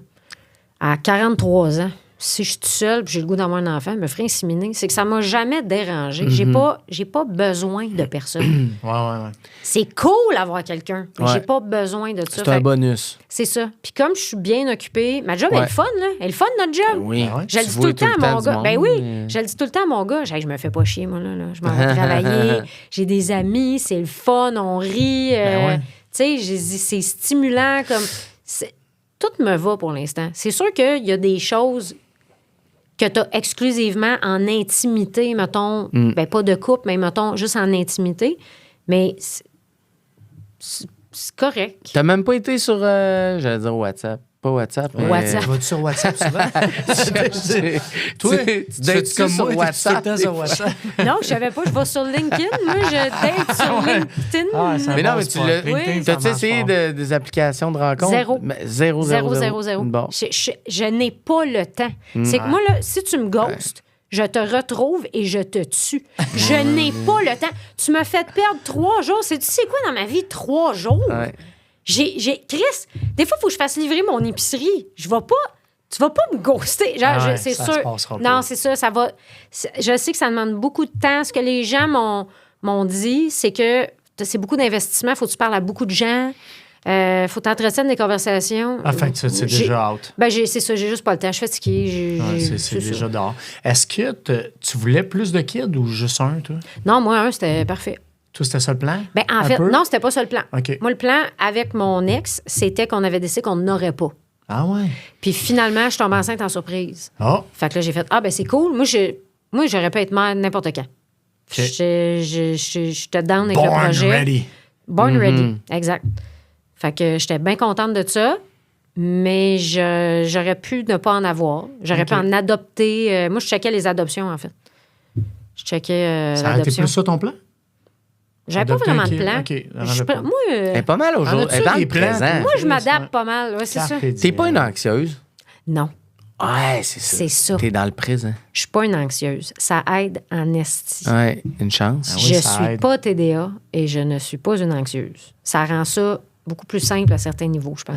C: à 43 ans, si je suis toute seule puis j'ai le goût d'avoir un enfant, je me ferais inséminer. C'est que ça m'a jamais dérangé. J'ai pas besoin de personne.
A: ouais.
C: C'est cool d'avoir quelqu'un, mais
D: Ouais.
C: j'ai pas besoin de ça.
D: C'est
C: Fait
D: un
C: que
D: bonus.
C: c'est ça. Puis comme je suis bien occupée, ma job elle
D: Ouais.
C: est fun, là. Elle est fun, notre job.
D: Oui.
A: Ah ouais?
C: Je le
D: Tu
C: dis
D: vois
C: tout le temps à mon
D: du
C: gars.
D: monde,
C: Ben oui,
D: mais-
C: je le dis tout le temps à mon gars. Je me fais pas chier, moi, là. Je m'en vais travailler. J'ai des amis, c'est le fun, on rit.
A: Ben ouais.
C: Tu sais, c'est stimulant. Tout me va pour l'instant. C'est sûr qu'il y a des choses que tu as exclusivement en intimité, mettons. Ben pas de couple, mais mettons juste en intimité. Mais c'est correct.
D: T'as même pas été sur, j'allais dire WhatsApp. Pas WhatsApp, mais...
C: WhatsApp.
A: Tu vas-tu sur WhatsApp souvent?
D: Toi,
A: tu
D: dates
A: fais comme
D: sur
A: moi,
D: WhatsApp.
A: tu sur WhatsApp.
C: Non, je savais pas, je vais sur LinkedIn. Moi, je date sur LinkedIn.
A: Ah, ça
D: Mais non,
A: passe
D: mais tu
A: pas.
D: l'as-
A: LinkedIn, ça
D: T'as-tu
A: marche
D: essayé
A: pas.
D: des applications de rencontre?
C: Zéro.
D: Mais zéro.
C: Zéro.
D: Bon.
C: Je n'ai pas le temps. C'est que moi, là, si tu me ghostes, je te retrouve et je te tue. Je n'ai pas le temps. Tu m'as fait perdre 3 jours. Tu sais quoi dans ma vie, 3 jours?
D: Ouais.
C: Chris, des fois, il faut que je fasse livrer mon épicerie. Je vais pas... Tu vas pas me ghoster. Genre,
A: Ouais,
C: c'est
A: ça
C: sûr.
A: se passera pas.
C: Non, c'est ça. Ça va... Je sais que ça demande beaucoup de temps. Ce que les gens m'ont dit, c'est que c'est beaucoup d'investissement. Faut que tu parles à beaucoup de gens. Faut t'entretenir des conversations.
A: Ah, fait que c'est déjà out.
C: Ben, c'est ça. J'ai juste pas le temps. Je suis fatiguée.
A: Ouais, c'est déjà dehors. Est-ce que tu voulais plus de kids ou juste un, toi?
C: Non, moi, un, c'était parfait.
A: Toi, c'était ça le plan?
C: Ben, en
A: Un
C: fait,
A: peu?
C: non, c'était pas ça le plan.
A: OK.
C: Moi, le plan avec mon ex, c'était qu'on avait décidé qu'on n'aurait pas.
A: Ah ouais?
C: Puis finalement, je suis tombée enceinte en surprise.
A: Oh!
C: Fait que là, j'ai fait ben c'est cool. Moi, j'aurais pu être mère n'importe quand. J'étais down avec le
A: Born
C: projet.
A: ready.
C: Born ready, exact. Fait que j'étais bien contente de ça, mais j'aurais pu ne pas en avoir. J'aurais pu en adopter. Moi, je checkais les adoptions, en fait. Je checkais
A: Ça aurait été
C: l'adoption.
A: plus ça ton plan?
C: J'avais pas
A: Adopter
C: vraiment
A: un
C: de
A: kid?
C: plan.
A: OK, j'en
C: Je
A: avais
C: peux-
A: pas.
C: moi,
D: Elle est pas mal aujourd'hui.
A: En as-tu
D: Elle est dans
A: des
D: le
A: plans,
D: présent.
C: moi, je
A: Ouais.
C: m'adapte pas mal. Ouais, c'est ça.
A: Carpe
D: T'es
A: diem.
D: pas une anxieuse?
C: Non,
D: Ouais, c'est ça.
C: c'est ça.
D: T'es dans le présent.
C: Je suis pas une anxieuse. Ça aide en esti.
D: Ouais, une chance.
A: Ah oui,
C: Je
A: ça
C: suis
A: aide.
C: pas TDA et je ne suis pas une anxieuse. Ça rend ça beaucoup plus simple à certains niveaux, je pense.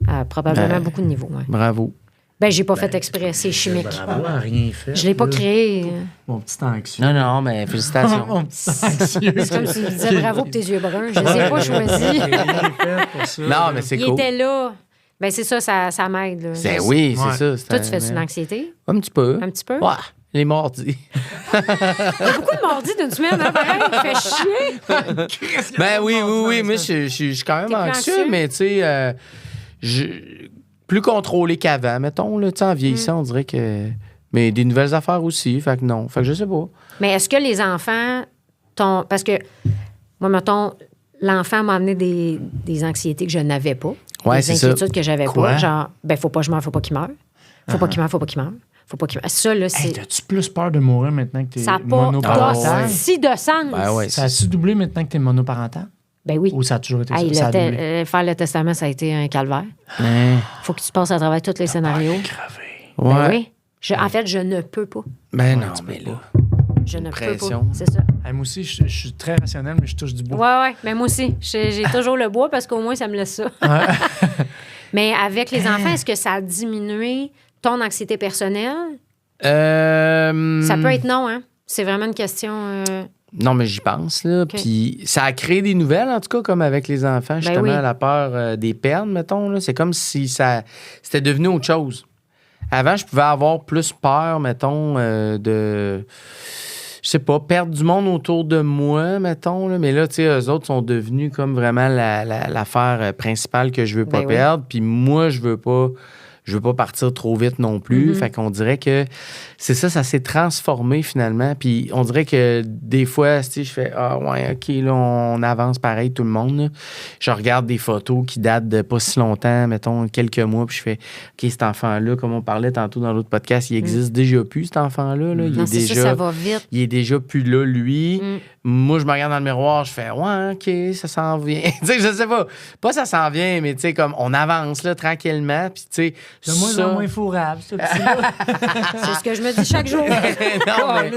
C: À probablement beaucoup de niveaux. Ouais.
D: Bravo.
C: Ben, j'ai pas fait exprès, c'est chimique.
A: Bravo, à rien fait.
C: Je l'ai pas
A: là.
C: créé.
A: Mon petit anxieux.
D: Non, mais félicitations.
A: Mon petit anxieux.
C: C'est comme si tu me disais bravo pour tes yeux bruns. Je les ai pas choisis.
D: Non, mais c'est
C: Il
D: cool.
C: était là. Ben, c'est ça, ça m'aide. Là.
D: C'est, oui,
A: Ouais.
D: c'est ça.
C: Toi, tu fais une anxiété?
D: Un petit peu.
C: Un petit peu?
D: Ouais, les mordis.
C: Il y a beaucoup de mordis d'une semaine, hein, pareil. Fait chier.
D: Ben oui. Moi, je suis quand même
C: T'es plus
D: anxieux,
C: anxieux?
D: mais tu sais, plus contrôlé qu'avant, mettons. Là, en vieillissant, on dirait que... Mais des nouvelles affaires aussi, fait que non. Fait que je sais pas.
C: Mais est-ce que les enfants... Parce que, moi, mettons, l'enfant m'a amené des anxiétés que je n'avais pas.
D: Ouais,
C: des
D: c'est ça.
C: inquiétudes que j'avais
A: Quoi?
C: pas. Genre, faut pas que je meure, faut pas qu'il meure. Faut pas qu'il meure, faut pas qu'il meure. Faut pas qu'il meure. Ça, là, c'est...
A: Hey, t'as-tu plus peur de mourir maintenant que t'es
C: ça n'a pas
A: monoparental?
C: si de sens.
D: Ben ouais,
A: Ça a-tu doublé maintenant que t'es monoparental?
C: Ben oui.
A: Ou ça a toujours été
C: Hey,
A: ça? Ça a doublé?
C: faire le testament, ça a été un calvaire.
D: Hein?
C: Faut que tu passes à travers tous les scénarios.
A: Crevé.
C: Ben oui. En fait, je ne peux pas.
D: Ben non, mais là...
C: Je ne peux pas.
D: Pression.
C: C'est ça.
A: Hey, moi aussi, je suis très rationnel, mais je touche du bois.
C: Ouais, ouais. Mais moi aussi. J'ai toujours le bois parce qu'au moins, ça me laisse ça. Mais avec les enfants, est-ce que ça a diminué ton anxiété personnelle? Ça peut être non, hein? C'est vraiment une question...
D: Non, mais j'y pense, là.
C: OK.
D: Puis ça a créé des nouvelles, en tout cas, comme avec les enfants, justement,
C: oui.
D: la peur des pertes, mettons. Là. C'est comme si c'était devenu autre chose. Avant, je pouvais avoir plus peur, mettons, de... Je sais pas, perdre du monde autour de moi, mettons. Là. Mais là, tu sais, eux autres sont devenus comme vraiment l'affaire principale que je veux pas
C: Ben oui.
D: perdre. Puis moi, je veux pas partir trop vite non plus.
C: Mm-hmm.
D: Fait qu'on dirait que c'est ça s'est transformé finalement. Puis on dirait que des fois, tu sais, je fais ah ouais, OK, là, on avance pareil tout le monde. Là. Je regarde des photos qui datent de pas si longtemps, mettons quelques mois, puis je fais OK, cet enfant-là, comme on parlait tantôt dans l'autre podcast, il existe déjà plus, cet enfant-là. Là. Il
C: Non,
D: est
C: c'est
D: déjà,
C: ça va vite.
D: il est déjà plus là, lui.
C: Mm.
D: Moi, je me regarde dans le miroir, je fais ouais, OK, ça s'en vient. Tu sais, je sais pas ça s'en vient, mais tu sais, comme on avance là tranquillement, puis tu sais,
A: De moins en moins fourrable, ce petit-là.
C: C'est ce que je me dis chaque jour.
D: non, mais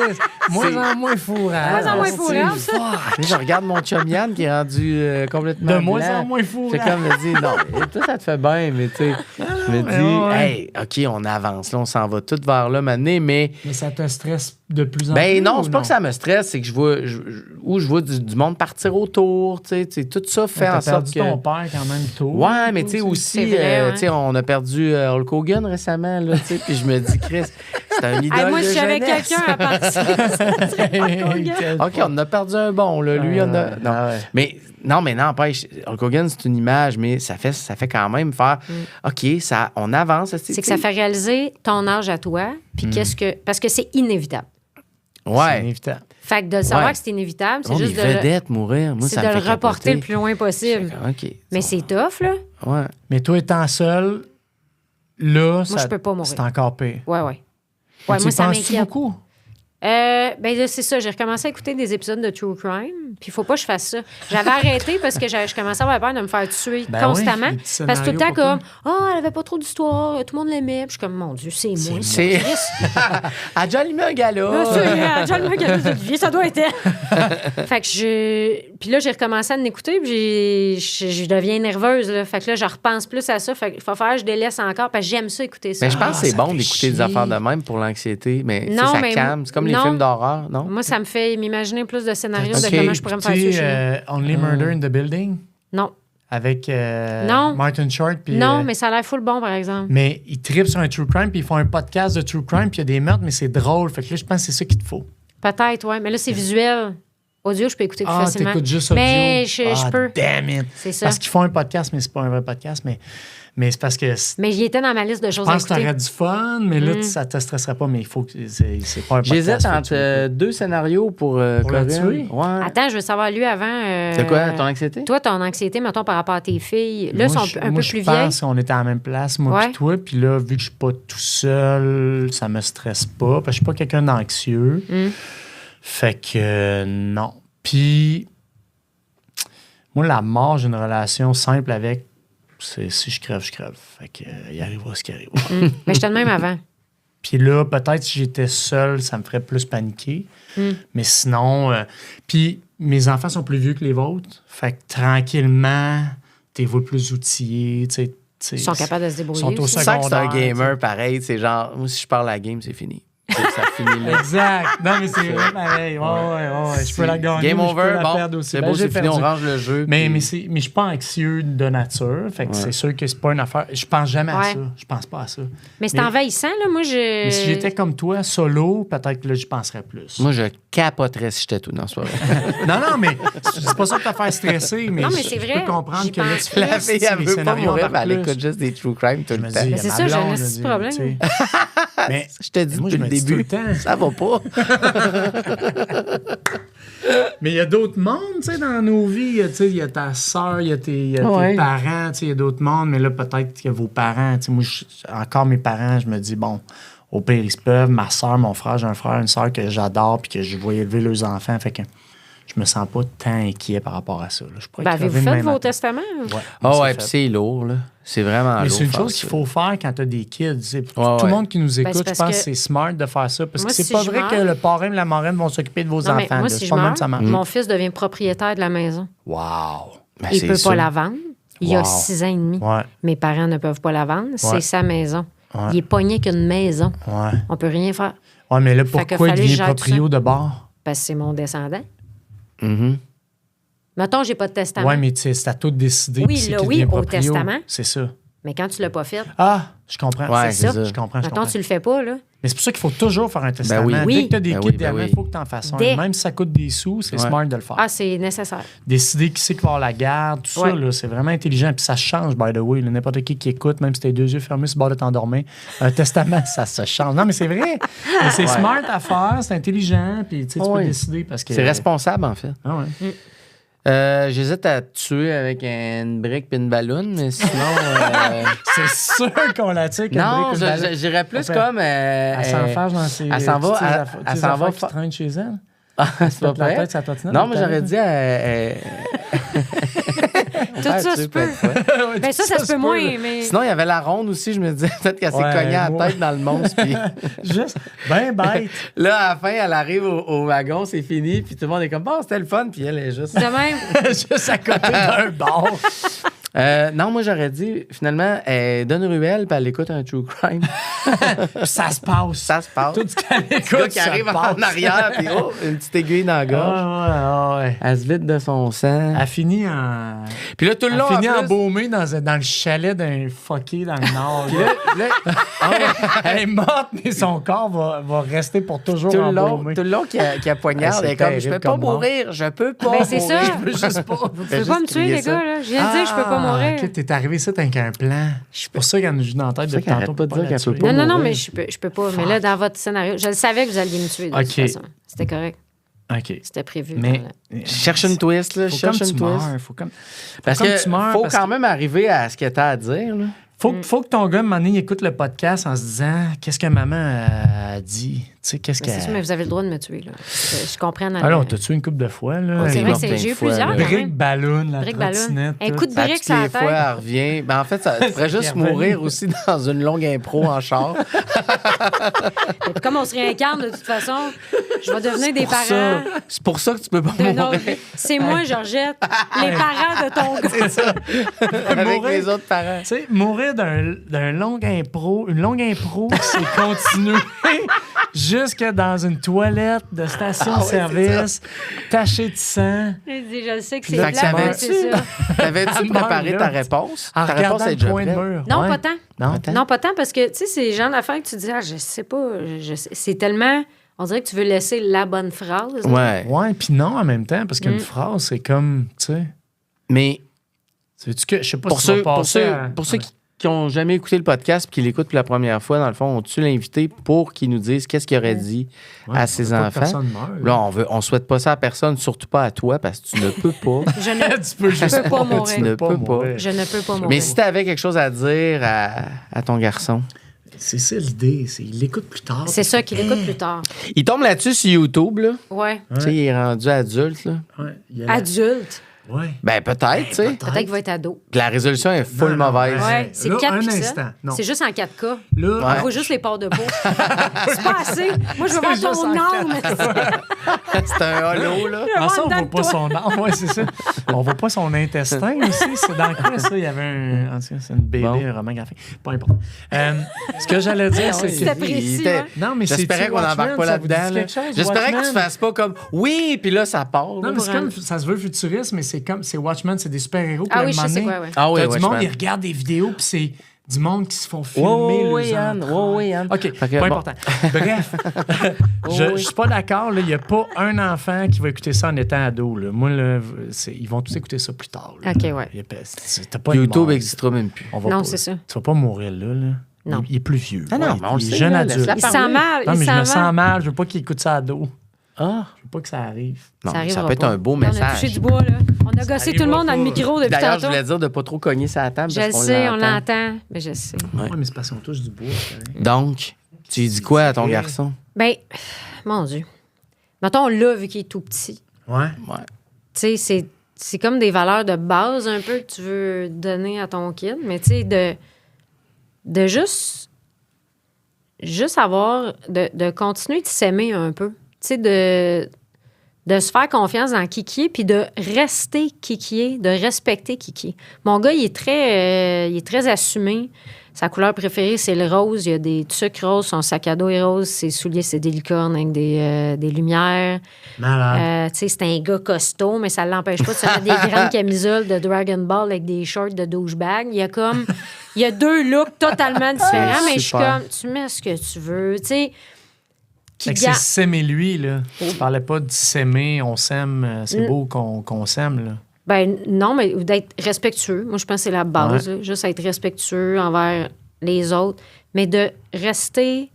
A: Moins en moins fourrable.
C: Moins en moins fourrable, ça.
D: Tu sais, je regarde mon chum Yann qui est rendu complètement
A: De moins
D: blanc.
A: en moins
D: J'ai
A: fourrable.
D: comme me dit, non, et toi, ça te fait bien, mais tu sais, je me
A: mais
D: dis,
A: ouais.
D: hey, OK, on avance, là, on s'en va tout vers là, maintenant, mais
A: Mais ça te stresse de plus en plus?
D: ben non,
A: ou
D: c'est pas que ça me stresse, c'est que je vois du monde partir autour, tu sais, tout ça fait
A: T'as
D: en sorte
A: perdu
D: que...
A: ton père quand même tôt.
D: Ouais, mais tu sais aussi,
C: C'est vrai, ouais.
D: tu sais, on a perdu Hulk Hogan récemment, là, tu sais, puis je me dis, Chris, c'est un idole
C: Hey, moi,
D: de
C: si j'avais
D: jeunesse.
C: quelqu'un à partir, ça serait Hulk Hogan.
D: OK, on en a perdu un bon, là. Lui, on a... Non.
A: ouais.
D: Mais n'empêche, Hulk Hogan, c'est une image, mais ça fait quand même faire... OK, on avance.
C: C'est que ça fait réaliser ton âge à toi, puis qu'est-ce que... Parce que c'est inévitable.
A: C'est
D: Ouais.
A: inévitable.
C: Fait que de savoir
D: Ouais.
C: que c'est inévitable, c'est
D: Oh,
C: juste
D: mais
C: de
D: vedette mourir, moi,
C: c'est
D: ça
C: de
D: me
C: le
D: fait
C: reporter le
D: capoter.
C: plus loin possible.
D: OK.
C: Mais c'est tough, là.
D: Ouais.
A: Mais toi étant seul, là,
C: je peux pas mourir.
A: c'est encore pire.
C: Ouais, ouais.
A: Mais
C: Ouais,
A: tu
C: moi,
A: y
C: ça
A: penses-tu
C: m'inquiète.
A: beaucoup?
C: Ben là, c'est ça. J'ai recommencé à écouter des épisodes de True Crime. Puis il faut pas que je fasse ça. J'avais arrêté parce que je commençais à avoir peur de me faire tuer
A: Ben
C: constamment.
A: oui, des petits
C: parce que tout le temps,
A: scénarios
C: comme, elle avait pas trop d'histoire, tout le monde l'aimait. Puis je suis comme, mon Dieu, c'est moi.
D: C'est...
C: Chris.
D: a déjà allumé un gala.
C: John McGuinness, ça doit être elle. Fait que Puis là, j'ai recommencé à l'écouter, puis je deviens nerveuse. Là. Fait que là, je repense plus à ça. Fait qu'il faut faire que je délaisse encore, parce que j'aime ça, écouter ça.
D: Mais je pense que c'est
A: ça
D: bon
A: fait
D: d'écouter
A: chier.
D: des affaires de même pour l'anxiété. Mais tu sais,
C: Non,
D: ça
C: mais
D: calme. C'est comme les
C: non.
D: films d'horreur, non?
C: Moi, ça me fait m'imaginer plus de scénarios
D: Ok.
C: de comment je pourrais me faire tuer chez nous.
A: Only Murder in the Building
C: Non.
A: avec
C: Non.
A: Martin Short. Puis,
C: Non, mais ça a l'air full bon, par exemple.
A: Mais ils trippent sur un true crime, puis ils font un podcast de true crime, puis il y a des meurtres, mais c'est drôle. Fait que là, je pense que c'est ça qu'il te faut.
C: Peut-être, oui. Mais là, c'est visuel. Audio, je peux écouter plus
A: Ah,
C: facilement.
A: t'écoutes juste audio.
C: Mais je peux.
A: Damn it.
C: C'est ça.
A: Parce qu'ils font un podcast, mais c'est pas un vrai podcast. Mais c'est parce que
C: Mais j'y étais dans ma liste de
A: je
C: choses à
A: pense que
C: écouter.
A: t'aurais du fun, mais là, ça te stresserait pas. Mais il faut que c'est pas un podcast.
D: J'hésite
A: faut que
D: entre deux scénarios pour
A: la
D: Corinne.
A: tuer?
D: Ouais.
C: Attends, je veux savoir, lui, avant...
D: C'est quoi, ton anxiété?
C: Toi, ton anxiété, mettons, par rapport à tes filles, là,
A: Moi,
C: sont un peu
A: je
C: plus vieilles.
A: pense qu'on était à la même place, moi
C: Ouais.
A: et toi. Puis là, vu que je suis pas tout seul, ça me stresse pas. Parce que je suis pas quelqu'un d'anxieux. Fait que non. Puis, moi, la mort, j'ai une relation simple avec. C'est si je crève, je crève. Fait que il arrivera ce qui arrivera.
C: Mais j'étais de même avant.
A: Puis là, peut-être si j'étais seul, ça me ferait plus paniquer. Mais sinon, puis mes enfants sont plus vieux que les vôtres. Fait que tranquillement, t'es vous plus outillés. Tu sais,
C: Ils sont capables de se débrouiller.
A: sont au
C: aussi.
D: Tu sens que c'est un
A: secondaire,
D: gamer pareil. C'est genre, moi, si je parle à la game, c'est fini. Ça finit là.
A: Exact. Non, mais c'est vrai pareil. Ouais. Je peux la gagner.
D: Game
A: mais je peux
D: over,
A: la
D: bon,
A: perdre aussi.
D: c'est
A: Ben,
D: beau,
A: j'ai
D: c'est fini, on
A: perdu.
D: range le jeu.
A: Mais
D: puis-
A: je suis pas anxieux de nature. Fait que c'est sûr que c'est pas une affaire. Je pense jamais à
C: Ouais.
A: ça. Je pense pas à ça.
C: Mais c'est envahissant, là. Moi,
A: Mais si j'étais comme toi, solo, peut-être que là, j'y penserais plus.
D: Moi, je capoterais si j'étais tout dans ce soir.
A: Non, mais c'est pas ça de te faire stresser. Mais
C: Non, mais c'est
A: je
C: vrai.
A: peux comprendre
C: J'y
A: que là,
C: pense
A: tu fais
D: La fille, elle
A: les
D: veut pas
A: scénarios
D: mourir, mais
A: embarquent
D: elle
A: plus.
D: écoute juste des true crime tout
A: Je
D: le
A: me
D: temps.
A: dis,
C: Mais c'est
A: ma
C: ça, j'ai un
A: blonde,
C: esti de
A: je dis,
C: problème.
A: tu sais. Mais
D: Je te dis
A: moi,
D: depuis
A: je
D: le
A: me dis
D: début,
A: tout le temps.
D: ça va pas.
A: Mais il y a d'autres mondes, tu sais, dans nos vies. Tu sais, il y a ta soeur, il y a tes
D: Ouais.
A: parents, tu sais, il y a d'autres mondes. Mais là, peut-être que vos parents, tu sais, moi, encore mes parents, je me dis, bon, au pire, ils se peuvent. Ma soeur, mon frère, j'ai un frère, une soeur que j'adore puis que je vois élever leurs enfants. Fait que je me sens pas tant inquiet par rapport à ça. Là. Je pourrais
C: Ben,
A: crever
C: avez-vous
A: demain
C: fait vos
A: matin.
C: testaments?
A: Ouais,
D: Ah
A: c'est
D: ouais,
A: fait.
D: puis c'est lourd, là. C'est vraiment
A: Mais
D: lourd.
A: c'est une
D: faire
A: chose
D: ça.
A: qu'il faut faire quand tu as des kids. Tu sais. Tout
D: ouais.
A: le monde qui nous écoute,
C: c'est
A: je
C: parce
A: pense que
C: que-
A: c'est smart de faire ça. Parce
C: Moi,
A: que c'est
C: si
A: pas
C: je
A: vrai
C: meurs-
A: que le parrain et la marraine vont s'occuper de vos
C: Non, mais
A: enfants.
C: moi,
A: là.
C: si
A: C'est
C: je
A: pas de même
C: meurs,
A: que ça marche.
C: mon fils devient propriétaire de la maison.
A: Wow!
D: Ben,
C: Il
D: c'est
C: peut
D: sûr.
C: pas la vendre. Il a
A: Wow.
C: 6 ans et demi.
A: Ouais,
C: Mes parents ne peuvent pas la vendre. C'est sa maison.
A: Ouais.
C: Il est pogné qu'une maison.
A: ouais.
C: On peut rien faire.
A: Ouais, mais là,
C: Fait que
A: pourquoi il
C: fallait
A: devient
C: que j'aille
A: proprio de bord?
C: Parce que c'est mon descendant.
D: Mhm.
C: Mettons, j'ai pas de testament.
A: Ouais, mais tu sais, c'est à tout décider.
C: Oui,
A: puis c'est
C: là,
A: qui
C: oui,
A: devient
C: au
A: proprio.
C: testament.
A: C'est ça.
C: Mais quand tu l'as pas fait,
A: Ah, je comprends.
D: Ouais,
C: c'est ça.
A: Je comprends, je
C: mettons,
A: comprends.
C: tu le fais pas, là.
A: Mais c'est pour ça qu'il faut toujours faire un testament.
D: oui.
A: Dès
C: Oui.
A: que tu as des
D: Ben
A: kids
D: oui, ben
A: d'avant, il
D: oui.
A: faut que tu en fasses un.
C: Dès-
A: Même si ça coûte des sous, c'est
D: Ouais.
A: smart de le faire.
C: Ah, c'est nécessaire.
A: Décider qui c'est qui va avoir la garde, tout
C: Ouais.
A: ça, là, c'est vraiment intelligent. Puis ça change, by the way. Là. N'importe qui écoute, même si t'as les 2 yeux fermés sur le bord de t'endormir, un testament, ça se change. Non, mais c'est vrai. Mais c'est smart à faire, c'est intelligent. Puis tu sais, tu
D: Ouais.
A: peux décider parce que.
D: C'est responsable, en fait.
A: Ah ouais.
D: J'hésite à te tuer avec une brique et une ballonne, mais sinon...
A: C'est sûr qu'on la tire. qu'une
D: non,
A: brique, une balle.
D: j'irais plus
A: Fait-
D: comme...
A: Elle s'enfarge dans ses.
D: elle s'en va-
A: toutes ses
D: elle-
A: affaires-
D: elle
A: toutes
D: s'en
A: les
D: va
A: affaires qui
D: fa-
A: traînent chez elle.
D: c'est pas
A: La
D: vrai?
A: tête, ça trottinette,
D: Non,
A: elle
D: mais j'aurais
A: t'arrête.
D: dit...
C: Tout ça se peut. Ben ça se peut moins, mais...
D: Sinon, il y avait la ronde aussi. Je me disais peut-être qu'elle s'est
A: Ouais,
D: cognée à la
A: moi-
D: tête dans le monstre. Puis
A: Juste, ben bête.
D: là, à la fin, elle arrive au wagon, c'est fini. Puis tout le monde est comme, bon, c'était le fun. Puis elle est juste...
C: De même.
A: Juste à côté d'un bar.
D: non, moi, j'aurais dit, finalement, elle donne ruelle, puis elle écoute un true crime.
A: Puis ça se passe.
D: Ça se passe.
A: Tout ce qu'elle
D: Le gars
A: écoute,
D: qui
A: ça
D: arrive
A: passe.
D: en arrière, puis oh, une petite aiguille dans la gorge.
A: Ouais.
D: Elle se vide de son sang.
A: Elle finit en.
D: Puis là, tout le
A: Elle
D: long,
A: finit
D: en plus,
A: embaumée dans le chalet d'un fucké dans le nord. Elle est morte, mais son corps va rester pour toujours embaumé.
D: tout le long qu'il a poignarde,
A: Ah, c'est
D: elle est comme, je
A: terrible
D: peux pas
A: comme mort.
C: Ben,
D: je peux pas
C: Ben, c'est ça.
A: Je veux juste pas.
C: Vous pouvez pas me tuer, les gars, là. Je viens de dire que je peux pas mourir.
A: Ok, t'es arrivé ici avec un plan. C'est pour ça qu'elle nous joue dans la tête
D: C'est
A: depuis
D: qu'elle arrête
A: tantôt.
D: pas de
A: pour
D: dire
A: la
D: qu'elle peut
A: tuer.
D: pas.
C: Non,
D: mourir.
C: mais je peux pas. Mais là, dans votre scénario, je le savais que vous alliez me tuer, de toute
A: Ok.
C: façon. C'était correct.
A: Ok.
C: C'était prévu.
A: Mais.
D: Je cherche une twist, là. Je
A: Faut comme
D: cherche
A: tu
D: une twist.
A: meurs. Faut comme.
D: Parce
A: comme
D: que
A: tu meurs,
D: faut
A: parce
D: quand même arriver à ce que t'as à dire, là.
A: Faut que ton gars, à un moment donné, il écoute le podcast en se disant qu'est-ce que maman a dit. Tu sais, qu'est-ce
C: Mais c'est sûr, mais
A: qu'elle.
C: vous avez le droit de me tuer, là. Je comprends. Dans
A: Ah là, on
C: le-
A: t'a tué une couple de fois, là.
C: C'est vrai que
D: plein de
C: j'ai eu
D: fois,
C: plusieurs.
D: là.
C: quand
A: Brique,
C: même.
A: ballon, la
C: Brique, ballon.
A: trottinette.
C: Un
A: tout.
C: coup de
D: À
C: brique
D: toutes
C: sur la
D: les fois,
C: tête.
D: elle revient. Ben, en fait, ça pourrait juste
A: revenu.
D: mourir aussi dans une longue impro en char.
C: Et puis comme on se réincarne, de toute façon, je vais devenir des parents
D: C'est pour ça que tu peux pas
C: d'une autre
D: mourir
C: vie. C'est moi, Georgette, les parents de ton gars.
A: C'est ça.
D: avec
A: Mourir.
D: les autres parents.
A: Tu sais, mourir d'un long impro, une longue impro qui s'est continuée jusque dans une toilette de station-service, tachée de sang,
C: Je le sais que c'est
D: Fait que
C: plat, mais
D: t'avais-tu-
C: c'est ça.
D: T'avais-tu
A: Elle meurt,
D: préparé
A: là.
D: ta réponse?
A: en
D: Ta réponse
A: regardant
D: est
A: le
D: déjà
A: coin de
D: prête.
A: mur.
C: Non,
A: Ouais.
C: pas tant.
A: Non?
C: Non, pas tant, parce que, tu sais, c'est le genre d'affaires que tu dis, ah, je sais pas, c'est tellement... On dirait que tu veux laisser la bonne phrase. là.
D: Ouais.
A: Ouais, puis non en même temps, parce qu'une phrase, c'est comme, tu sais,
D: Mais
A: sais-tu que, je sais pas
D: pour
A: si tu vas
D: ceux,
A: passer à-
D: pour ceux qui n'ont jamais écouté le podcast et qui l'écoutent pour la première fois, dans le fond, on-tu l'invité pour qu'il nous dise qu'est-ce qu'il aurait dit
A: Ouais,
D: à
A: on
D: ses
A: veut pas que
D: enfants?
A: personne meure, là.
D: Là, on souhaite pas ça à personne, surtout pas à toi, parce que tu ne peux pas.
C: Je ne
A: Tu peux juste
C: peux pas mourir.
D: Tu ne peux pas.
A: mourir.
C: Je ne peux pas mourir.
D: Mais si tu avais quelque chose à dire à ton garçon,
A: C'est ça l'idée, c'est il l'écoute plus tard.
C: C'est ça qu'il écoute plus tard.
D: il tombe là-dessus sur YouTube, là.
C: Ouais.
D: Tu sais, il est rendu adulte, là.
A: Ouais, il y a la-
C: Adulte.
A: Ouais.
D: Ben, peut-être, tu sais.
C: Peut-être qu'il va être ado.
D: Puis la résolution est full
A: Non, non,
D: mauvaise.
C: Ouais, c'est
A: Là,
C: 4
A: un
C: pixels.
A: instant. Non.
C: C'est juste en 4K.
A: Là,
C: On voit juste les pores de peau. C'est pas assez. Moi, je veux voir
A: C'est juste
C: ton
A: en
C: âme.
D: C'est un holo, là.
C: Je veux
A: Ah, ça,
C: voir
A: on
C: dedans
A: voit
C: de
A: pas
C: toi.
A: son âme. Ouais, c'est ça. On voit pas son intestin aussi. C'est dans quoi, ça? Il y avait un... En tout cas, c'est une BD,
D: Bon.
A: un roman graphique. Pas important. Ce que j'allais dire, c'est
C: C'était
A: que...
C: précis,
D: Il était-
C: hein.
A: Non, mais
D: J'espérais
A: c'est-tu
D: qu'on n'embarque
A: Watchmen,
D: pas
A: ça vous dit
D: là-dedans. là.
A: quelque chose,
D: J'espérais que tu
A: Watchmen?
D: fasses pas comme oui, puis là, ça part.
A: Non,
D: là.
A: mais c'est comme... Ça se veut futuriste, mais c'est comme... C'est Watchmen, c'est des super-héros. puis
C: Ah
A: à un
C: oui, je
A: moment
C: sais
A: donné,
C: quoi, ouais.
D: Ah oui,
A: t'as du
D: Watchmen.
A: monde, ils regardent des vidéos, puis c'est du monde qui se font filmer.
D: Oui,
A: les
D: Yann.
A: entrailles.
D: Oui, Yann.
A: OK,
D: Fait que,
A: pas
D: bon.
A: important. Bref, je suis pas d'accord. Il n'y a pas un enfant qui va écouter ça en étant ado. Là. Moi, là, ils vont tous écouter ça plus tard. Là.
C: OK, ouais.
A: T'as pas une
D: YouTube
A: mort.
D: n'existera même plus.
A: On va
C: Non,
A: pas-
C: c'est ça.
A: Tu vas pas mourir là.
C: Non.
A: Il est plus vieux.
D: Ah non, mais on le
A: il est
D: sait,
A: jeune
D: là,
A: adulte.
D: laisse-la
C: Il
D: parler.
C: sent mal.
A: Non, mais
C: il
A: je me
C: sent
A: sens
C: mal.
A: mal. Je veux pas qu'il écoute ça ado.
D: Ah,
A: Je veux pas que ça arrive.
D: non,
C: Ça
D: mais ça
C: arrivera
D: peut être
C: pas.
D: un beau
C: On a touché
D: message.
C: du bois, là. On a gossé tout le monde dans le
A: arrivera pas.
C: micro depuis
D: D'ailleurs, je
C: tantôt.
D: voulais dire de pas trop cogner sa table.
C: Je
D: parce
C: le
D: qu'on
C: sais, on
D: l'entend.
C: l'entend. Mais je sais.
A: Ouais, mais c'est parce qu'on touche du bois. c'est correct.
D: Donc, tu dis quoi à ton garçon?
C: Ben, mon Dieu. Mettons, là, vu qu'il est tout petit.
A: Ouais.
D: Ouais.
C: Tu sais, c'est comme des valeurs de base un peu que tu veux donner à ton kid. Mais tu sais, de juste avoir, de continuer de s'aimer un peu. Tu sais, de se faire confiance dans Kiki, puis de rester Kiki, de respecter Kiki. Mon gars, il est très assumé. Sa couleur préférée, c'est le rose. Il y a des trucs roses. Son sac à dos est rose. Ses souliers, c'est des licornes avec des lumières.
A: Malade.
C: Tu sais, c'est un gars costaud, mais ça ne l'empêche pas de se mettre des grandes camisoles de Dragon Ball avec des shorts de douchebag. Il y a deux looks totalement différents, mais je suis
D: super.
C: comme, tu mets ce que tu veux. Tu sais,
A: Fait que c'est s'aimer lui, là. Tu parlais pas de s'aimer, on s'aime. C'est beau qu'on s'aime, là.
C: Ben non, mais d'être respectueux. Moi, je pense que c'est la base. Là. Juste être respectueux envers les autres, mais de rester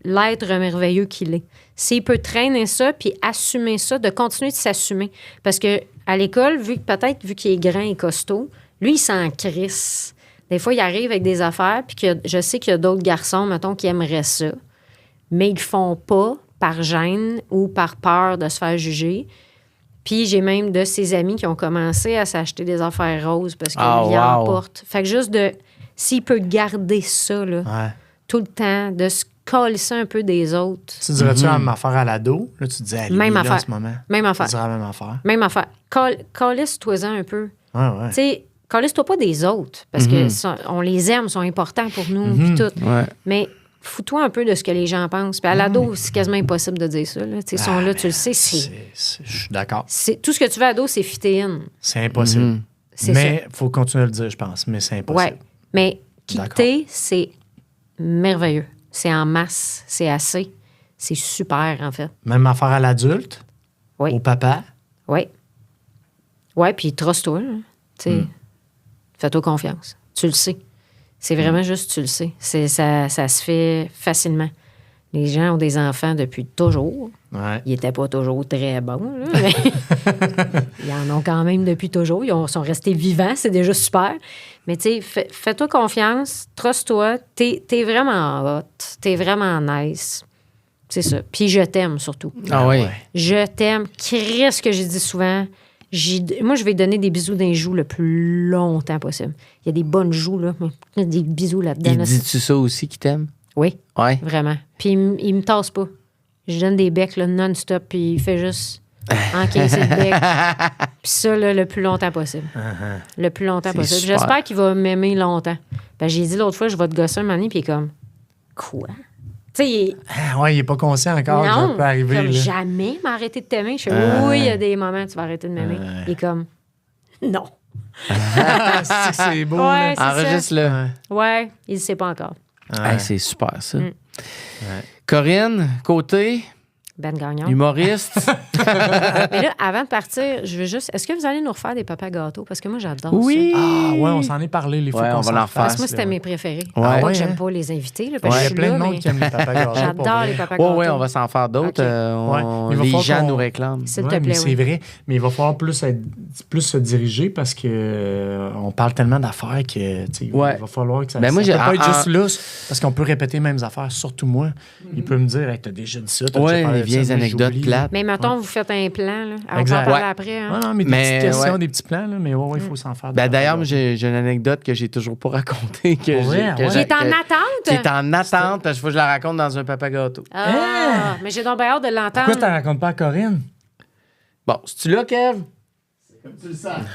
C: l'être merveilleux qu'il est. S'il peut traîner ça puis assumer ça, de continuer de s'assumer. Parce que à l'école, vu qu'il est grand et costaud, lui, il s'en crisse. Des fois, il arrive avec des affaires, puis je sais qu'il y a d'autres garçons, mettons, qui aimeraient ça, mais ils le font pas par gêne ou par peur de se faire juger. Puis j'ai même de ses amis qui ont commencé à s'acheter des affaires roses parce qu'ils en portent. Fait que juste s'il peut garder ça, là,
A: Ouais.
C: tout le temps, de se coller ça un peu des autres.
A: Tu dirais-tu la même affaire à l'ado? Là, tu disais à lui,
C: Même
A: là,
C: affaire.
A: en ce moment.
C: Même affaire.
A: Tu dirais la même affaire.
C: Même affaire. Calisse-toi-en un peu.
A: Ouais, ouais.
C: Tu sais, calisse-toi pas des autres parce que on les aime, sont importants pour nous, puis tout.
D: Ouais.
C: Mais fous-toi un peu de ce que les gens pensent. Puis à l'ado, c'est quasiment impossible de dire ça. Là. Tu sais, ils sont là, tu le sais.
A: Je suis d'accord.
C: Tout ce que tu veux ado, c'est fitter in.
A: C'est impossible.
C: C'est
A: Mais il faut continuer à le dire, je pense. Mais c'est impossible.
C: Ouais. Mais
A: D'accord.
C: quitter, c'est merveilleux. C'est en masse. C'est assez. C'est super, en fait.
A: Même affaire à l'adulte,
C: Oui.
A: au papa.
C: Oui. Oui, puis trust-toi. Là. Tu sais, fais-toi confiance. Tu le sais. C'est vraiment juste, tu le sais. Ça se fait facilement. Les gens ont des enfants depuis toujours.
A: Ouais.
C: Ils n'étaient pas toujours très bons, là, mais ils en ont quand même depuis toujours. Ils sont restés vivants, c'est déjà super. Mais tu sais, fais-toi confiance, trust-toi, t'es vraiment hot, t'es vraiment nice. C'est ça. Puis je t'aime surtout.
D: Ah oui.
C: Je t'aime. Qu'est-ce que j'ai dit souvent? Moi, je vais donner des bisous dans les joues le plus longtemps possible. Il y a des bonnes joues, là. Des bisous là-dedans.
D: Il
C: là.
D: dit-tu ça aussi qu'il t'aime?
C: Oui,
D: Ouais.
C: vraiment. Puis il me tasse pas. Je donne des becs là, non-stop, puis il fait juste encaisser le bec. Puis ça, là, le plus longtemps possible. Le plus longtemps
D: C'est
C: possible.
D: super.
C: J'espère qu'il va m'aimer longtemps. Ben, j'ai dit l'autre fois, je vais te gosser un moment donné, puis il est comme, quoi? Tu sais, il est...
A: Ah, ouais, il n'est pas conscient encore que ça
C: Non,
A: peut arriver.
C: comme
A: là.
C: jamais m'arrêter de t'aimer. Je fais, oui, il y a des moments où tu vas arrêter de m'aimer. Il est comme, non.
A: Ah, c'est beau.
C: Ouais,
A: là.
C: c'est ça.
D: Enregistre-le.
C: Ouais, il ne sait pas encore.
A: Ouais.
D: Hey, c'est super, ça. Corinne, côté,
C: Ben Gagnon.
D: humoriste.
C: Mais là, avant de partir, je veux juste. Est-ce que vous allez nous refaire des papas gâteaux? Parce que moi, j'adore
D: Oui.
A: Ah, ouais, on s'en est parlé les fois
D: Ouais,
A: qu'on
D: on va
A: s'en
D: l'en
A: refasse,
C: ça. Parce que moi,
A: là,
C: c'était
A: ouais.
C: mes préférés.
D: Ouais.
C: Pas
A: Ouais,
C: que j'aime
A: hein?
C: pas les invités, là, parce
A: Ouais,
C: que
A: il y
C: je
A: a
C: suis
A: plein de
C: là,
A: monde
C: mais
A: qui aime les papas gâteaux. pour
C: j'adore
A: vrai.
C: les papas
D: Oui,
C: gâteaux.
D: oui, on va s'en faire d'autres.
C: Ok.
A: Ouais. Il va
D: Les
A: falloir
D: gens
A: qu'on-
D: nous réclament.
C: S'il
A: Ouais,
C: te
A: mais
C: plaît,
A: c'est
C: oui.
A: vrai. Mais il va falloir plus se diriger parce que on parle tellement d'affaires que tu sais,
D: Ouais.
A: il va falloir que ça,
D: Ben moi,
A: ça
D: j'ai-
A: peut pas être
D: en-
A: juste là parce qu'on peut répéter les mêmes affaires, surtout moi. Il peut me dire hey, t'as déjà dit ça, t'as
D: Ouais,
A: déjà parlé de
D: vieilles
A: moi,
D: anecdotes
A: j'oublie.
D: plates.
C: Mais mettons, vous faites un plan. Là. On va en
A: Exact.
C: parler
D: Ouais.
C: après. Hein?
A: Non, mais des
D: Mais,
A: petites questions,
D: ouais.
A: des petits plans, là, mais ouais, il faut s'en faire.
D: Ben, d'ailleurs, moi, j'ai une anecdote que j'ai toujours pas racontée. Que
A: Pour vrai,
D: que
A: ouais.
C: Qui est en attente?
D: Qui est en attente, parce qu'il faut que je la raconte dans un papa gâteau.
C: Ah, mais j'ai donc bien hâte de l'entendre.
A: Pourquoi tu ne racontes pas à Corinne?
D: Bon, c'est-tu là, Kev?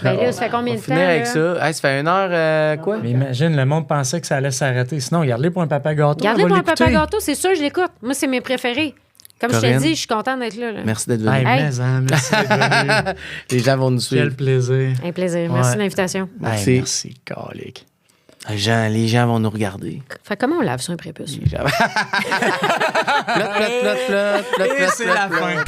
C: Ben là, ça fait combien
D: On
C: de
D: va
C: temps?
D: finir avec
C: là?
D: ça. Hey, ça fait 1 heure, quoi?
A: Mais imagine, le monde pensait que ça allait s'arrêter. Sinon, regarde-les pour un papa gâteau.
C: Gardez
A: on va
C: pour un papa
A: l'écouter.
C: gâteau, c'est sûr, je l'écoute. Moi, c'est mes préférés. Comme je
D: Corinne.
C: t'ai dit, je suis contente d'être là.
D: Merci d'être venu.
A: Hey,
C: Hey.
A: mais, hein, merci d'être venu.
D: Les gens vont nous suivre.
A: Quel plaisir.
C: Un plaisir. Merci
A: Ouais.
C: de l'invitation.
D: Merci.
A: Hey, merci, calique.
D: Les gens vont nous regarder.
C: Fait comment on lave ça un prépuce?
D: Les gens- Plot, plot, plot, plot, plot,
A: Et
D: plot,
A: c'est
D: plot,
A: la
D: plot.
A: fin.